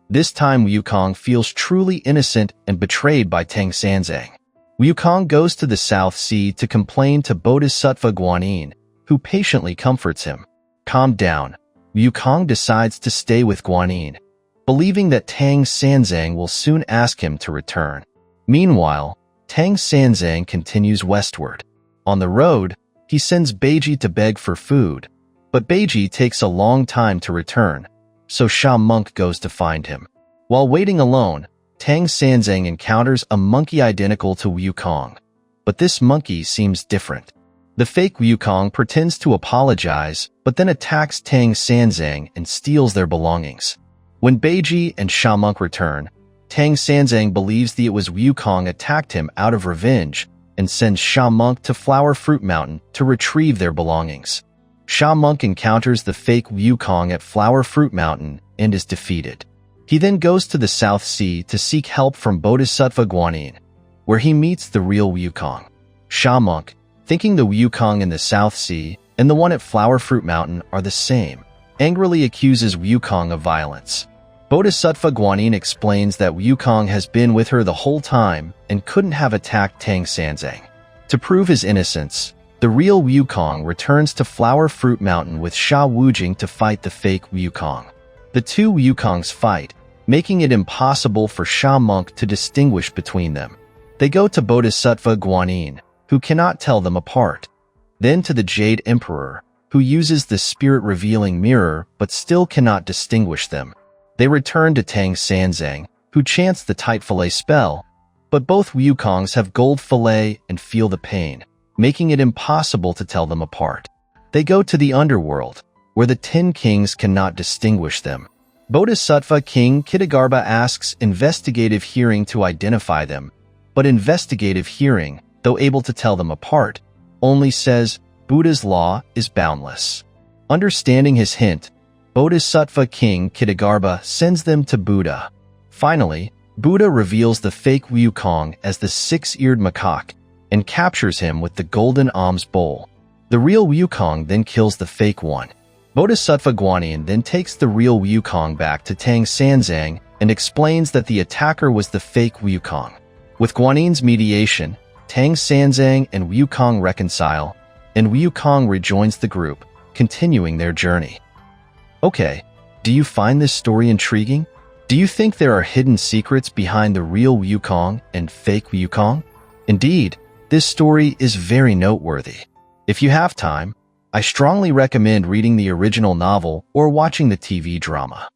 this time Wukong feels truly innocent and betrayed by Tang Sanzang. Wukong goes to the South Sea to complain to Bodhisattva Guanyin, who patiently comforts him. Calmed down, Wukong decides to stay with Guanyin, believing that Tang Sanzang will soon ask him to return. Meanwhile, Tang Sanzang continues westward. On the road, he sends Bajie to beg for food, but Bajie takes a long time to return, so Sha Monk goes to find him. While waiting alone, Tang Sanzang encounters a monkey identical to Wukong. But this monkey seems different. The fake Wukong pretends to apologize, but then attacks Tang Sanzang and steals their belongings. When Bajie and Sha Monk return, Tang Sanzang believes that it was Wukong attacked him out of revenge and sends Sha Monk to Flower Fruit Mountain to retrieve their belongings. Sha Monk encounters the fake Wukong at Flower Fruit Mountain and is defeated. He then goes to the South Sea to seek help from Bodhisattva Guanyin, where he meets the real Wukong. Sha Monk, thinking the Wukong in the South Sea and the one at Flower Fruit Mountain are the same, angrily accuses Wukong of violence. Bodhisattva Guanyin explains that Wukong has been with her the whole time and couldn't have attacked Tang Sanzang. To prove his innocence, the real Wukong returns to Flower Fruit Mountain with Sha Wujing to fight the fake Wukong. The two Wukongs fight, making it impossible for Sha Monk to distinguish between them. They go to Bodhisattva Guanyin, who cannot tell them apart. Then to the Jade Emperor, who uses the spirit-revealing mirror but still cannot distinguish them. They return to Tang Sanzang, who chants the tight fillet spell, but both Wukongs have gold fillet and feel the pain, making it impossible to tell them apart. They go to the underworld, where the 10 kings cannot distinguish them. Bodhisattva King Kitagarbha asks investigative hearing to identify them, but investigative hearing, though able to tell them apart, only says Buddha's law is boundless. Understanding his hint, Bodhisattva King Kitagarbha sends them to Buddha. Finally, Buddha reveals the fake Wukong as the 6-eared macaque and captures him with the golden alms bowl. The real Wukong then kills the fake one. Bodhisattva Guanyin then takes the real Wukong back to Tang Sanzang and explains that the attacker was the fake Wukong. With Guanyin's mediation, Tang Sanzang and Wukong reconcile, and Wukong rejoins the group, continuing their journey. Okay, do you find this story intriguing? Do you think there are hidden secrets behind the real Wukong and fake Wukong? Indeed, this story is very noteworthy. If you have time, I strongly recommend reading the original novel or watching the TV drama.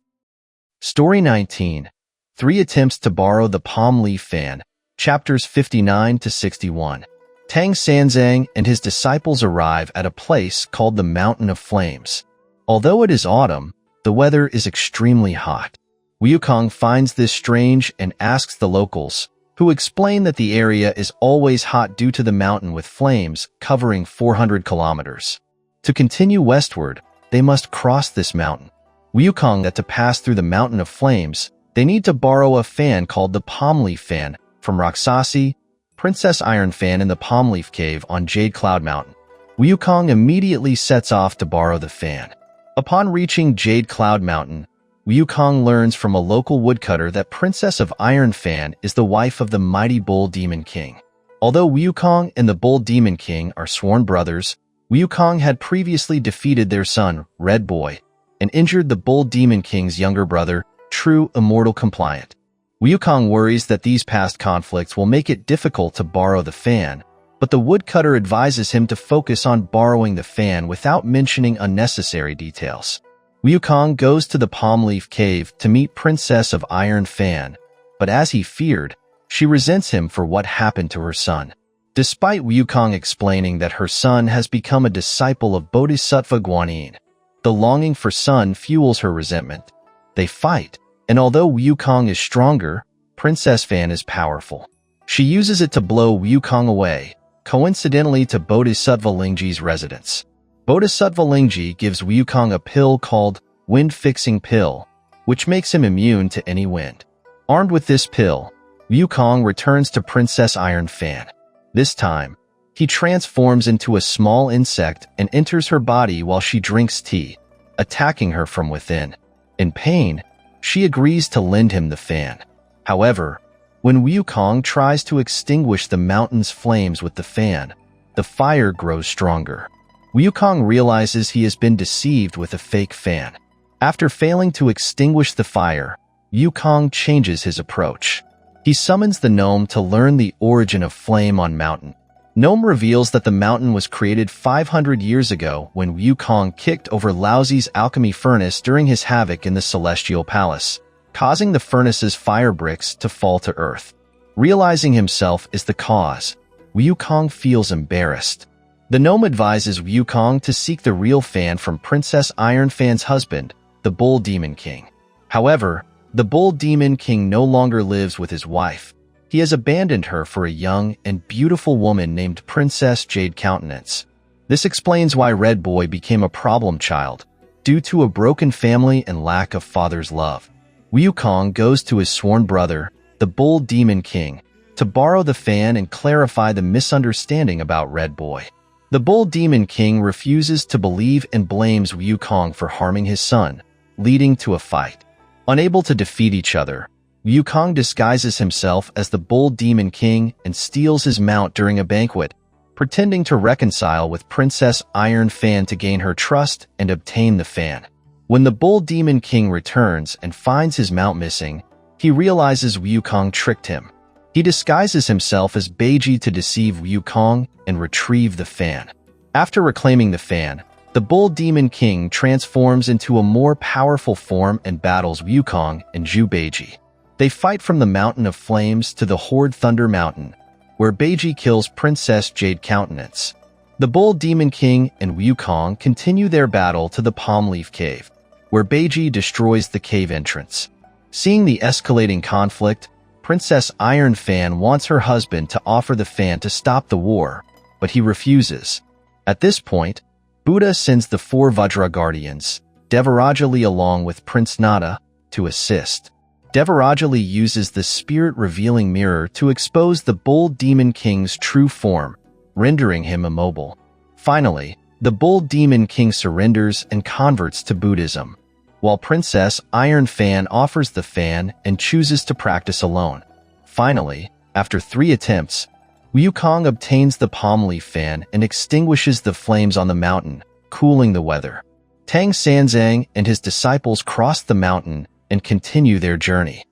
Story 19. 3 Attempts to Borrow the Palm Leaf Fan, Chapters 59 to 61. Tang Sanzang and his disciples arrive at a place called the Mountain of Flames. Although it is autumn, the weather is extremely hot. Wukong finds this strange and asks the locals, who explain that the area is always hot due to the mountain with flames covering 400 kilometers. To continue westward, they must cross this mountain. Wukong that to pass through the Mountain of Flames, they need to borrow a fan called the Palm Leaf Fan from Raksasi, Princess Iron Fan in the Palm Leaf Cave on Jade Cloud Mountain. Wukong immediately sets off to borrow the fan. Upon reaching Jade Cloud Mountain, Wukong learns from a local woodcutter that Princess of Iron Fan is the wife of the mighty Bull Demon King. Although Wukong and the Bull Demon King are sworn brothers, Wukong had previously defeated their son, Red Boy, and injured the Bull Demon King's younger brother, True Immortal Compliant. Wukong worries that these past conflicts will make it difficult to borrow the fan, but the woodcutter advises him to focus on borrowing the fan without mentioning unnecessary details. Wukong goes to the Palm Leaf Cave to meet Princess of Iron Fan, but as he feared, she resents him for what happened to her son. Despite Wukong explaining that her son has become a disciple of Bodhisattva Guanyin, the longing for son fuels her resentment. They fight, and although Wukong is stronger, Princess Fan is powerful. She uses it to blow Wukong away, coincidentally to Bodhisattva Lingji's residence. Bodhisattva Lingji gives Wukong a pill called Wind-Fixing Pill, which makes him immune to any wind. Armed with this pill, Wukong returns to Princess Iron Fan. This time, he transforms into a small insect and enters her body while she drinks tea, attacking her from within. In pain, she agrees to lend him the fan. However, when Wukong tries to extinguish the mountain's flames with the fan, the fire grows stronger. Wukong realizes he has been deceived with a fake fan. After failing to extinguish the fire, Wukong changes his approach. He summons the gnome to learn the origin of flame on mountain. Gnome reveals that the mountain was created 500 years ago when Wukong kicked over Laozi's alchemy furnace during his Havoc in the Celestial Palace, causing the furnace's fire bricks to fall to earth. Realizing himself is the cause, Wukong feels embarrassed. The gnome advises Wukong to seek the real fan from Princess Iron Fan's husband, the Bull Demon King. However, the Bull Demon King no longer lives with his wife. He has abandoned her for a young and beautiful woman named Princess Jade Countenance. This explains why Red Boy became a problem child, due to a broken family and lack of father's love. Wukong goes to his sworn brother, the Bull Demon King, to borrow the fan and clarify the misunderstanding about Red Boy. The Bull Demon King refuses to believe and blames Wukong for harming his son, leading to a fight. Unable to defeat each other, Wukong disguises himself as the Bull Demon King and steals his mount during a banquet, pretending to reconcile with Princess Iron Fan to gain her trust and obtain the fan. When the Bull Demon King returns and finds his mount missing, he realizes Wukong tricked him. He disguises himself as Bajie to deceive Wukong and retrieve the fan. After reclaiming the fan, the Bull Demon King transforms into a more powerful form and battles Wukong and Bajie. They fight from the Mountain of Flames to the Horde Thunder Mountain, where Bajie kills Princess Jade Countenance. The Bull Demon King and Wukong continue their battle to the Palm Leaf Cave, where Bajie destroys the cave entrance. Seeing the escalating conflict, Princess Iron Fan wants her husband to offer the fan to stop the war, but he refuses. At this point, Buddha sends the 4 Vajra Guardians, Devarajali along with Prince Nada, to assist. Devarajali uses the spirit-revealing mirror to expose the Bull Demon King's true form, rendering him immobile. Finally, the Bull Demon King surrenders and converts to Buddhism, while Princess Iron Fan offers the fan and chooses to practice alone. Finally, after 3 attempts, Wukong obtains the palm leaf fan and extinguishes the flames on the mountain, cooling the weather. Tang Sanzang and his disciples cross the mountain and continue their journey.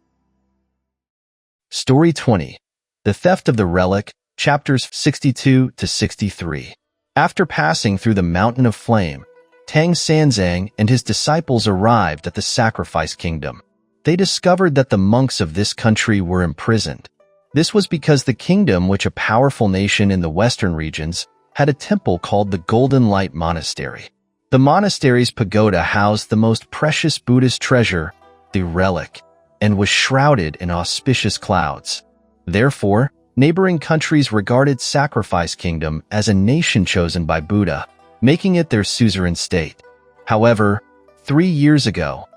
Story 20. The Theft of the Relic, Chapters 62 to 63. After passing through the Mountain of Flame, Tang Sanzang and his disciples arrived at the Sacrifice Kingdom. They discovered that the monks of this country were imprisoned. This was because the kingdom, which a powerful nation in the western regions, had a temple called the Golden Light Monastery. The monastery's pagoda housed the most precious Buddhist treasure, the relic, and was shrouded in auspicious clouds. Therefore, neighboring countries regarded Sacrifice Kingdom as a nation chosen by Buddha, making it their suzerain state. However, 3 years ago,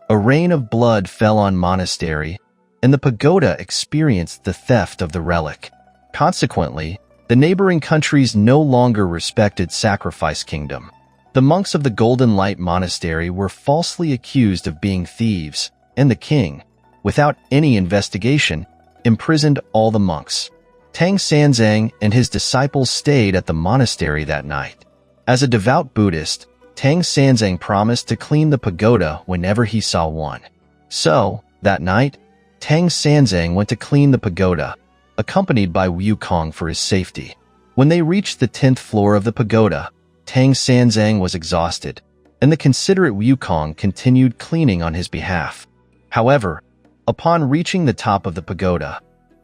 a rain of blood fell on monastery, and the pagoda experienced the theft of the relic. Consequently, the neighboring countries no longer respected Sacrifice Kingdom. The monks of the Golden Light Monastery were falsely accused of being thieves, and the king, without any investigation, imprisoned all the monks. Tang Sanzang and his disciples stayed at the monastery that night. As a devout Buddhist, Tang Sanzang promised to clean the pagoda whenever he saw one. So, that night, Tang Sanzang went to clean the pagoda, accompanied by Wukong for his safety. When they reached the 10th floor of the pagoda, Tang Sanzang was exhausted, and the considerate Wukong continued cleaning on his behalf. However, upon reaching the top of the pagoda,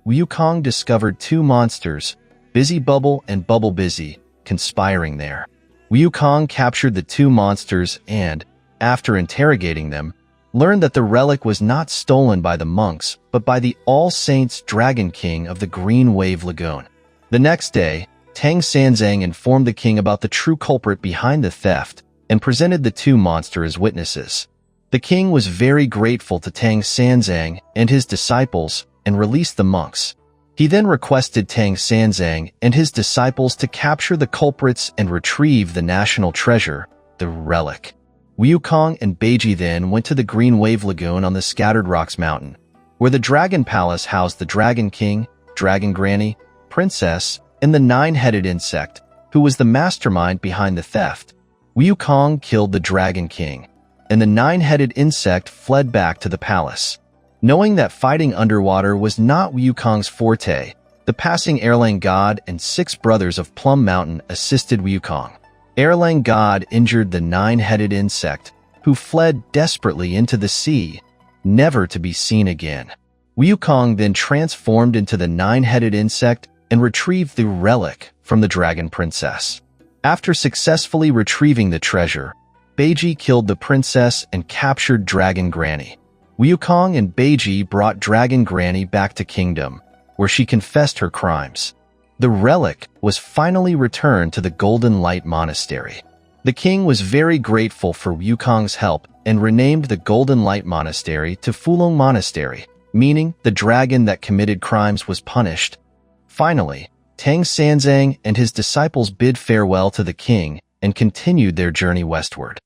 Wukong discovered 2 monsters, Busy Bubble and Bubble Busy, conspiring there. Wukong captured the 2 monsters and, after interrogating them, learned that the relic was not stolen by the monks, but by the All Saints Dragon King of the Green Wave Lagoon. The next day, Tang Sanzang informed the king about the true culprit behind the theft and presented the 2 monsters as witnesses. The king was very grateful to Tang Sanzang and his disciples and released the monks. He then requested Tang Sanzang and his disciples to capture the culprits and retrieve the national treasure, the relic. Wukong and Bajie then went to the Green Wave Lagoon on the Scattered Rocks Mountain, where the Dragon Palace housed the Dragon King, Dragon Granny, Princess, and the 9-headed insect, who was the mastermind behind the theft. Wukong killed the Dragon King, and the 9-headed insect fled back to the palace. Knowing that fighting underwater was not Wukong's forte, the passing Erlang God and 6 brothers of Plum Mountain assisted Wukong. Erlang God injured the 9-headed insect, who fled desperately into the sea, never to be seen again. Wukong then transformed into the nine-headed insect and retrieved the relic from the dragon princess. After successfully retrieving the treasure, Bajie killed the princess and captured Dragon Granny. Wukong and Bajie brought Dragon Granny back to Kingdom, where she confessed her crimes. The relic was finally returned to the Golden Light Monastery. The king was very grateful for Wukong's help and renamed the Golden Light Monastery to Fulong Monastery, meaning the dragon that committed crimes was punished. Finally, Tang Sanzang and his disciples bid farewell to the king and continued their journey westward.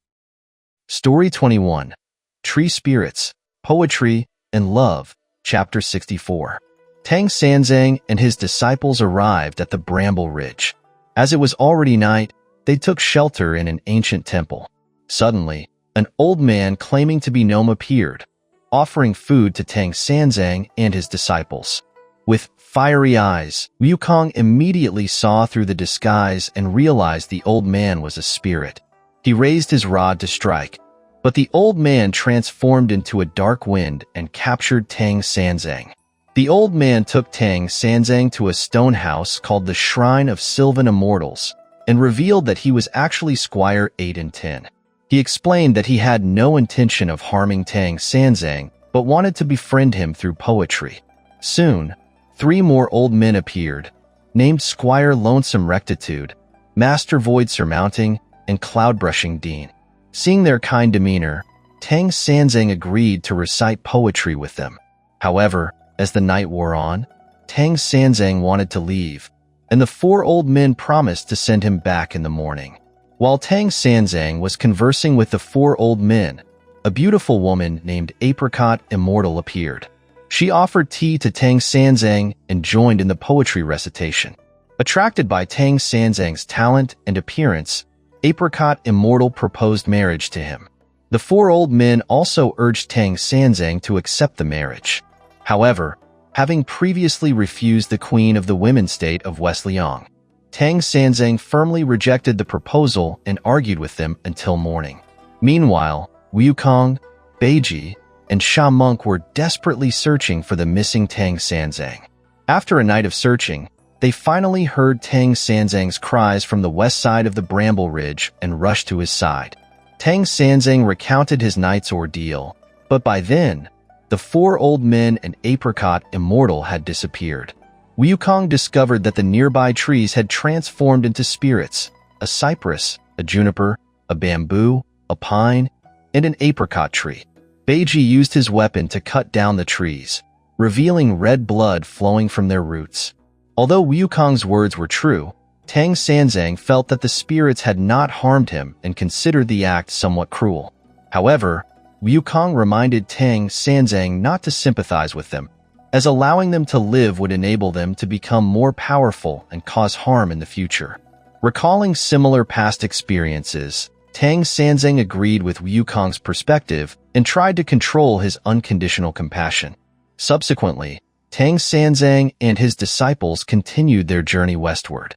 Story 21. Tree Spirits, Poetry, and Love, Chapter 64. Tang Sanzang and his disciples arrived at the Bramble Ridge. As it was already night, they took shelter in an ancient temple. Suddenly, an old man claiming to be gnome appeared, offering food to Tang Sanzang and his disciples. With fiery eyes, Wukong immediately saw through the disguise and realized the old man was a spirit. He raised his rod to strike, but the old man transformed into a dark wind and captured Tang Sanzang. The old man took Tang Sanzang to a stone house called the Shrine of Sylvan Immortals and revealed that he was actually Squire 8 and 10. He explained that he had no intention of harming Tang Sanzang, but wanted to befriend him through poetry. Soon, 3 more old men appeared, named Squire Lonesome Rectitude, Master Void Surmounting, and Cloudbrushing Dean. Seeing their kind demeanor, Tang Sanzang agreed to recite poetry with them. However, as the night wore on, Tang Sanzang wanted to leave, and the 4 old men promised to send him back in the morning. While Tang Sanzang was conversing with the 4 old men, a beautiful woman named Apricot Immortal appeared. She offered tea to Tang Sanzang and joined in the poetry recitation. Attracted by Tang Sanzang's talent and appearance, Apricot Immortal proposed marriage to him. The 4 old men also urged Tang Sanzang to accept the marriage. However, having previously refused the queen of the women's state of West Liang, Tang Sanzang firmly rejected the proposal and argued with them until morning. Meanwhile, Wukong, Bajie, and Sha Monk were desperately searching for the missing Tang Sanzang. After a night of searching, they finally heard Tang Sanzang's cries from the west side of the Bramble Ridge and rushed to his side. Tang Sanzang recounted his night's ordeal, but by then, the 4 old men and Apricot Immortal had disappeared. Wukong discovered that the nearby trees had transformed into spirits: a cypress, a juniper, a bamboo, a pine, and an apricot tree. Bajie used his weapon to cut down the trees, revealing red blood flowing from their roots. Although Wukong's words were true, Tang Sanzang felt that the spirits had not harmed him and considered the act somewhat cruel. However, Wukong reminded Tang Sanzang not to sympathize with them, as allowing them to live would enable them to become more powerful and cause harm in the future. Recalling similar past experiences, Tang Sanzang agreed with Wukong's perspective and tried to control his unconditional compassion. Subsequently, Tang Sanzang and his disciples continued their journey westward.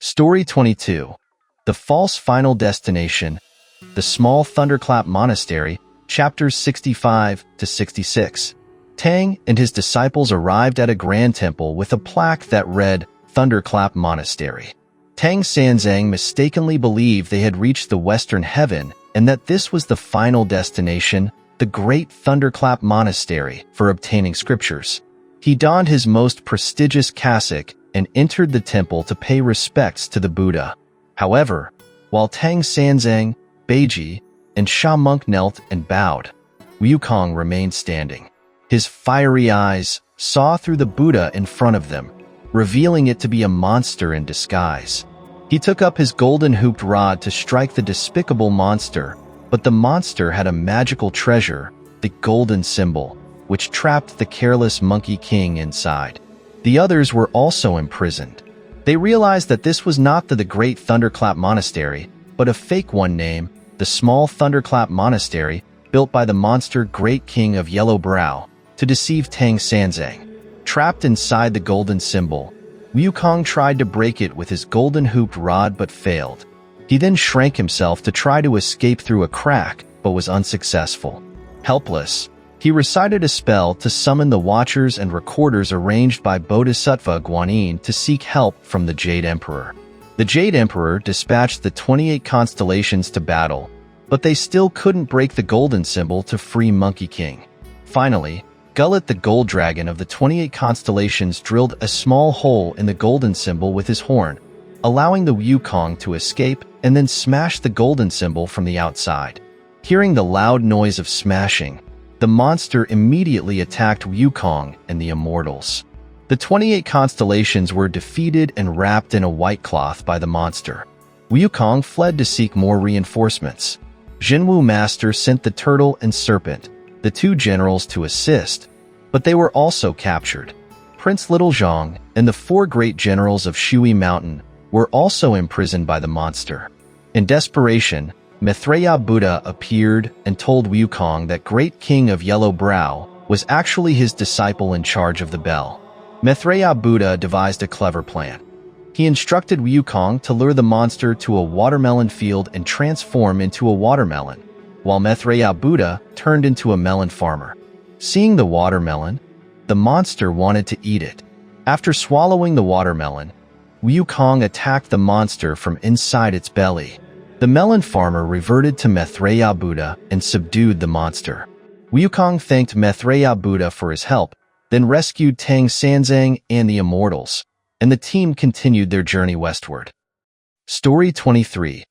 Story 22. The False Final Destination, The Small Thunderclap Monastery, Chapters 65 to 66. Tang and his disciples arrived at a grand temple with a plaque that read, Thunderclap Monastery. Tang Sanzang mistakenly believed they had reached the Western Heaven and that this was the final destination, the Great Thunderclap Monastery, for obtaining scriptures. He donned his most prestigious cassock and entered the temple to pay respects to the Buddha. However, while Tang Sanzang, Bajie, and Sha Monk knelt and bowed, Wukong remained standing. His fiery eyes saw through the Buddha in front of them, revealing it to be a monster in disguise. He took up his golden hooped rod to strike the despicable monster, but the monster had a magical treasure, the golden symbol, which trapped the careless Monkey King inside. The others were also imprisoned. They realized that this was not the Great Thunderclap Monastery, but a fake one named the Small Thunderclap Monastery, built by the monster Great King of Yellow Brow to deceive Tang Sanzang. Trapped inside the golden symbol, Wukong tried to break it with his golden hooped rod but failed. He then shrank himself to try to escape through a crack but was unsuccessful. Helpless, He recited a spell to summon the Watchers and Recorders arranged by Bodhisattva Guanyin to seek help from the Jade Emperor. The Jade Emperor dispatched the 28 constellations to battle, but they still couldn't break the golden symbol to free Monkey King. Finally, Gullet the Gold Dragon of the 28 constellations drilled a small hole in the golden symbol with his horn, allowing the Wukong to escape and then smash the golden symbol from the outside. Hearing the loud noise of smashing, the monster immediately attacked Wukong and the Immortals. The 28 constellations were defeated and wrapped in a white cloth by the monster. Wukong fled to seek more reinforcements. Jinwu Master sent the Turtle and Serpent, the two generals, to assist, but they were also captured. Prince Little Zhang and the 4 great generals of Shui Mountain were also imprisoned by the monster. In desperation, Maitreya Buddha appeared and told Wukong that Great King of Yellow Brow was actually his disciple in charge of the bell. Maitreya Buddha devised a clever plan. He instructed Wukong to lure the monster to a watermelon field and transform into a watermelon, while Maitreya Buddha turned into a melon farmer. Seeing the watermelon, the monster wanted to eat it. After swallowing the watermelon, Wukong attacked the monster from inside its belly. The melon farmer reverted to Maitreya Buddha and subdued the monster. Wukong thanked Maitreya Buddha for his help, then rescued Tang Sanzang and the Immortals, and the team continued their journey westward. Story 23.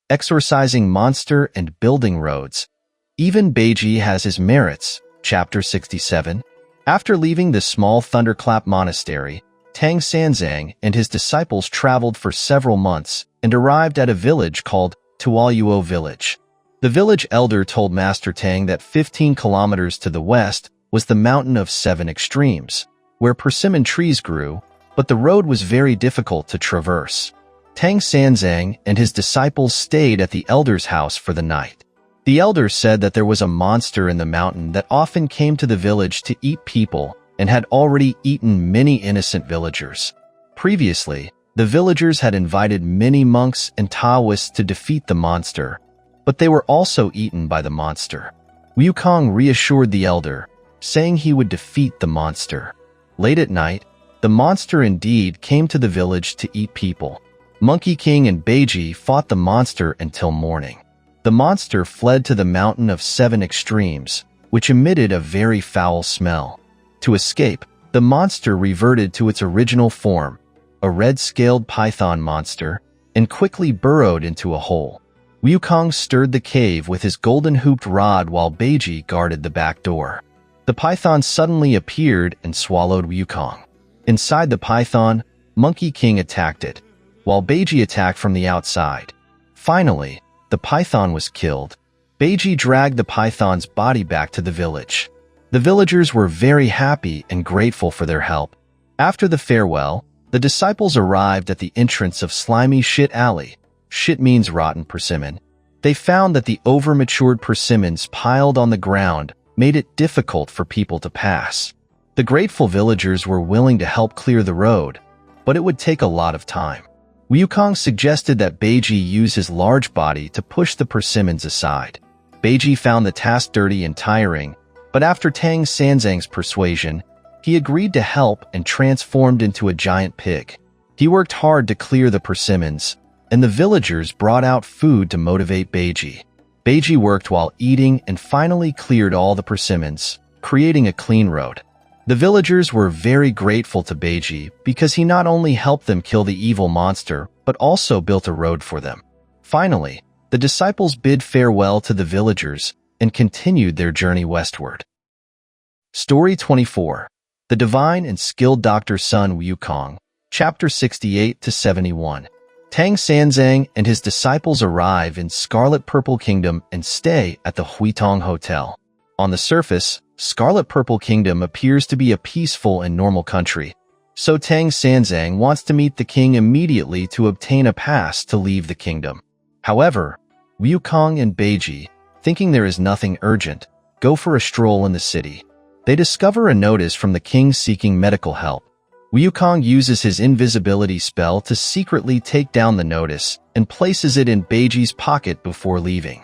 Exorcising Monster and Building Roads. Even Bajie has his merits. Chapter 67. After leaving the small Thunderclap monastery, Tang Sanzang and his disciples traveled for several months and arrived at a village called Tualuo Village. The village elder told Master Tang that 15 kilometers to the west was the Mountain of 7 Extremes, where persimmon trees grew, but the road was very difficult to traverse. Tang Sanzang and his disciples stayed at the elder's house for the night. The elder said that there was a monster in the mountain that often came to the village to eat people and had already eaten many innocent villagers. Previously, the villagers had invited many monks and Taoists to defeat the monster, but they were also eaten by the monster. Wukong reassured the elder, saying he would defeat the monster. Late at night, the monster indeed came to the village to eat people. Monkey King and Bajie fought the monster until morning. The monster fled to the Mountain of 7 Extremes, which emitted a very foul smell. To escape, the monster reverted to its original form, a red-scaled python monster, and quickly burrowed into a hole. Wukong stirred the cave with his golden-hooped rod while Bajie guarded the back door. The python suddenly appeared and swallowed Wukong. Inside the python, Monkey King attacked it, while Bajie attacked from the outside. Finally, the python was killed. Bajie dragged the python's body back to the village. The villagers were very happy and grateful for their help. After the farewell, the disciples arrived at the entrance of Slimy Shit Alley. Shit means rotten persimmon. They found that the over-matured persimmons piled on the ground made it difficult for people to pass. The grateful villagers were willing to help clear the road, but it would take a lot of time. Wukong suggested that Bajie use his large body to push the persimmons aside. Bajie found the task dirty and tiring, but after Tang Sanzang's persuasion, he agreed to help and transformed into a giant pig. He worked hard to clear the persimmons, and the villagers brought out food to motivate Bajie. Bajie worked while eating and finally cleared all the persimmons, creating a clean road. The villagers were very grateful to Bajie because he not only helped them kill the evil monster, but also built a road for them. Finally, the disciples bid farewell to the villagers and continued their journey westward. Story 24. The Divine and Skilled Dr. Sun Wukong. Chapter 68 to 71. Tang Sanzang and his disciples arrive in Scarlet Purple Kingdom and stay at the Huitong Hotel. On the surface, Scarlet Purple Kingdom appears to be a peaceful and normal country, so Tang Sanzang wants to meet the king immediately to obtain a pass to leave the kingdom. However, Wukong and Bajie, thinking there is nothing urgent, go for a stroll in the city. They discover a notice from the king seeking medical help. Wukong uses his invisibility spell to secretly take down the notice and places it in Bajie's pocket before leaving.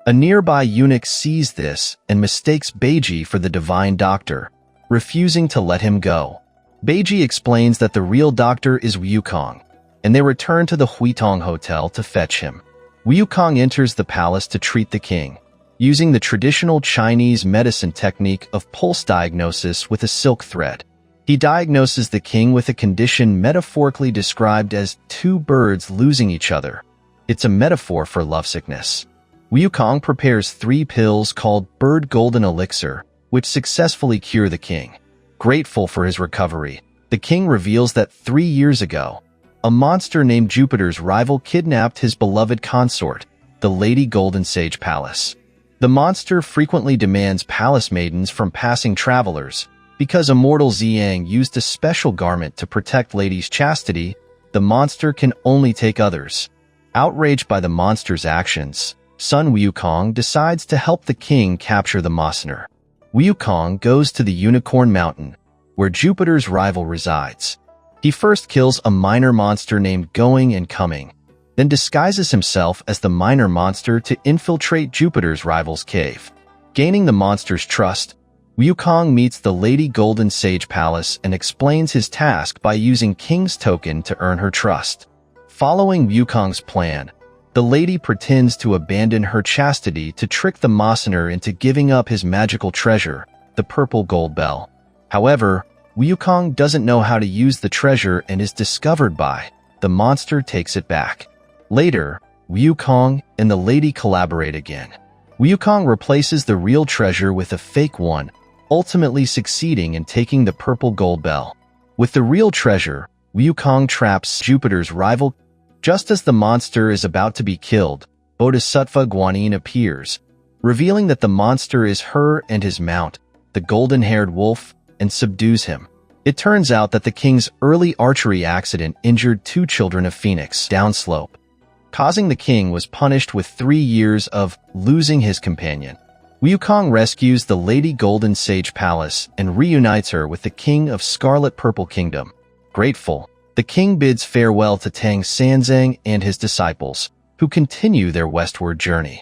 A nearby eunuch sees this and mistakes Bajie for the divine doctor, refusing to let him go. Bajie explains that the real doctor is Wukong, and they return to the Huitong Hotel to fetch him. Wukong enters the palace to treat the king, using the traditional Chinese medicine technique of pulse diagnosis with a silk thread. He diagnoses the king with a condition metaphorically described as two birds losing each other. It's a metaphor for lovesickness. Wukong prepares 3 pills called Bird Golden Elixir, which successfully cure the king. Grateful for his recovery, the king reveals that 3 years ago, a monster named Jupiter's rival kidnapped his beloved consort, the Lady Golden Sage Palace. The monster frequently demands palace maidens from passing travelers. Because Immortal Ziyang used a special garment to protect ladies' chastity, the monster can only take others. Outraged by the monster's actions, son Wukong decides to help the king capture the monster. Wukong goes to the Unicorn Mountain, where Jupiter's rival resides. He first kills a minor monster named Going and Coming, then disguises himself as the minor monster to infiltrate Jupiter's rival's cave. Gaining the monster's trust, Wukong meets the Lady Golden Sage Palace and explains his task by using King's Token to earn her trust. Following Wukong's plan, the lady pretends to abandon her chastity to trick the monster into giving up his magical treasure, the purple gold bell. However, Wukong doesn't know how to use the treasure and is discovered by the monster takes it back. Later, Wukong and the lady collaborate again. Wukong replaces the real treasure with a fake one, ultimately succeeding in taking the purple gold bell. With the real treasure, Wukong traps Jupiter's rival. Just as the monster is about to be killed, Bodhisattva Guanyin appears, revealing that the monster is her and his mount, the golden-haired wolf, and subdues him. It turns out that the king's early archery accident injured 2 children of Phoenix downslope, causing the king was punished with 3 years of losing his companion. Wukong rescues the Lady Golden Sage Palace and reunites her with the king of Scarlet Purple Kingdom. Grateful, the king bids farewell to Tang Sanzang and his disciples, who continue their westward journey.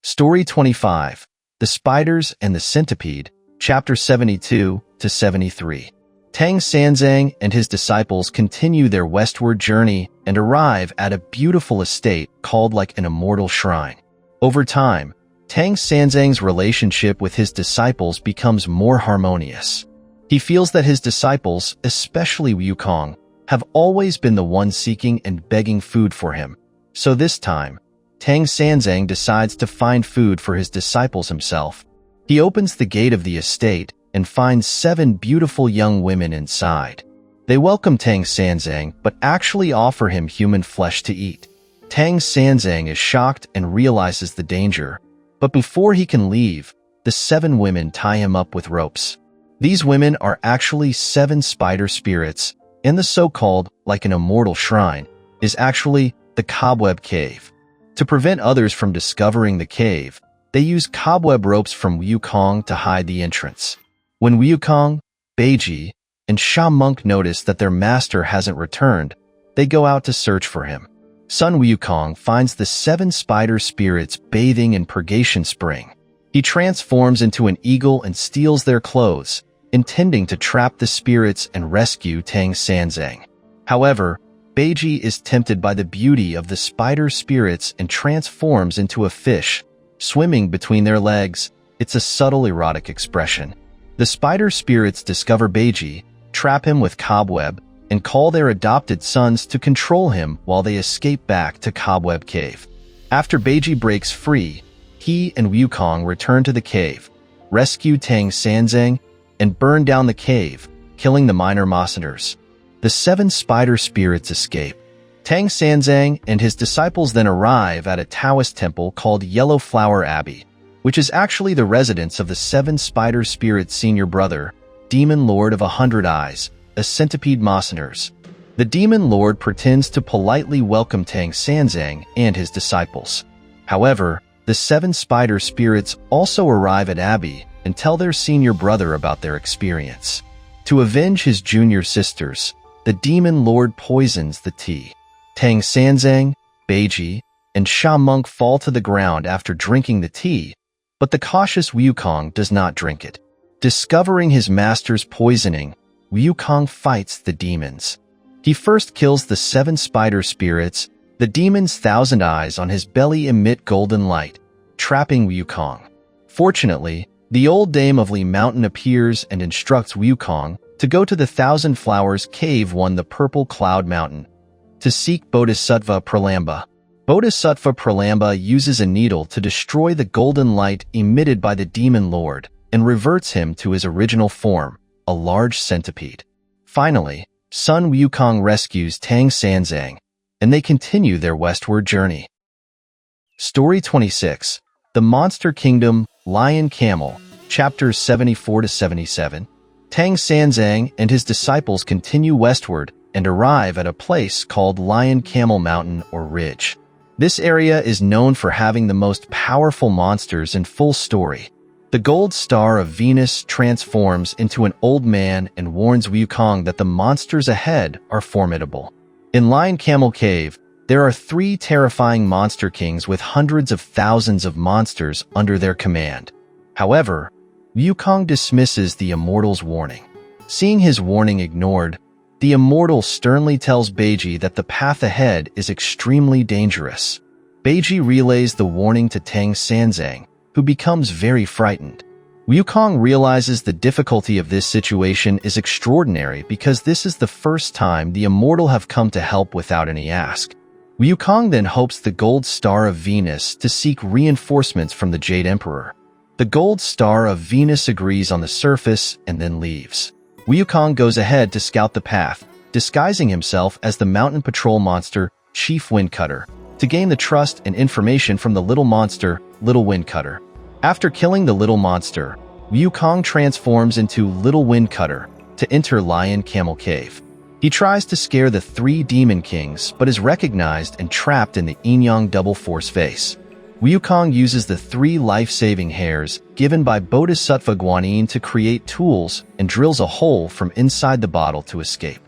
Story 25, The Spiders and the Centipede, Chapter 72 to 73. Tang Sanzang and his disciples continue their westward journey and arrive at a beautiful estate called like an immortal shrine. Over time, Tang Sanzang's relationship with his disciples becomes more harmonious. He feels that his disciples, especially Wukong, have always been the ones seeking and begging food for him. So this time, Tang Sanzang decides to find food for his disciples himself. He opens the gate of the estate and finds 7 beautiful young women inside. They welcome Tang Sanzang but actually offer him human flesh to eat. Tang Sanzang is shocked and realizes the danger. But before he can leave, the 7 women tie him up with ropes. These women are actually 7 spider spirits, and the so-called, like an immortal shrine, is actually the Cobweb Cave. To prevent others from discovering the cave, they use cobweb ropes from Wukong to hide the entrance. When Wukong, Bajie, and Sha Monk notice that their master hasn't returned, they go out to search for him. Son Wukong finds the 7 spider spirits bathing in purgation spring. He transforms into an eagle and steals their clothes, intending to trap the spirits and rescue Tang Sanzang. However, Bajie is tempted by the beauty of the spider spirits and transforms into a fish, swimming between their legs. It's a subtle erotic expression. The spider spirits discover Bajie, trap him with cobweb, and call their adopted sons to control him while they escape back to Cobweb Cave. After Bajie breaks free, he and Wukong return to the cave, rescue Tang Sanzang, and burn down the cave, killing the minor monsters. The 7 spider spirits escape. Tang Sanzang and his disciples then arrive at a Taoist temple called Yellow Flower Abbey, which is actually the residence of the 7 spider spirits' senior brother, Demon Lord of 100 Eyes, a centipede monsters. The Demon Lord pretends to politely welcome Tang Sanzang and his disciples. However, the 7 spider spirits also arrive at Abbey and tell their senior brother about their experience. To avenge his junior sisters, the Demon Lord poisons the tea. Tang Sanzang, Bajie, and Sha Monk fall to the ground after drinking the tea, but the cautious Wukong does not drink it. Discovering his master's poisoning, Wukong fights the demons. He first kills the 7 spider spirits. The demons' 1,000 eyes on his belly emit golden light, trapping Wukong. Fortunately, the old dame of Li Mountain appears and instructs Wukong to go to the 1,000 Flowers Cave the Purple Cloud Mountain, to seek Bodhisattva Pralamba. Bodhisattva Pralamba uses a needle to destroy the golden light emitted by the demon lord and reverts him to his original form, a large centipede. Finally, Sun Wukong rescues Tang Sanzang, and they continue their westward journey. Story 26. The Monster Kingdom, Lion Camel, Chapters 74-77. Tang Sanzang and his disciples continue westward and arrive at a place called Lion Camel Mountain or Ridge. This area is known for having the most powerful monsters in full story. The gold star of Venus transforms into an old man and warns Wukong that the monsters ahead are formidable. In Lion Camel Cave, there are 3 terrifying monster kings with hundreds of thousands of monsters under their command. However, Wukong dismisses the Immortal's warning. Seeing his warning ignored, the Immortal sternly tells Bajie that the path ahead is extremely dangerous. Bajie relays the warning to Tang Sanzang, who becomes very frightened. Wukong realizes the difficulty of this situation is extraordinary because this is the first time the Immortal have come to help without any ask. Wukong then hopes the Gold Star of Venus to seek reinforcements from the Jade Emperor. The Gold Star of Venus agrees on the surface and then leaves. Wukong goes ahead to scout the path, disguising himself as the mountain patrol monster, Chief Windcutter, to gain the trust and information from the little monster, Little Windcutter. After killing the little monster, Wukong transforms into Little Windcutter to enter Lion Camel Cave. He tries to scare the 3 demon kings but is recognized and trapped in the Yin-Yang double force face. Wukong uses the 3 life-saving hairs given by Bodhisattva Guanyin to create tools and drills a hole from inside the bottle to escape.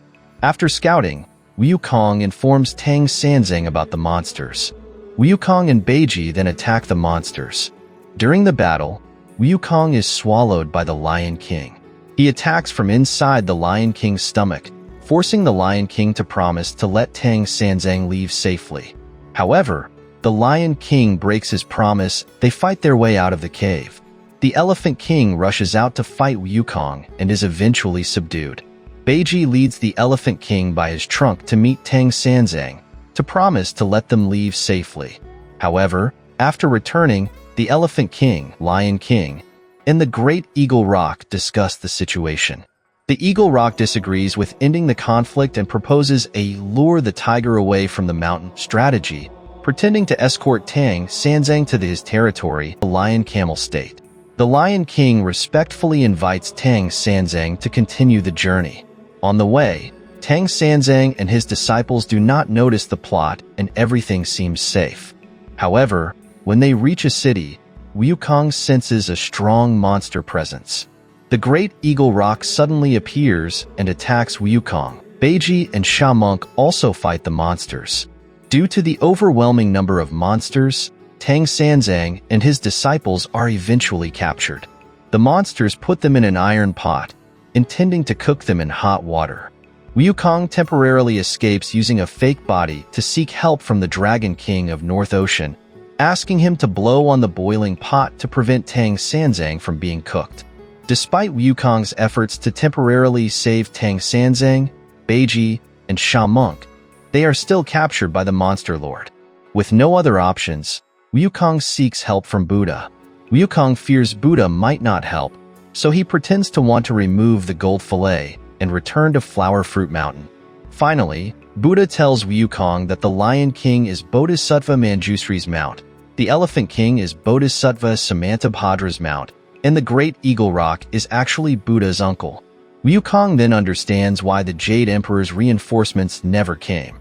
After scouting, Wukong informs Tang Sanzang about the monsters. Wukong and Bajie then attack the monsters. During the battle, Wukong is swallowed by the Lion King. He attacks from inside the Lion King's stomach, forcing the Lion King to promise to let Tang Sanzang leave safely. However, the Lion King breaks his promise. They fight their way out of the cave. The Elephant King rushes out to fight Wukong and is eventually subdued. Bajie leads the Elephant King by his trunk to meet Tang Sanzang, to promise to let them leave safely. However, after returning, the Elephant King, Lion King, and the Great Eagle Rock discuss the situation. The Eagle Rock disagrees with ending the conflict and proposes a lure the tiger away from the mountain strategy, pretending to escort Tang Sanzang to his territory, the Lion Camel State. The Lion King respectfully invites Tang Sanzang to continue the journey. On the way, Tang Sanzang and his disciples do not notice the plot and everything seems safe. However, when they reach a city, Wukong senses a strong monster presence. The Great Eagle Rock suddenly appears and attacks Wukong. Bajie and Sha Monk also fight the monsters. Due to the overwhelming number of monsters, Tang Sanzang and his disciples are eventually captured. The monsters put them in an iron pot, intending to cook them in hot water. Wukong temporarily escapes using a fake body to seek help from the Dragon King of North Ocean, asking him to blow on the boiling pot to prevent Tang Sanzang from being cooked. Despite Wukong's efforts to temporarily save Tang Sanzang, Bajie, and Sha Monk, they are still captured by the Monster Lord. With no other options, Wukong seeks help from Buddha. Wukong fears Buddha might not help, so he pretends to want to remove the gold fillet and return to Flower Fruit Mountain. Finally, Buddha tells Wukong that the Lion King is Bodhisattva Manjusri's mount, the Elephant King is Bodhisattva Samantabhadra's mount, and the Great Eagle Rock is actually Buddha's uncle. Wukong then understands why the Jade Emperor's reinforcements never came.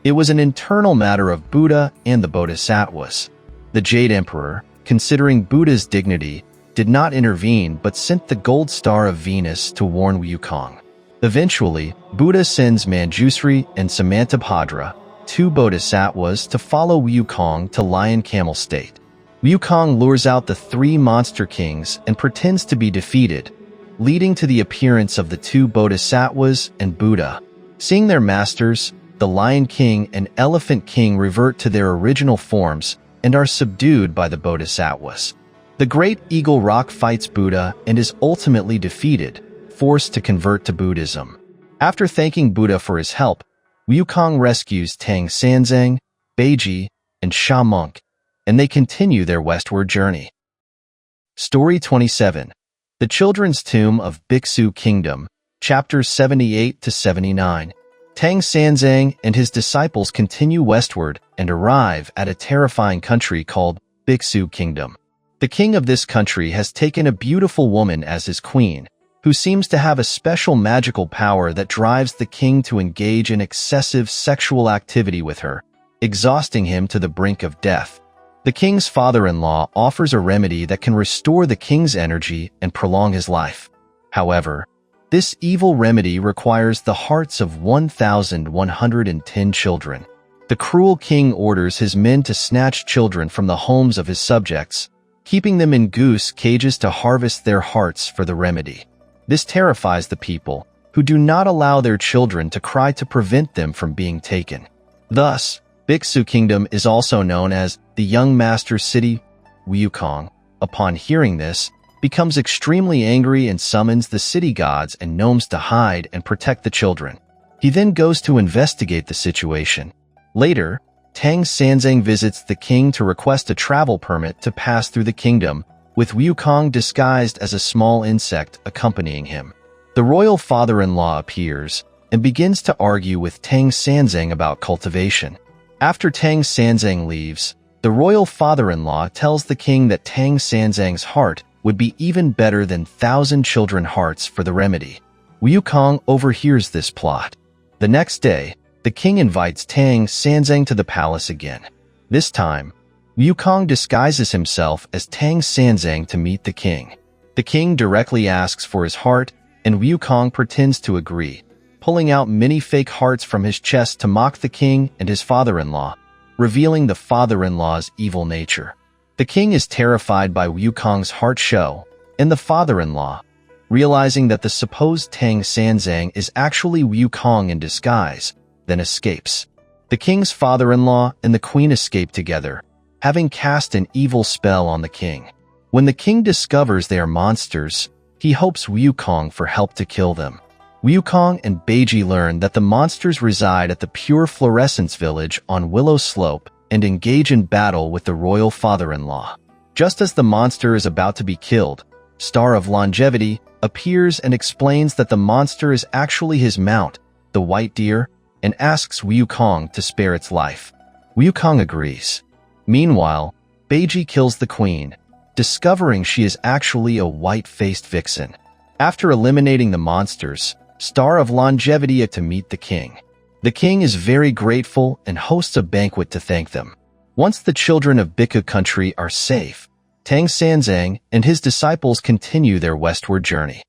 It was an internal matter of Buddha and the Bodhisattvas. The Jade Emperor, considering Buddha's dignity, did not intervene but sent the Gold Star of Venus to warn Wukong. Eventually, Buddha sends Manjusri and Samantabhadra, 2 bodhisattvas to follow Wukong to Lion Camel State. Wukong lures out the 3 monster kings and pretends to be defeated, leading to the appearance of the 2 bodhisattvas and Buddha. Seeing their masters, the Lion King and Elephant King revert to their original forms and are subdued by the bodhisattvas. The Great Eagle Rock fights Buddha and is ultimately defeated, forced to convert to Buddhism. After thanking Buddha for his help, Wukong rescues Tang Sanzang, Bajie, and Sha Monk, and they continue their westward journey. Story 27. The Children's Tomb of Bxu Kingdom, Chapters 78 to 79. Tang Sanzang and his disciples continue westward and arrive at a terrifying country called Bxu Kingdom. The king of this country has taken a beautiful woman as his queen, who seems to have a special magical power that drives the king to engage in excessive sexual activity with her, exhausting him to the brink of death. The king's father-in-law offers a remedy that can restore the king's energy and prolong his life. However, this evil remedy requires the hearts of 1,110 children. The cruel king orders his men to snatch children from the homes of his subjects, keeping them in goose cages to harvest their hearts for the remedy. This terrifies the people, who do not allow their children to cry to prevent them from being taken. Thus, Bxu Kingdom is also known as the Young Master's City. Wukong, upon hearing this, becomes extremely angry and summons the city gods and gnomes to hide and protect the children. He then goes to investigate the situation. Later, Tang Sanzang visits the king to request a travel permit to pass through the kingdom, with Wukong disguised as a small insect accompanying him. The royal father-in-law appears and begins to argue with Tang Sanzang about cultivation. After Tang Sanzang leaves, the royal father-in-law tells the king that Tang Sanzang's heart would be even better than 1,000 children hearts for the remedy. Wukong overhears this plot. The next day, the king invites Tang Sanzang to the palace again. This time, Wukong disguises himself as Tang Sanzang to meet the king. The king directly asks for his heart, and Wukong pretends to agree, pulling out many fake hearts from his chest to mock the king and his father-in-law, revealing the father-in-law's evil nature. The king is terrified by Wukong's heart show, and the father-in-law, realizing that the supposed Tang Sanzang is actually Wukong in disguise, then escapes. The king's father-in-law and the queen escape together, having cast an evil spell on the king. When the king discovers they are monsters, he hopes Wukong for help to kill them. Wukong and Bajie learn that the monsters reside at the Pure Fluorescence Village on Willow Slope and engage in battle with the royal father-in-law. Just as the monster is about to be killed, Star of Longevity appears and explains that the monster is actually his mount, the white deer, and asks Wukong to spare its life. Wukong agrees. Meanwhile, Bajie kills the queen, discovering she is actually a white-faced vixen. After eliminating the monsters, Star of Longevity to meet the king. The king is very grateful and hosts a banquet to thank them. Once the children of Bxu country are safe, Tang Sanzang and his disciples continue their westward journey.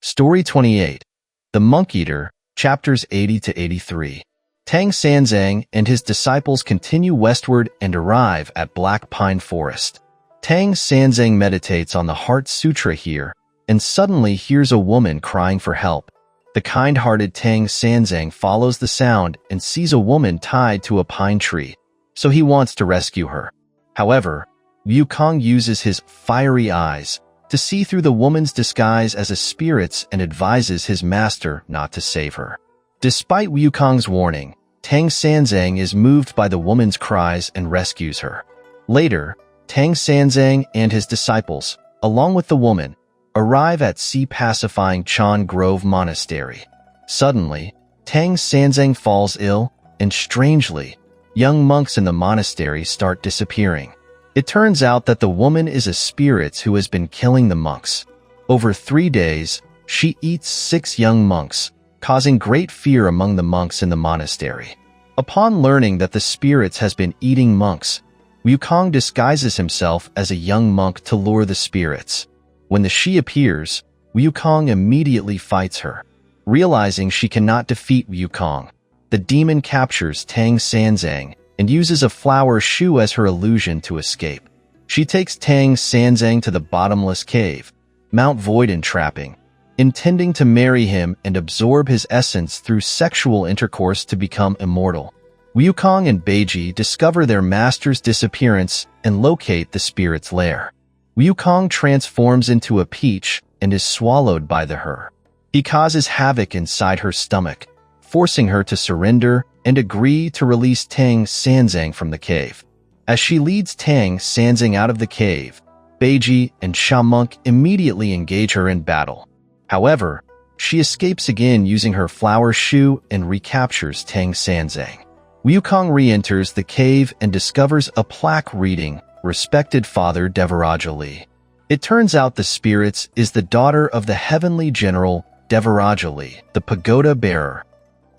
Story 28. The Monk Eater, Chapters 80 to 83. Tang Sanzang and his disciples continue westward and arrive at Black Pine Forest. Tang Sanzang meditates on the Heart Sutra here and suddenly hears a woman crying for help. The kind-hearted Tang Sanzang follows the sound and sees a woman tied to a pine tree, so he wants to rescue her. However, Wukong uses his fiery eyes to see through the woman's disguise as a spirit and advises his master not to save her. Despite Wukong's warning, Tang Sanzang is moved by the woman's cries and rescues her. Later, Tang Sanzang and his disciples, along with the woman, arrive at Sea Pacifying Chan Grove Monastery. Suddenly, Tang Sanzang falls ill, and strangely, young monks in the monastery start disappearing. It turns out that the woman is a spirit who has been killing the monks. Over 3 days, she eats 6 young monks, causing great fear among the monks in the monastery. Upon learning that the spirits has been eating monks, Wukong disguises himself as a young monk to lure the spirits. When the she appears, Wukong immediately fights her. Realizing she cannot defeat Wukong, the demon captures Tang Sanzang and uses a flower shoe as her illusion to escape. She takes Tang Sanzang to the bottomless cave, Mount Void entrapping, intending to marry him and absorb his essence through sexual intercourse to become immortal. Wukong and Bajie discover their master's disappearance and locate the spirit's lair. Wukong transforms into a peach and is swallowed by the her. He causes havoc inside her stomach, forcing her to surrender and agree to release Tang Sanzang from the cave. As she leads Tang Sanzang out of the cave, Bajie and Sha Monk immediately engage her in battle. However, she escapes again using her flower shoe and recaptures Tang Sanzang. Wukong re-enters the cave and discovers a plaque reading, "Respected Father Devaraja Li." It turns out the spirit is the daughter of the heavenly general Devaraja Li, the pagoda bearer.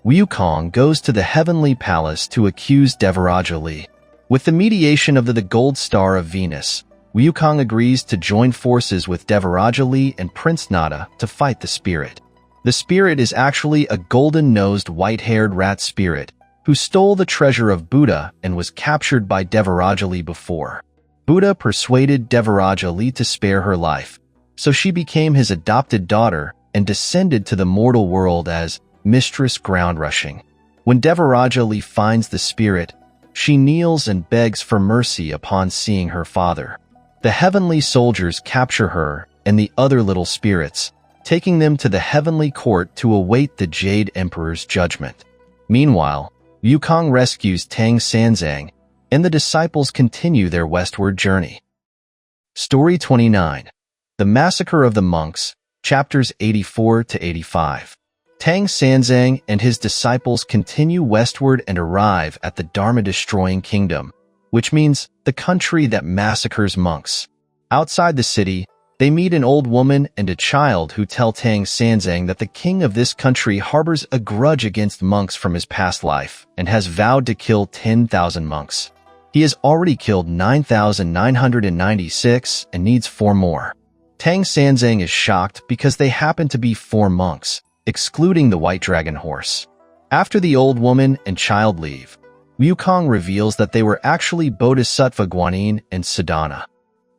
Wukong goes to the heavenly palace to accuse Devaraja Li. With the mediation of the Gold Star of Venus, Wukong agrees to join forces with Devaraja Li and Prince Nada to fight the spirit. The spirit is actually a golden-nosed, white-haired rat spirit who stole the treasure of Buddha and was captured by Devaraja Li before. Buddha persuaded Devaraja Li to spare her life, so she became his adopted daughter and descended to the mortal world as Mistress Groundrushing. When Devaraja Li finds the spirit, she kneels and begs for mercy upon seeing her father. The heavenly soldiers capture her and the other little spirits, taking them to the heavenly court to await the Jade Emperor's judgment. Meanwhile, Wukong rescues Tang Sanzang, and the disciples continue their westward journey. Story 29. The Massacre of the Monks, chapters 84 to 85. Tang Sanzang and his disciples continue westward and arrive at the Dharma-destroying kingdom, which means the country that massacres monks. Outside the city, they meet an old woman and a child who tell Tang Sanzang that the king of this country harbors a grudge against monks from his past life and has vowed to kill 10,000 monks. He has already killed 9,996 and needs 4 more. Tang Sanzang is shocked because they happen to be 4 monks, excluding the white dragon horse. After the old woman and child leave, Wukong reveals that they were actually Bodhisattva Guanyin and Sadhana.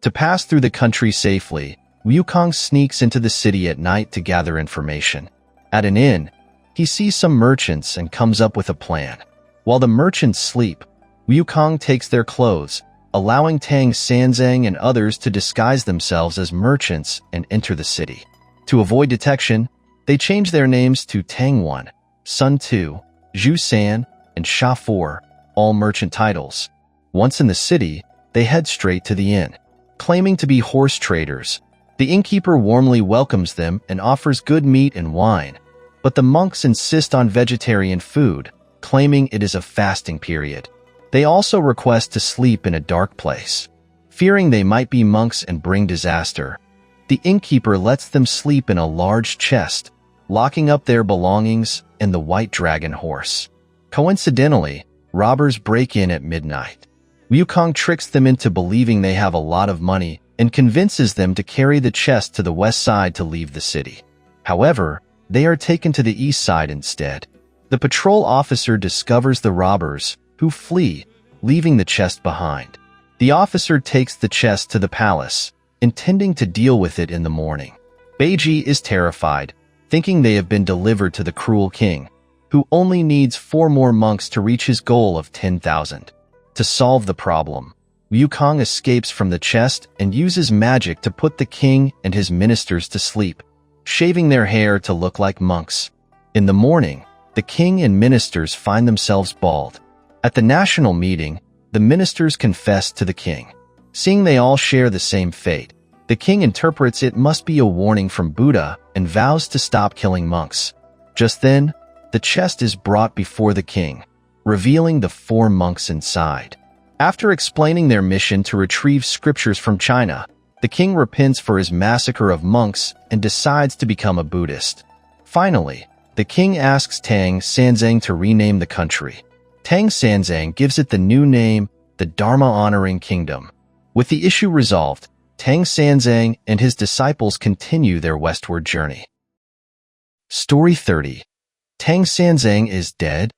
To pass through the country safely, Wukong sneaks into the city at night to gather information. At an inn, he sees some merchants and comes up with a plan. While the merchants sleep, Wukong takes their clothes, allowing Tang Sanzang and others to disguise themselves as merchants and enter the city. To avoid detection, they change their names to Tang 1, Sun 2, Zhu San, and Sha 4, all merchant titles. Once in the city, they head straight to the inn. Claiming to be horse traders, the innkeeper warmly welcomes them and offers good meat and wine, but the monks insist on vegetarian food, claiming it is a fasting period. They also request to sleep in a dark place. Fearing they might be monks and bring disaster, the innkeeper lets them sleep in a large chest, locking up their belongings and the white dragon horse. Coincidentally, robbers break in at midnight. Wukong tricks them into believing they have a lot of money and convinces them to carry the chest to the west side to leave the city. However, they are taken to the east side instead. The patrol officer discovers the robbers, who flee, leaving the chest behind. The officer takes the chest to the palace, intending to deal with it in the morning. Bajie is terrified, thinking they have been delivered to the cruel king, who only needs 4 more monks to reach his goal of 10,000. To solve the problem, Wukong escapes from the chest and uses magic to put the king and his ministers to sleep, shaving their hair to look like monks. In the morning, the king and ministers find themselves bald. At the national meeting, the ministers confess to the king. Seeing they all share the same fate, the king interprets it must be a warning from Buddha and vows to stop killing monks. Just then, the chest is brought before the king, revealing the 4 monks inside. After explaining their mission to retrieve scriptures from China, the king repents for his massacre of monks and decides to become a Buddhist. Finally, the king asks Tang Sanzang to rename the country. Tang Sanzang gives it the new name, the Dharma-honoring kingdom. With the issue resolved, Tang Sanzang and his disciples continue their westward journey. Story 30. Tang Sanzang is dead?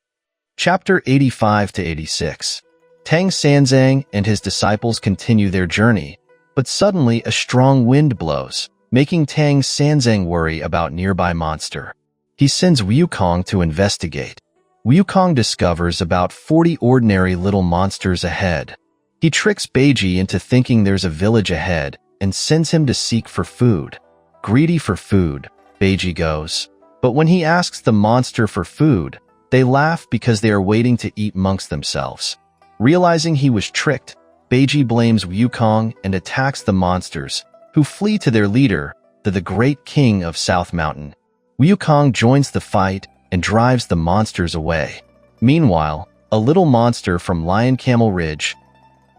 Chapter 85 to 86. Tang Sanzang and his disciples continue their journey, but suddenly a strong wind blows, making Tang Sanzang worry about nearby monster. He sends Wukong to investigate. Wukong discovers about 40 ordinary little monsters ahead. He tricks Bajie into thinking there's a village ahead and sends him to seek for food. Greedy for food, Bajie goes. But when he asks the monster for food, they laugh because they are waiting to eat amongst themselves. Realizing he was tricked, Bajie blames Wukong and attacks the monsters, who flee to their leader, the great king of South Mountain. Wukong joins the fight and drives the monsters away. Meanwhile, a little monster from Lion Camel Ridge,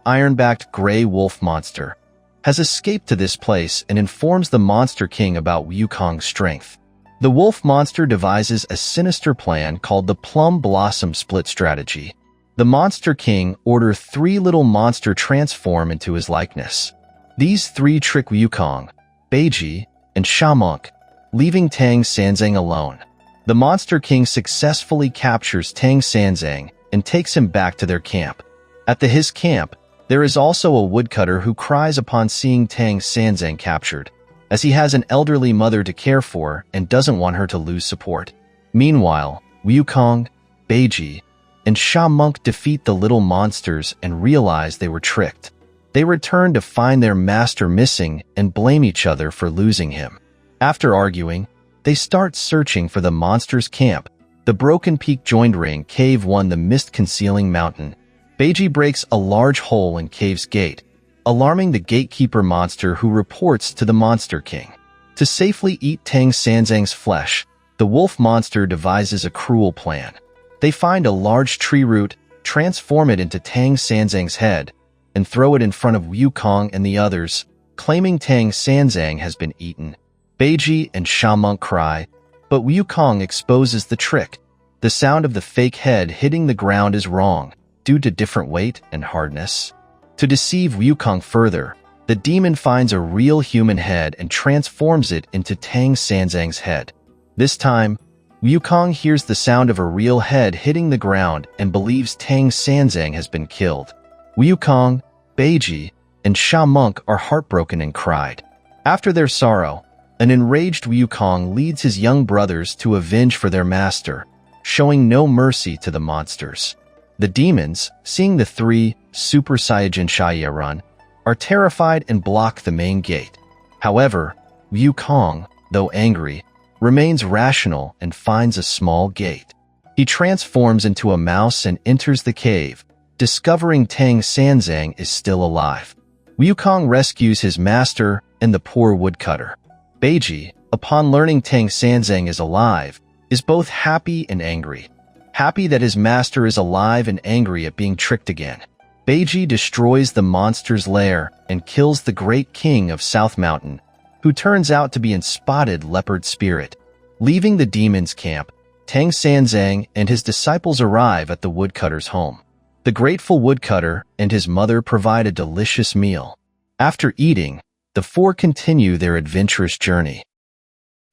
iron-backed gray wolf monster, has escaped to this place and informs the Monster King about Wukong's strength. The wolf monster devises a sinister plan called the Plum Blossom Split Strategy. The Monster King orders 3 little monster transform into his likeness. These 3 trick Wukong, Bajie, and Sha Monk, leaving Tang Sanzang alone. The Monster King successfully captures Tang Sanzang and takes him back to their camp. At his camp, there is also a woodcutter who cries upon seeing Tang Sanzang captured, as he has an elderly mother to care for and doesn't want her to lose support. Meanwhile, Wukong, Bajie, and Sha Monk defeat the little monsters and realize they were tricked. They return to find their master missing and blame each other for losing him. After arguing, they start searching for the monster's camp. The Broken Peak joined ring cave won the mist-concealing mountain. Bajie breaks a large hole in cave's gate, alarming the gatekeeper monster who reports to the Monster King. To safely eat Tang Sanzang's flesh, the wolf monster devises a cruel plan. They find a large tree root, transform it into Tang Sanzang's head, and throw it in front of Wukong and the others, claiming Tang Sanzang has been eaten. Bajie and Sha Monk cry, but Wukong exposes the trick. The sound of the fake head hitting the ground is wrong, due to different weight and hardness. To deceive Wukong further, the demon finds a real human head and transforms it into Tang Sanzang's head. This time, Wukong hears the sound of a real head hitting the ground and believes Tang Sanzang has been killed. Wukong, Bajie, and Sha Monk are heartbroken and cried. After their sorrow, an enraged Wukong leads his young brothers to avenge for their master, showing no mercy to the monsters. The demons, seeing the 3 Super Saiyajin Shaya run, are terrified and block the main gate. However, Wukong, though angry, remains rational and finds a small gate. He transforms into a mouse and enters the cave, discovering Tang Sanzang is still alive. Wukong rescues his master and the poor woodcutter. Bajie, upon learning Tang Sanzang is alive, is both happy and angry. Happy that his master is alive and angry at being tricked again. Bajie destroys the monster's lair and kills the great king of South Mountain, who turns out to be a spotted leopard spirit. Leaving the demon's camp, Tang Sanzang and his disciples arrive at the woodcutter's home. The grateful woodcutter and his mother provide a delicious meal. After eating, the 4 continue their adventurous journey.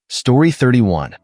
Story 31.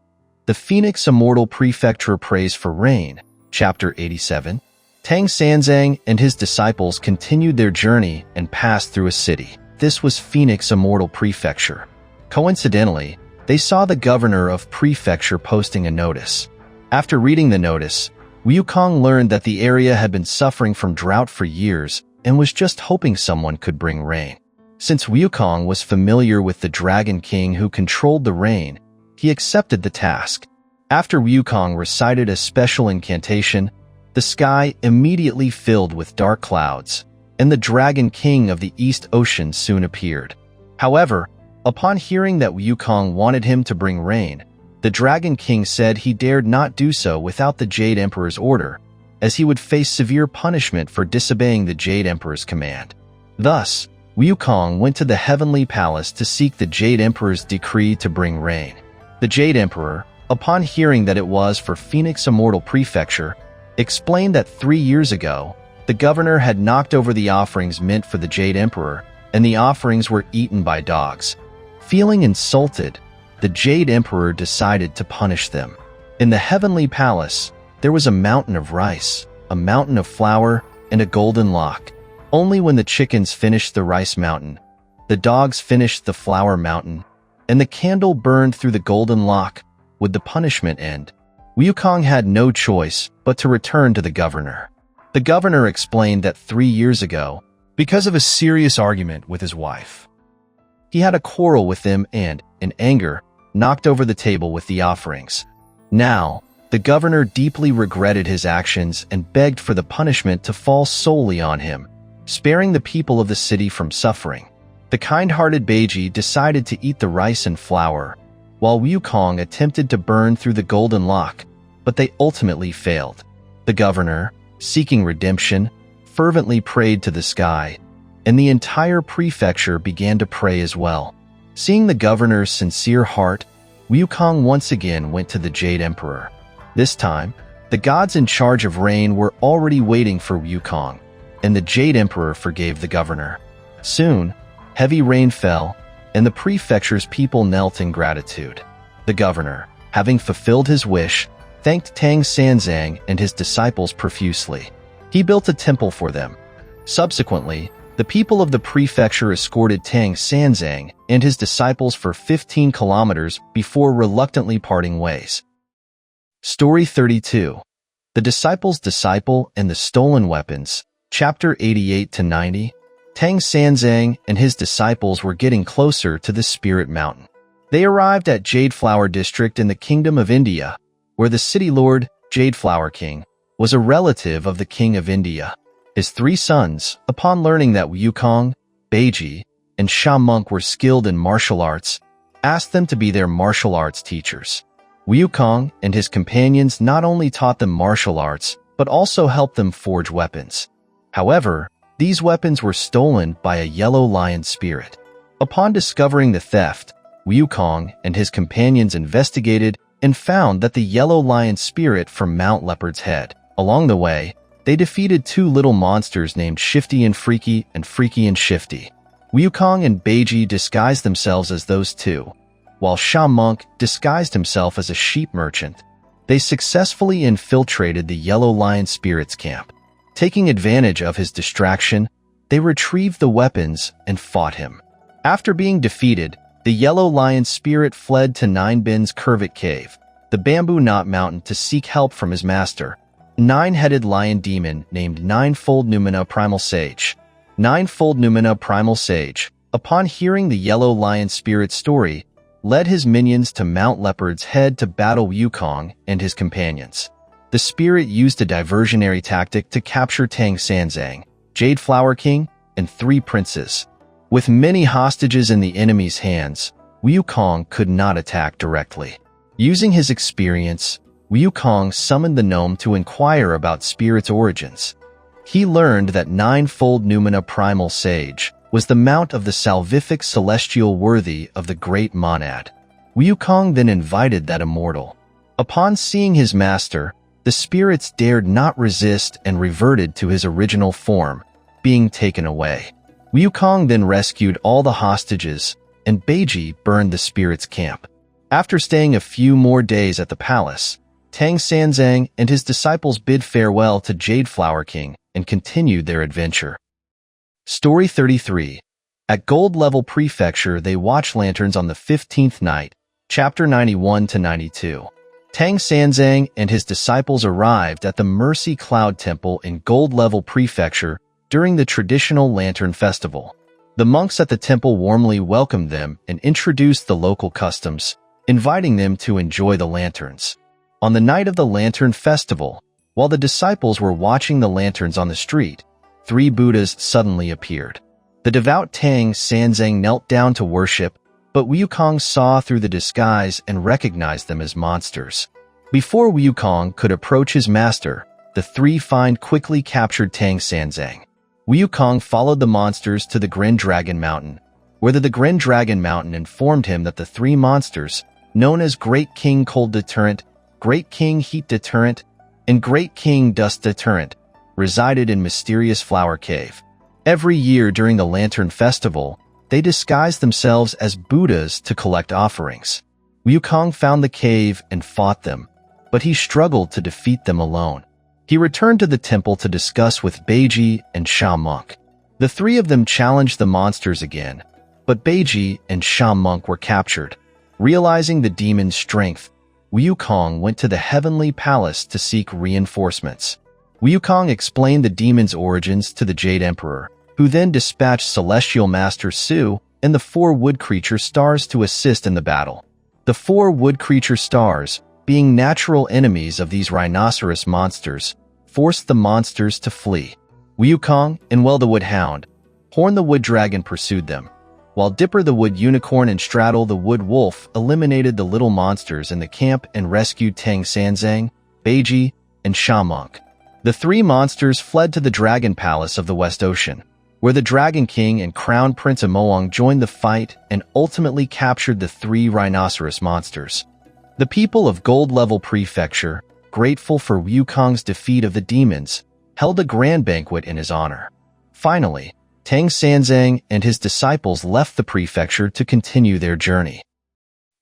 The Phoenix Immortal Prefecture Prays for Rain. Chapter 87. Tang Sanzang and his disciples continued their journey and passed through a city. This was Phoenix Immortal Prefecture. Coincidentally, they saw the governor of Prefecture posting a notice. After reading the notice, Wukong learned that the area had been suffering from drought for years and was just hoping someone could bring rain. Since Wukong was familiar with the Dragon King who controlled the rain, he accepted the task. After Wukong recited a special incantation, the sky immediately filled with dark clouds, and the Dragon King of the East Ocean soon appeared. However, upon hearing that Wukong wanted him to bring rain, the Dragon King said he dared not do so without the Jade Emperor's order, as he would face severe punishment for disobeying the Jade Emperor's command. Thus, Wukong went to the Heavenly Palace to seek the Jade Emperor's decree to bring rain. The Jade Emperor, upon hearing that it was for Phoenix Immortal Prefecture, explained that 3 years ago, the governor had knocked over the offerings meant for the Jade Emperor, and the offerings were eaten by dogs. Feeling insulted, the Jade Emperor decided to punish them. In the Heavenly Palace, there was a mountain of rice, a mountain of flour, and a golden lock. Only when the chickens finished the rice mountain, the dogs finished the flour mountain, and the candle burned through the golden lock would the punishment end. Wukong had no choice but to return to the governor. The governor explained that 3 years ago, because of a serious argument with his wife, he had a quarrel with him and, in anger, knocked over the table with the offerings. Now, the governor deeply regretted his actions and begged for the punishment to fall solely on him, sparing the people of the city from suffering. The kind-hearted Bajie decided to eat the rice and flour, while Wukong attempted to burn through the golden lock, but they ultimately failed. The governor, seeking redemption, fervently prayed to the sky, and the entire prefecture began to pray as well. Seeing the governor's sincere heart, Wukong once again went to the Jade Emperor. This time, the gods in charge of rain were already waiting for Wukong, and the Jade Emperor forgave the governor. Soon, heavy rain fell, and the prefecture's people knelt in gratitude. The governor, having fulfilled his wish, thanked Tang Sanzang and his disciples profusely. He built a temple for them. Subsequently, the people of the prefecture escorted Tang Sanzang and his disciples for 15 kilometers before reluctantly parting ways. Story 32. The Disciple's Disciple and the Stolen Weapons, Chapter 88-90. Tang Sanzang and his disciples were getting closer to the Spirit Mountain. They arrived at Jade Flower District in the Kingdom of India, where the city lord, Jade Flower King, was a relative of the King of India. His 3 sons, upon learning that Wukong, Bajie, and Sha Monk were skilled in martial arts, asked them to be their martial arts teachers. Wukong and his companions not only taught them martial arts, but also helped them forge weapons. However, these weapons were stolen by a yellow lion spirit. Upon discovering the theft, Wukong and his companions investigated and found that the yellow lion spirit from Mount Leopard's Head. Along the way, they defeated 2 little monsters named Shifty and Freaky and Shifty. Wukong and Bajie disguised themselves as those 2, while Sha Monk disguised himself as a sheep merchant. They successfully infiltrated the yellow lion spirit's camp. Taking advantage of his distraction, they retrieved the weapons and fought him. After being defeated, the yellow lion spirit fled to Nine Bin's Curvet Cave, the bamboo knot mountain, to seek help from his master, nine-headed lion demon named Ninefold Numina Primal Sage. Ninefold Numina Primal Sage, upon hearing the yellow lion spirit's story, led his minions to Mount Leopard's Head to battle Wukong and his companions. The spirit used a diversionary tactic to capture Tang Sanzang, Jade Flower King, and 3 princes. With many hostages in the enemy's hands, Wukong could not attack directly. Using his experience, Wukong summoned the gnome to inquire about spirit's origins. He learned that Ninefold Numina Primal Sage was the mount of the salvific celestial worthy of the great monad. Wukong then invited that immortal. Upon seeing his master, the spirits dared not resist and reverted to his original form, being taken away. Wukong then rescued all the hostages, and Bajie burned the spirit's camp. After staying a few more days at the palace, Tang Sanzang and his disciples bid farewell to Jade Flower King and continued their adventure. Story 33. At Gold Level Prefecture, they watch lanterns on the 15th night, Chapter 91-92. Tang Sanzang and his disciples arrived at the Mercy Cloud Temple in Gold Level Prefecture during the traditional Lantern Festival. The monks at the temple warmly welcomed them and introduced the local customs, inviting them to enjoy the lanterns. On the night of the Lantern Festival, while the disciples were watching the lanterns on the street, 3 Buddhas suddenly appeared. The devout Tang Sanzang knelt down to worship, but Wukong saw through the disguise and recognized them as monsters. Before Wukong could approach his master, the 3 fiend quickly captured Tang Sanzang. Wukong followed the monsters to the Grand Dragon Mountain, where the Grand Dragon Mountain informed him that the 3 monsters, known as Great King Cold Deterrent, Great King Heat Deterrent, and Great King Dust Deterrent, resided in Mysterious Flower Cave. Every year during the Lantern Festival, they disguised themselves as Buddhas to collect offerings. Wukong found the cave and fought them, but he struggled to defeat them alone. He returned to the temple to discuss with Bajie and Sha Monk. The three of them challenged the monsters again, but Bajie and Sha Monk were captured. Realizing the demon's strength, Wukong went to the heavenly palace to seek reinforcements. Wukong explained the demon's origins to the Jade Emperor, who then dispatched Celestial Master Su and the 4 wood creature stars to assist in the battle. The 4 wood creature stars, being natural enemies of these rhinoceros monsters, forced the monsters to flee. Wukong and the Wood Hound, Horn the Wood Dragon pursued them, while Dipper the Wood Unicorn and Straddle the Wood Wolf eliminated the little monsters in the camp and rescued Tang Sanzang, Bajie, and Sha Monk. The 3 monsters fled to the Dragon Palace of the West Ocean, where the Dragon King and Crown Prince Amoang joined the fight and ultimately captured the 3 rhinoceros monsters. The people of Gold Level Prefecture, grateful for Wukong's defeat of the demons, held a grand banquet in his honor. Finally, Tang Sanzang and his disciples left the prefecture to continue their journey.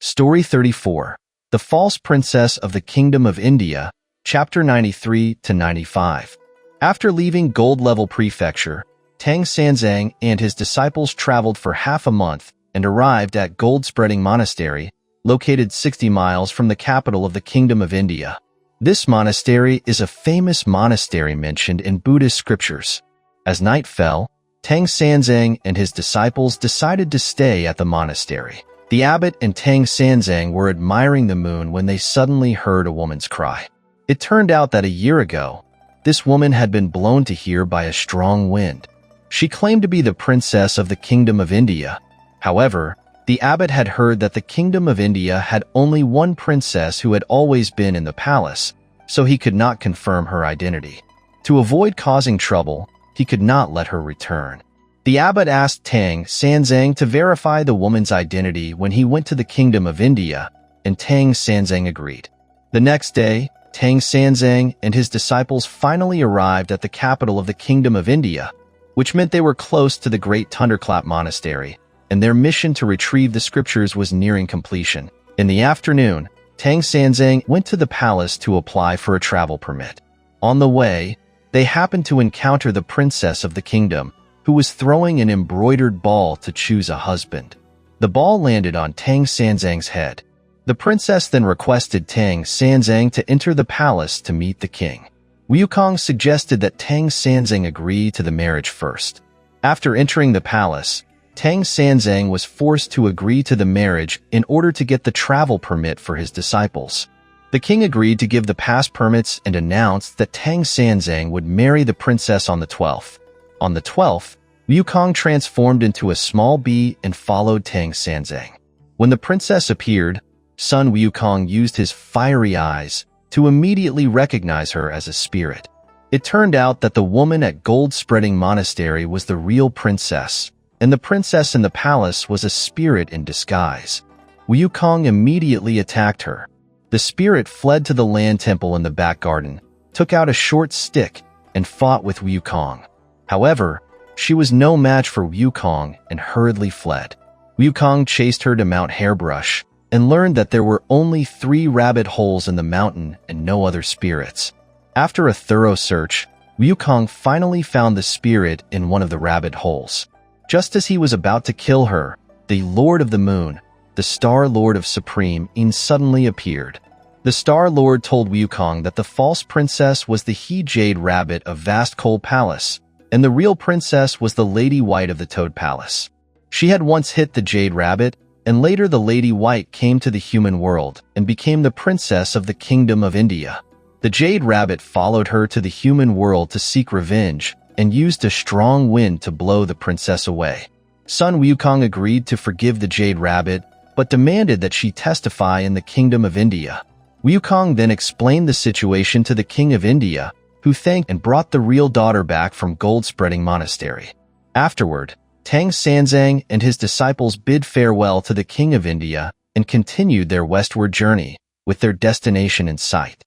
Story 34. The False Princess of the Kingdom of India, Chapter 93-95. After leaving Gold Level Prefecture, Tang Sanzang and his disciples traveled for half a month and arrived at Gold Spreading Monastery, located 60 miles from the capital of the Kingdom of India. This monastery is a famous monastery mentioned in Buddhist scriptures. As night fell, Tang Sanzang and his disciples decided to stay at the monastery. The abbot and Tang Sanzang were admiring the moon when they suddenly heard a woman's cry. It turned out that a year ago, this woman had been blown to here by a strong wind. She claimed to be the princess of the Kingdom of India. However, the abbot had heard that the Kingdom of India had only one princess who had always been in the palace, so he could not confirm her identity. To avoid causing trouble, he could not let her return. The abbot asked Tang Sanzang to verify the woman's identity when he went to the Kingdom of India, and Tang Sanzang agreed. The next day, Tang Sanzang and his disciples finally arrived at the capital of the Kingdom of India, which meant they were close to the great Thunderclap monastery, and their mission to retrieve the scriptures was nearing completion. In the afternoon, Tang Sanzang went to the palace to apply for a travel permit. On the way, they happened to encounter the princess of the kingdom, who was throwing an embroidered ball to choose a husband. The ball landed on Tang Sanzang's head. The princess then requested Tang Sanzang to enter the palace to meet the king. Wukong suggested that Tang Sanzang agree to the marriage first. After entering the palace, Tang Sanzang was forced to agree to the marriage in order to get the travel permit for his disciples. The king agreed to give the pass permits and announced that Tang Sanzang would marry the princess on the 12th. On the 12th, Wukong transformed into a small bee and followed Tang Sanzang. When the princess appeared, Sun Wukong used his fiery eyes to immediately recognize her as a spirit. It turned out that the woman at Gold Spreading Monastery was the real princess, and the princess in the palace was a spirit in disguise. Wukong immediately attacked her. The spirit fled to the land temple in the back garden, took out a short stick, and fought with Wukong. However, she was no match for Wukong and hurriedly fled. Wukong chased her to Mount Hairbrush and learned that there were only 3 rabbit holes in the mountain and no other spirits. After a thorough search, Wukong finally found the spirit in one of the rabbit holes. Just as he was about to kill her, the Lord of the Moon, the Star Lord of Supreme, suddenly appeared. The Star Lord told Wukong that the false princess was the he-jade rabbit of Vast Coal Palace, and the real princess was the Lady White of the Toad Palace. She had once hit the jade rabbit, and later the Lady White came to the human world and became the princess of the Kingdom of India. The jade rabbit followed her to the human world to seek revenge and used a strong wind to blow the princess away. Sun Wukong agreed to forgive the jade rabbit, but demanded that she testify in the Kingdom of India. Wukong then explained the situation to the King of India, who thanked and brought the real daughter back from Gold Spreading Monastery. Afterward, Tang Sanzang and his disciples bid farewell to the King of India and continued their westward journey, with their destination in sight.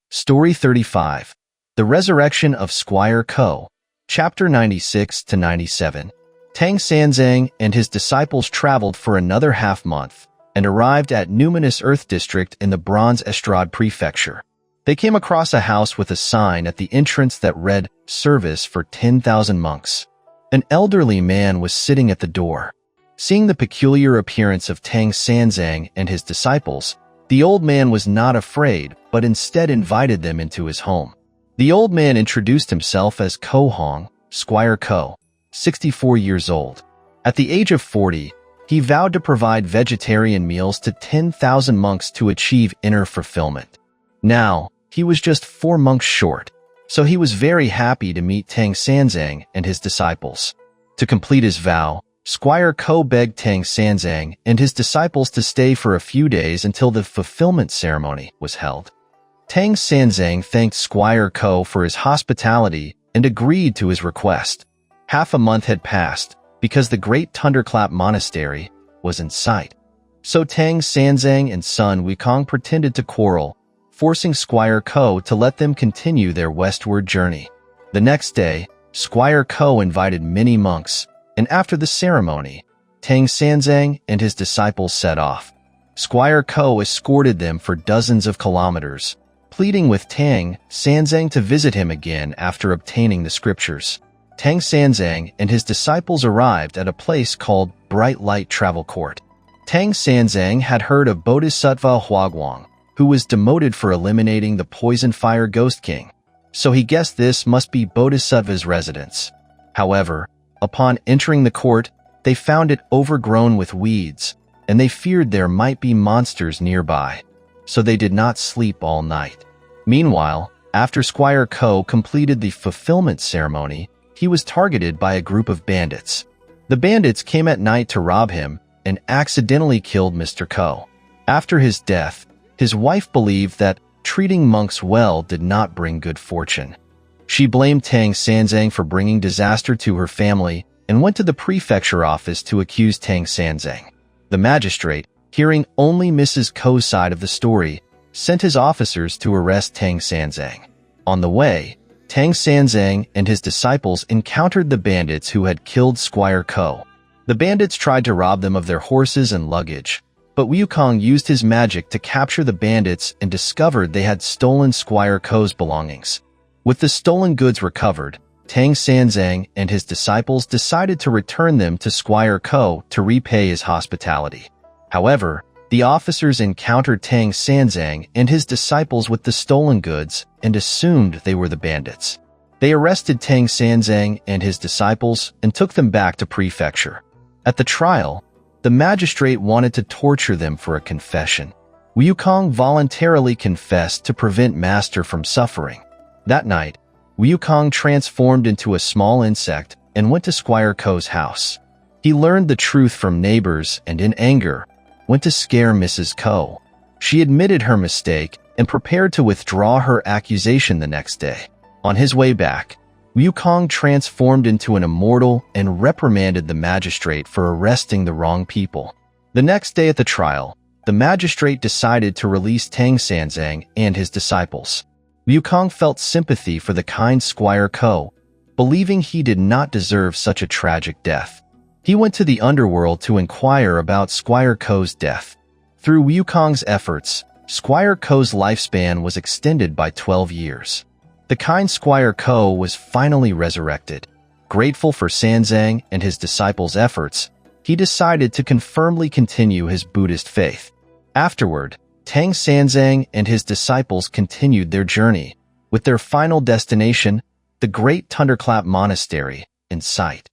Story 35. The Resurrection of Squire Co. Chapter 96-97. Tang Sanzang and his disciples traveled for another half-month, and arrived at Numinous Earth District in the Bronze Estrade Prefecture. They came across a house with a sign at the entrance that read, "Service for 10,000 monks." An elderly man was sitting at the door. Seeing the peculiar appearance of Tang Sanzang and his disciples, the old man was not afraid, but instead invited them into his home. The old man introduced himself as Ko Hong, Squire Co, 64 years old. At the age of 40, he vowed to provide vegetarian meals to 10,000 monks to achieve inner fulfillment. Now, he was just 4 monks short, so he was very happy to meet Tang Sanzang and his disciples. To complete his vow, Squire Co begged Tang Sanzang and his disciples to stay for a few days until the fulfillment ceremony was held. Tang Sanzang thanked Squire Co for his hospitality and agreed to his request. Half a month had passed because the great Thunderclap monastery was in sight. So Tang Sanzang and son Wukong pretended to quarrel, forcing Squire Co to let them continue their westward journey. The next day, Squire Co invited many monks, and after the ceremony, Tang Sanzang and his disciples set off. Squire Co escorted them for dozens of kilometers, pleading with Tang Sanzang to visit him again after obtaining the scriptures. Tang Sanzang and his disciples arrived at a place called Bright Light Travel Court. Tang Sanzang had heard of Bodhisattva Huaguang, who was demoted for eliminating the Poison Fire Ghost King, so he guessed this must be Bodhisattva's residence. However, upon entering the court, they found it overgrown with weeds, and they feared there might be monsters nearby, so they did not sleep all night. Meanwhile, after Squire Co completed the fulfillment ceremony, he was targeted by a group of bandits. The bandits came at night to rob him and accidentally killed Mr. Co. After his death, his wife believed that treating monks well did not bring good fortune. She blamed Tang Sanzang for bringing disaster to her family and went to the prefecture office to accuse Tang Sanzang. The magistrate, hearing only Mrs. Ko's side of the story, sent his officers to arrest Tang Sanzang. On the way, Tang Sanzang and his disciples encountered the bandits who had killed Squire Co. The bandits tried to rob them of their horses and luggage, but Wukong used his magic to capture the bandits and discovered they had stolen Squire Co's belongings. With the stolen goods recovered, Tang Sanzang and his disciples decided to return them to Squire Co to repay his hospitality. However, the officers encountered Tang Sanzang and his disciples with the stolen goods and assumed they were the bandits. They arrested Tang Sanzang and his disciples and took them back to prefecture. At the trial, the magistrate wanted to torture them for a confession. Wukong voluntarily confessed to prevent Master from suffering. That night, Wukong transformed into a small insect and went to Squire Co's house. He learned the truth from neighbors and in anger, went to scare Mrs. Co. She admitted her mistake and prepared to withdraw her accusation the next day. On his way back, Wukong transformed into an immortal and reprimanded the magistrate for arresting the wrong people. The next day at the trial, the magistrate decided to release Tang Sanzang and his disciples. Wukong felt sympathy for the kind Squire Co, believing he did not deserve such a tragic death. He went to the underworld to inquire about Squire Co's death. Through Wukong's efforts, Squire Co's lifespan was extended by 12 years. The kind Squire Co was finally resurrected. Grateful for Sanzang and his disciples' efforts, he decided to confirmly continue his Buddhist faith. Afterward, Tang Sanzang and his disciples continued their journey, with their final destination, the great Thunderclap Monastery, in sight.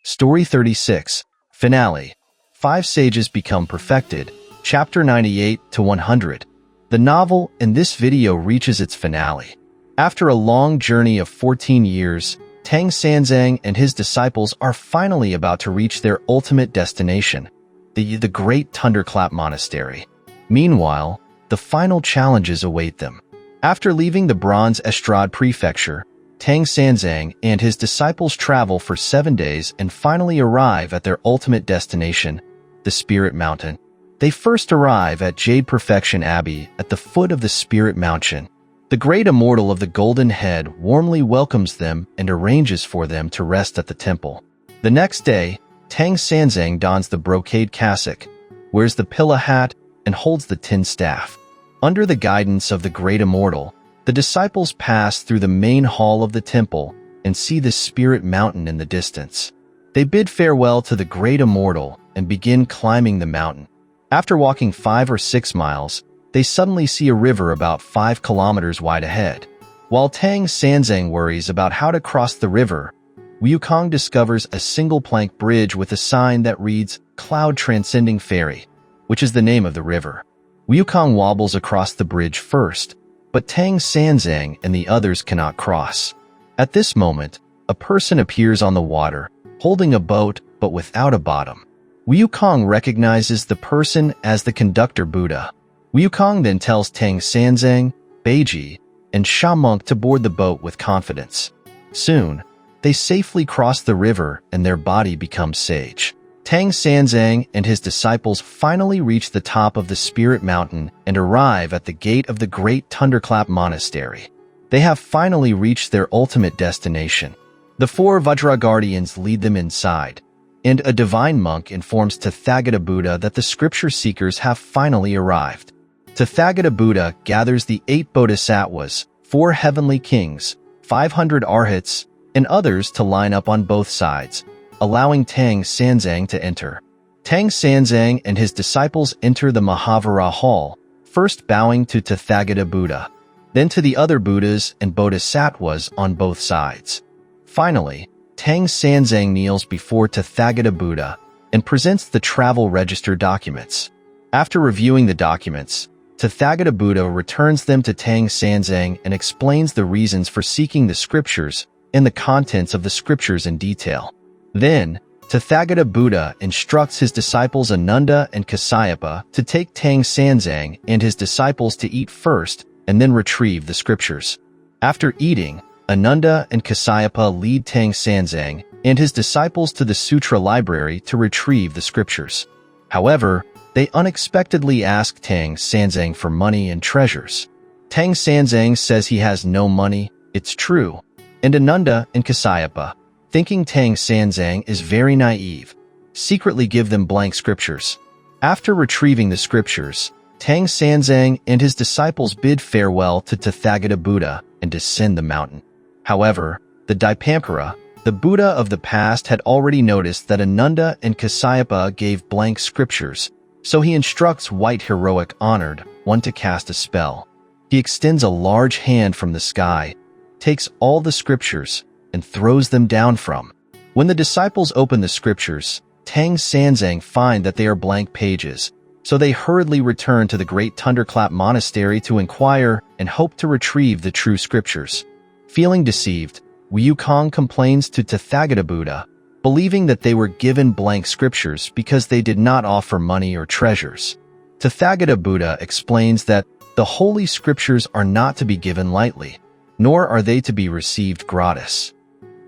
Story 36, Finale. 5 Sages Become Perfected, Chapter 98 to 100. The novel in this video reaches its finale. After a long journey of 14 years, Tang Sanzang and his disciples are finally about to reach their ultimate destination, the great Thunderclap Monastery. Meanwhile, the final challenges await them. After leaving the Bronze Estrade Prefecture, Tang Sanzang and his disciples travel for 7 days and finally arrive at their ultimate destination, the Spirit Mountain. They first arrive at Jade Perfection Abbey at the foot of the Spirit Mountain. The great Immortal of the Golden Head warmly welcomes them and arranges for them to rest at the temple. The next day, Tang Sanzang dons the brocade cassock, wears the pillar hat, and holds the tin staff. Under the guidance of the great Immortal, the disciples pass through the main hall of the temple and see the spirit mountain in the distance. They bid farewell to the great Immortal and begin climbing the mountain. After walking 5 or 6 miles, they suddenly see a river about 5 kilometers wide ahead. While Tang Sanzang worries about how to cross the river, Wukong discovers a single plank bridge with a sign that reads Cloud Transcending Ferry, which is the name of the river. Wukong wobbles across the bridge first, but Tang Sanzang and the others cannot cross. At this moment, a person appears on the water, holding a boat but without a bottom. Wukong recognizes the person as the conductor Buddha. Wukong then tells Tang Sanzang, Bajie, and Sha Monk to board the boat with confidence. Soon, they safely cross the river and their body becomes sage. Tang Sanzang and his disciples finally reach the top of the Spirit Mountain and arrive at the gate of the great Thunderclap Monastery. They have finally reached their ultimate destination. The 4 Vajra Guardians lead them inside, and a divine monk informs Tathagata Buddha that the scripture seekers have finally arrived. Tathagata Buddha gathers the 8 bodhisattvas, 4 heavenly kings, 500 arhats, and others to line up on both sides, allowing Tang Sanzang to enter. Tang Sanzang and his disciples enter the Mahavira Hall, first bowing to Tathagata Buddha, then to the other Buddhas and bodhisattvas on both sides. Finally, Tang Sanzang kneels before Tathagata Buddha and presents the travel register documents. After reviewing the documents, Tathagata Buddha returns them to Tang Sanzang and explains the reasons for seeking the scriptures and the contents of the scriptures in detail. Then, Tathagata Buddha instructs his disciples Ananda and Kasyapa to take Tang Sanzang and his disciples to eat first and then retrieve the scriptures. After eating, Ananda and Kasyapa lead Tang Sanzang and his disciples to the sutra library to retrieve the scriptures. However, they unexpectedly ask Tang Sanzang for money and treasures. Tang Sanzang says he has no money, it's true, and Ananda and Kasyapa, thinking Tang Sanzang is very naive, secretly give them blank scriptures. After retrieving the scriptures, Tang Sanzang and his disciples bid farewell to Tathagata Buddha and descend the mountain. However, the Dipampara, the Buddha of the past, had already noticed that Ananda and Kasyapa gave blank scriptures, so he instructs White Heroic Honored One to cast a spell. He extends a large hand from the sky, takes all the scriptures, and throws them down from. When the disciples open the scriptures, Tang Sanzang find that they are blank pages, so they hurriedly return to the great Thunderclap Monastery to inquire and hope to retrieve the true scriptures. Feeling deceived, Wukong complains to Tathagata Buddha, believing that they were given blank scriptures because they did not offer money or treasures. Tathagata Buddha explains that the holy scriptures are not to be given lightly, nor are they to be received gratis.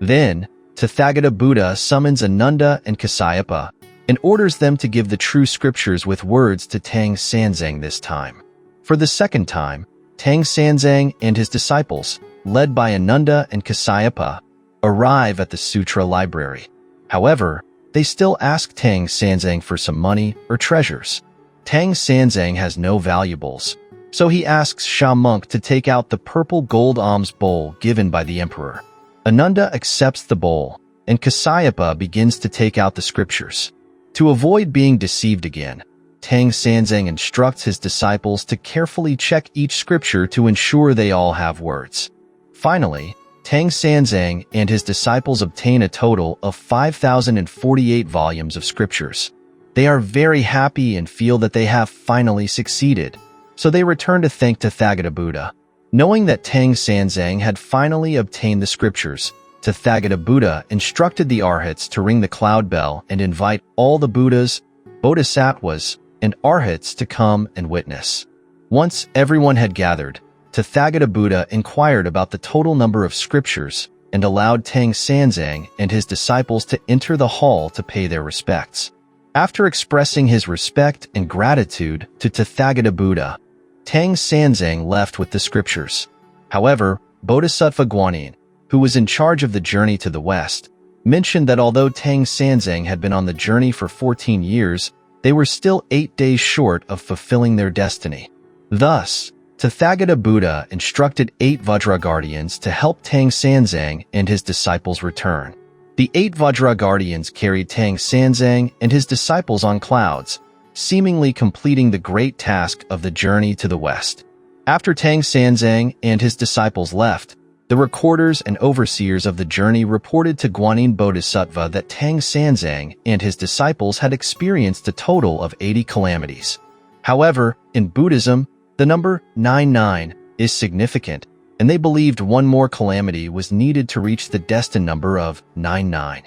Then, Tathagata Buddha summons Ananda and Kasyapa and orders them to give the true scriptures with words to Tang Sanzang this time. For the second time, Tang Sanzang and his disciples, led by Ananda and Kasyapa, arrive at the sutra library. However, they still ask Tang Sanzang for some money or treasures. Tang Sanzang has no valuables, so he asks Sha Monk to take out the purple gold alms bowl given by the emperor. Ananda accepts the bowl, and Kasyapa begins to take out the scriptures. To avoid being deceived again, Tang Sanzang instructs his disciples to carefully check each scripture to ensure they all have words. Finally, Tang Sanzang and his disciples obtain a total of 5,048 volumes of scriptures. They are very happy and feel that they have finally succeeded, so they return to thank Tathagata Buddha. Knowing that Tang Sanzang had finally obtained the scriptures, Tathagata Buddha instructed the arhats to ring the cloud bell and invite all the Buddhas, bodhisattvas, and arhats to come and witness. Once everyone had gathered, Tathagata Buddha inquired about the total number of scriptures and allowed Tang Sanzang and his disciples to enter the hall to pay their respects. After expressing his respect and gratitude to Tathagata Buddha, Tang Sanzang left with the scriptures. However, Bodhisattva Guanyin, who was in charge of the journey to the west, mentioned that although Tang Sanzang had been on the journey for 14 years, they were still 8 days short of fulfilling their destiny. Thus, Tathagata Buddha instructed 8 Vajra Guardians to help Tang Sanzang and his disciples return. The 8 Vajra Guardians carried Tang Sanzang and his disciples on clouds, seemingly completing the great task of the journey to the west. After Tang Sanzang and his disciples left, the recorders and overseers of the journey reported to Guanyin Bodhisattva that Tang Sanzang and his disciples had experienced a total of 80 calamities. However, in Buddhism, the number 99 is significant, and they believed one more calamity was needed to reach the destined number of 99.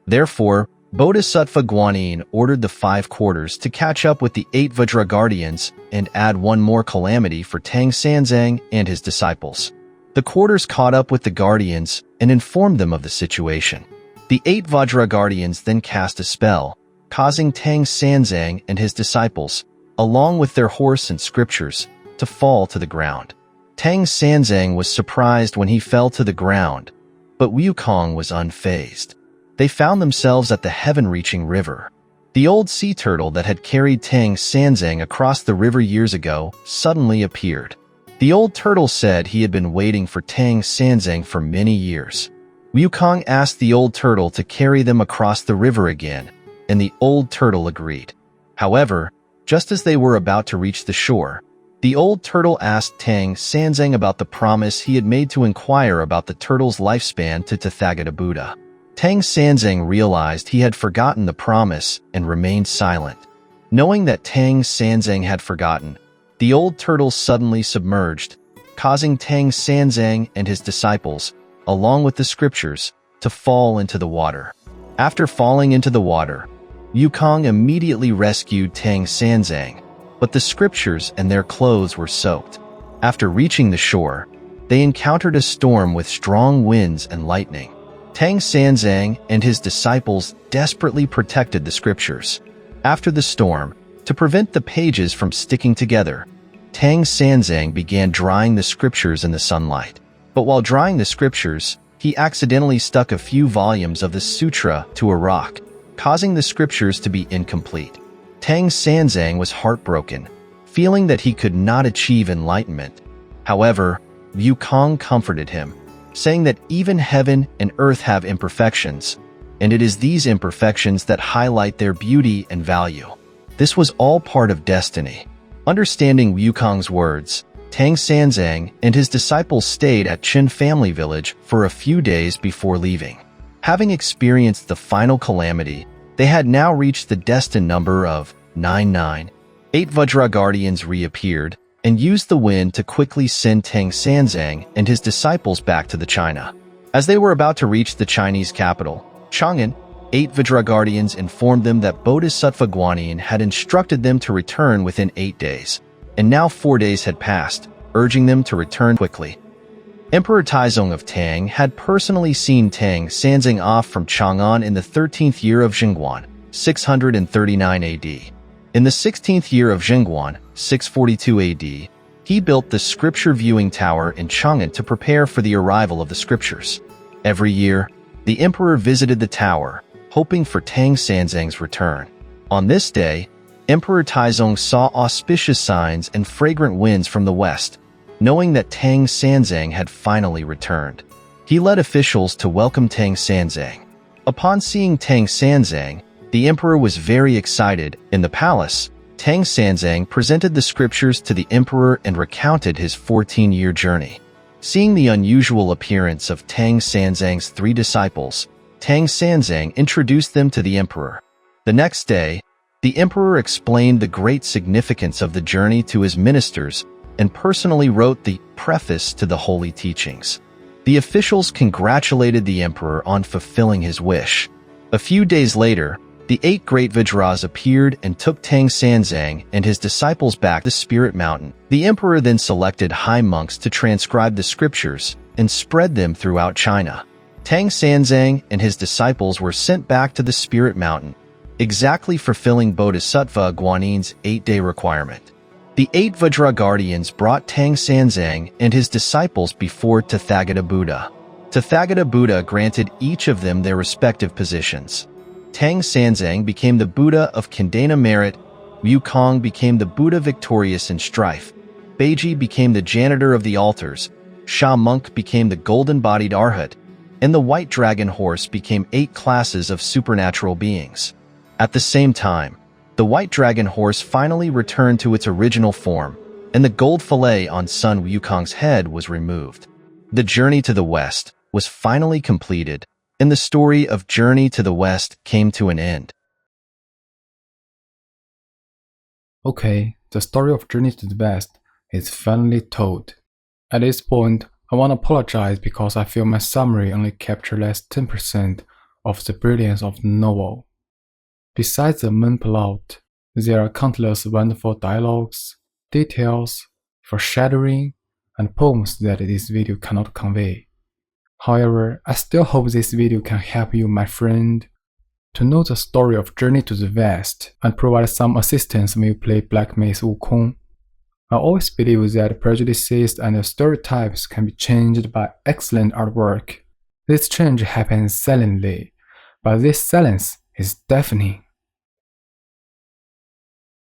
Therefore, Bodhisattva Guanyin ordered the 5 quarters to catch up with the 8 Vajra Guardians and add one more calamity for Tang Sanzang and his disciples. The quarters caught up with the Guardians and informed them of the situation. The 8 Vajra Guardians then cast a spell, causing Tang Sanzang and his disciples, along with their horse and scriptures, to fall to the ground. Tang Sanzang was surprised when he fell to the ground, but Wukong was unfazed. They found themselves at the heaven-reaching river. The old sea turtle that had carried Tang Sanzang across the river years ago suddenly appeared. The old turtle said he had been waiting for Tang Sanzang for many years. Wukong asked the old turtle to carry them across the river again, and the old turtle agreed. However, just as they were about to reach the shore, the old turtle asked Tang Sanzang about the promise he had made to inquire about the turtle's lifespan to Tathagata Buddha. Tang Sanzang realized he had forgotten the promise and remained silent. Knowing that Tang Sanzang had forgotten, the old turtle suddenly submerged, causing Tang Sanzang and his disciples, along with the scriptures, to fall into the water. After falling into the water, Wukong immediately rescued Tang Sanzang, but the scriptures and their clothes were soaked. After reaching the shore, they encountered a storm with strong winds and lightning. Tang Sanzang and his disciples desperately protected the scriptures. After the storm, to prevent the pages from sticking together, Tang Sanzang began drying the scriptures in the sunlight. But while drying the scriptures, he accidentally stuck a few volumes of the sutra to a rock, causing the scriptures to be incomplete. Tang Sanzang was heartbroken, feeling that he could not achieve enlightenment. However, Wukong comforted him, saying that even heaven and earth have imperfections, and it is these imperfections that highlight their beauty and value. This was all part of destiny. Understanding Wukong's words, Tang Sanzang and his disciples stayed at Qin family village for a few days before leaving. Having experienced the final calamity, they had now reached the destined number of 99. 8 Vajra Guardians reappeared and used the wind to quickly send Tang Sanzang and his disciples back to the China. As they were about to reach the Chinese capital, Chang'an, 8 Vajra Guardians informed them that Bodhisattva Guanyin had instructed them to return within 8 days, and now 4 days had passed, urging them to return quickly. Emperor Taizong of Tang had personally seen Tang Sanzang off from Chang'an in the 13th year of Jingguan, 639 AD. In the 16th year of Jingguan, 642 AD, he built the scripture viewing tower in Chang'an to prepare for the arrival of the scriptures. Every year, the emperor visited the tower, hoping for Tang Sanzang's return. On this day, Emperor Taizong saw auspicious signs and fragrant winds from the west, knowing that Tang Sanzang had finally returned. He led officials to welcome Tang Sanzang. Upon seeing Tang Sanzang, the emperor was very excited. In the palace, Tang Sanzang presented the scriptures to the emperor and recounted his 14-year journey. Seeing the unusual appearance of Tang Sanzang's 3 disciples, Tang Sanzang introduced them to the emperor. The next day, the emperor explained the great significance of the journey to his ministers and personally wrote the preface to the holy teachings. The officials congratulated the emperor on fulfilling his wish. A few days later, the 8 great Vajras appeared and took Tang Sanzang and his disciples back to Spirit Mountain. The emperor then selected high monks to transcribe the scriptures and spread them throughout China. Tang Sanzang and his disciples were sent back to the Spirit Mountain, exactly fulfilling Bodhisattva Guanyin's 8-day requirement. The 8 Vajra Guardians brought Tang Sanzang and his disciples before Tathagata Buddha. Tathagata Buddha granted each of them their respective positions. Tang Sanzang became the Buddha of Kendana merit, Wukong became the Buddha victorious in strife, Bajie became the janitor of the altars, Sha Monk became the golden-bodied Arhat, and the white dragon horse became 8 classes of supernatural beings. At the same time, the white dragon horse finally returned to its original form, and the gold fillet on Sun Wukong's head was removed. The journey to the west was finally completed, and the story of Journey to the West came to an end. Okay, the story of Journey to the West is finally told. At this point, I want to apologize because I feel my summary only captured less 10% of the brilliance of the novel. Besides the main plot, there are countless wonderful dialogues, details, foreshadowing, and poems that this video cannot convey. However, I still hope this video can help you, my friend, to know the story of Journey to the West and provide some assistance when you play Black Myth Wukong. I always believe that prejudices and stereotypes can be changed by excellent artwork. This change happens silently, but this silence is deafening.